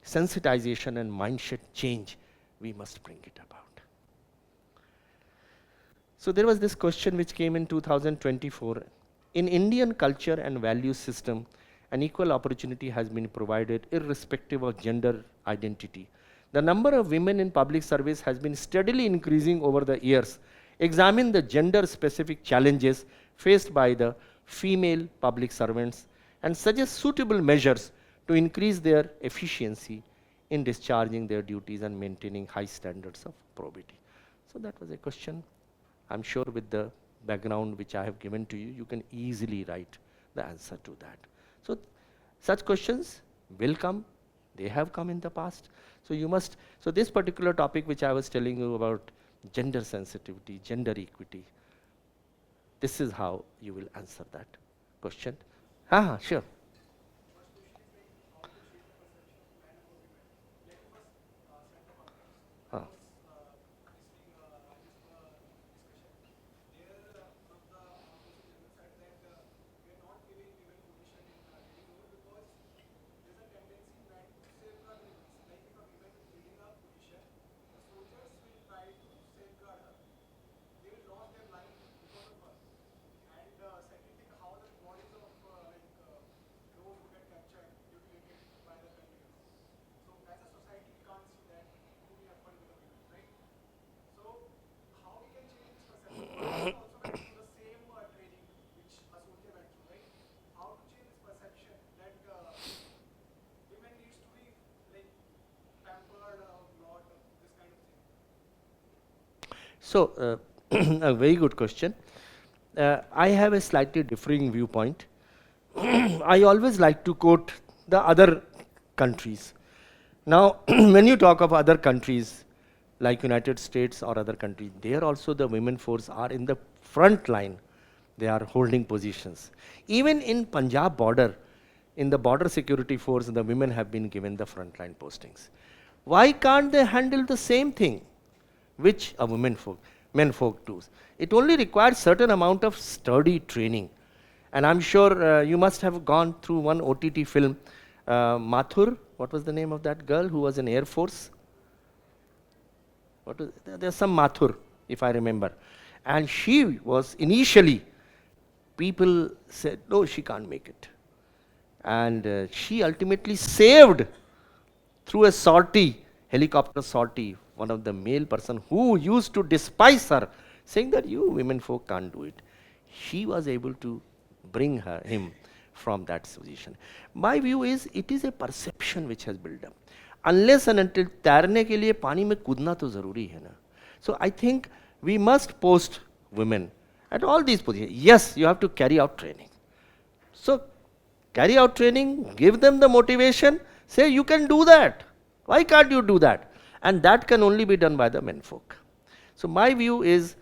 sensitization and mindset change. We must bring it about. So there was this question which came in 2024. In Indian culture and value system, an equal opportunity has been provided irrespective of gender identity. The number of women in public service has been steadily increasing over the years. Examine the gender-specific challenges faced by the female public servants and suggest suitable measures to increase their efficiency in discharging their duties and maintaining high standards of probity. So that was a question. I'm sure with the background which I have given to you, you can easily write the answer to that. So such questions will come. They have come in the past. So you must, so this particular topic which I was telling you about gender sensitivity, gender equity, this is how you will answer that question. Sure. So, a very good question. I have a slightly differing viewpoint. I always like to quote the other countries. Now, when you talk of other countries like United States or other countries, there also the women force are in the front line. They are holding positions. Even in Punjab border, in the border security force, the women have been given the frontline postings. Why can't they handle the same thing which a men folk do? It only requires certain amount of sturdy training. And I'm sure you must have gone through one OTT film, Mathur, what was the name of that girl who was in Air Force? There's some Mathur, if I remember. And she was initially, people said, no, she can't make it. And she ultimately saved through a sortie, helicopter sortie, one of the male person who used to despise her, saying that you women folk can't do it. She was able to bring him from that position. My view is, it is a perception which has built up. Unless and until तैरने के लिए पानी में कूदना तो जरूरी है ना. So I think we must post women at all these positions. Yes, you have to carry out training. So carry out training, give them the motivation, say you can do that. Why can't you do that? And that can only be done by the men folk. So my view is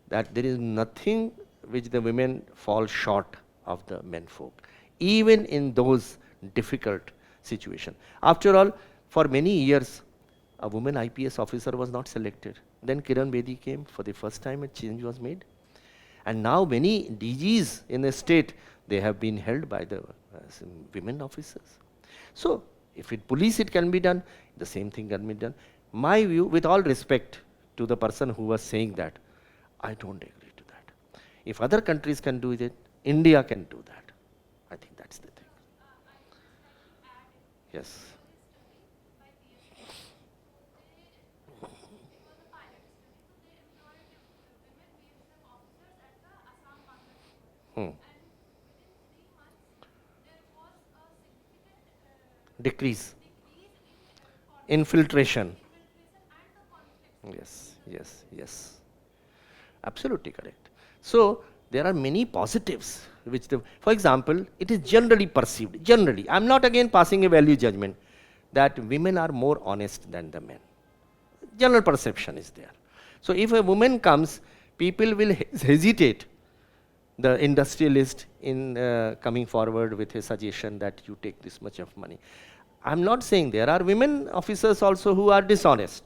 that there is nothing which the women fall short of the men folk, even in those difficult situations. After all, for many years, a woman IPS officer was not selected. Then Kiran Bedi came. For the first time, a change was made. And now many DGs in the state, they have been held by the women officers. So if it police it can be done, the same thing can be done. My view, with all respect to the person who was saying that, I don't agree to that. If other countries can do it, India can do that. I think that's the thing. Yes. Decrease. Infiltration. Yes. Absolutely correct. So there are many positives which, for example, it is generally perceived, generally, I'm not again passing a value judgment, that women are more honest than the men. General perception is there. So if a woman comes, people will hesitate, the industrialist, in coming forward with a suggestion that you take this much of money. I'm not saying there are women officers also who are dishonest.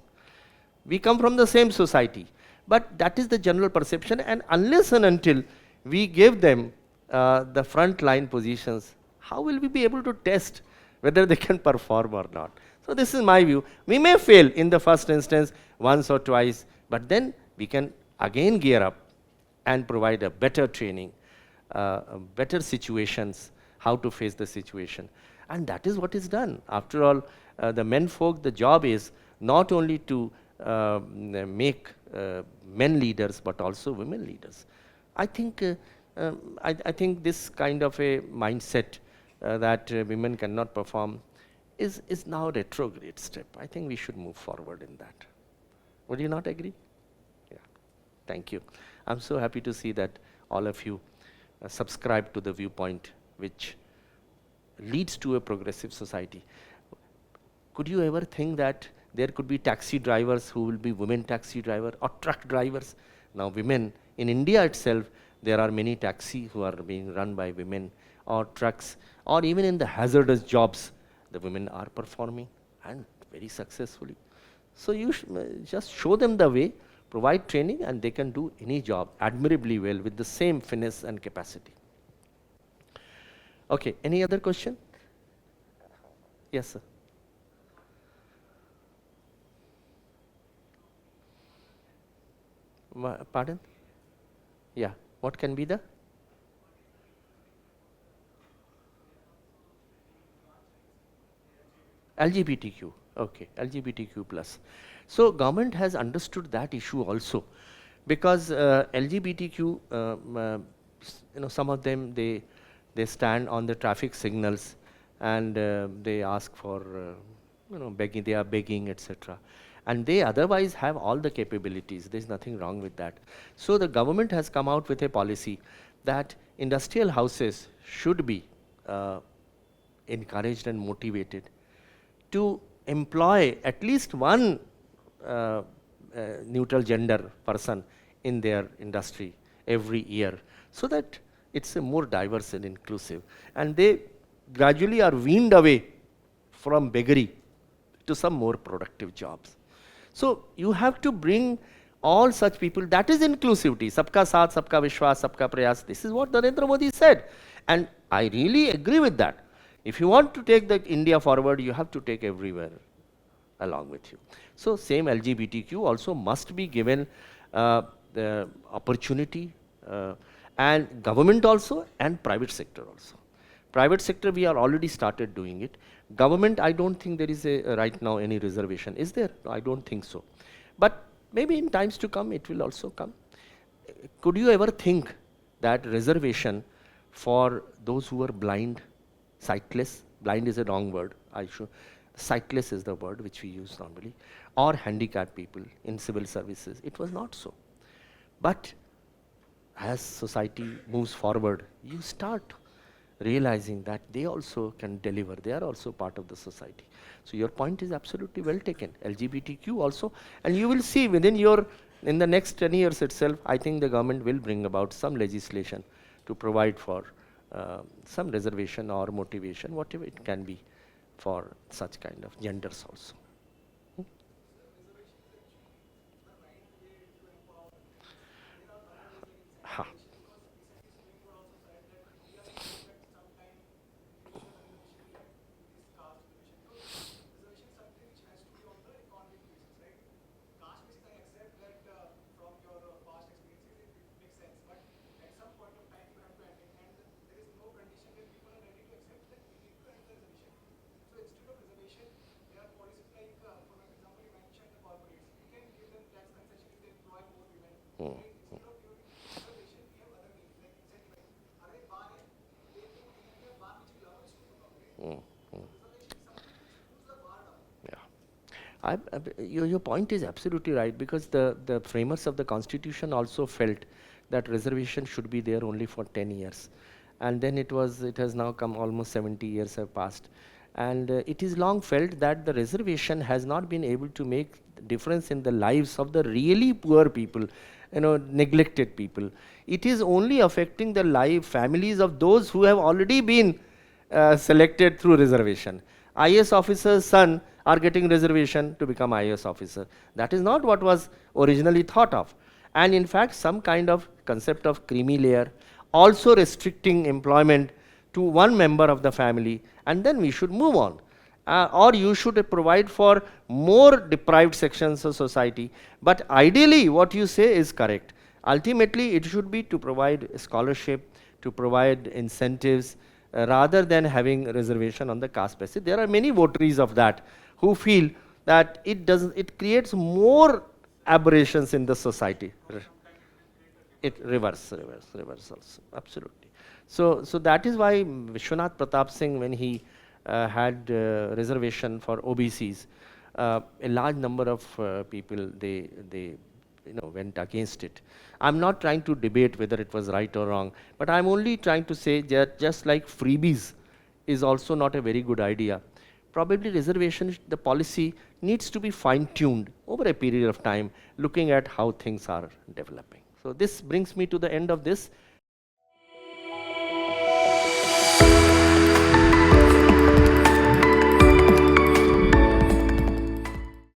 We come from the same society. But that is the general perception, and unless and until we give them the front line positions, how will we be able to test whether they can perform or not? So this is my view. We may fail in the first instance once or twice, but then we can again gear up and provide a better training, better situations, how to face the situation. And that is what is done. After all, the men folk, the job is not only to make men leaders, but also women leaders. I think I think this kind of a mindset that women cannot perform is now retrograde step. I think we should move forward in that. Would you not agree? Yeah. Thank you. I'm so happy to see that all of you subscribe to the viewpoint which leads to a progressive society. Could you ever think that there could be taxi drivers who will be women taxi driver, or truck drivers? Now women, in India itself, there are many taxis who are being run by women, or trucks, or even in the hazardous jobs, the women are performing, and very successfully. So you just show them the way, provide training, and they can do any job admirably well with the same finesse and capacity. Okay, any other question? Yes, sir. Pardon? Yeah, what can be the? LGBTQ, okay, LGBTQ plus. So government has understood that issue also, because LGBTQ, some of them, they stand on the traffic signals, and they ask for, begging, they are begging, etc. and they otherwise have all the capabilities. There's nothing wrong with that. So the government has come out with a policy that industrial houses should be encouraged and motivated to employ at least one neutral gender person in their industry every year, so that it's a more diverse and inclusive. And they gradually are weaned away from beggary to some more productive jobs. So you have to bring all such people. That is inclusivity. Sabka saath, sabka vishwas, sabka prayas. This is what Narendra Modi said. And I really agree with that. If you want to take the India forward, you have to take everywhere along with you. So same LGBTQ also must be given the opportunity, and government also and private sector also. Private sector, we are already started doing it. Government, I don't think there is a right now any reservation. Is there? I don't think so. But maybe in times to come, it will also come. Could you ever think that reservation for those who are blind, sightless, blind is a wrong word, sightless is the word which we use normally, or handicapped people in civil services? It was not so. But as society moves forward, you start realizing that they also can deliver. They are also part of the society. So your point is absolutely well taken. LGBTQ also, and you will see within in the next 10 years itself, I think the government will bring about some legislation to provide for some reservation or motivation, whatever it can be, for such kind of genders also. Ha. Your point is absolutely right, because the framers of the constitution also felt that reservation should be there only for 10 years. And then it has now come almost 70 years have passed. And it is long felt that the reservation has not been able to make difference in the lives of the really poor people, neglected people. It is only affecting the families of those who have already been selected through reservation. IAS officer's son are getting reservation to become IAS officer. That is not what was originally thought of. And in fact, some kind of concept of creamy layer, also restricting employment to one member of the family, and then we should move on. Or you should provide for more deprived sections of society. But ideally, what you say is correct. Ultimately, it should be to provide scholarship, to provide incentives, rather than having reservation on the caste basis. There are many votaries of that who feel that it creates more aberrations in the society. It reverse also, absolutely. So that is why Vishwanath Pratap Singh, when he had reservation for OBCs, a large number of people, they went against it. I'm not trying to debate whether it was right or wrong, but I'm only trying to say that just like freebies is also not a very good idea, probably reservation, the policy needs to be fine-tuned over a period of time, looking at how things are developing. So this brings me to the end of this.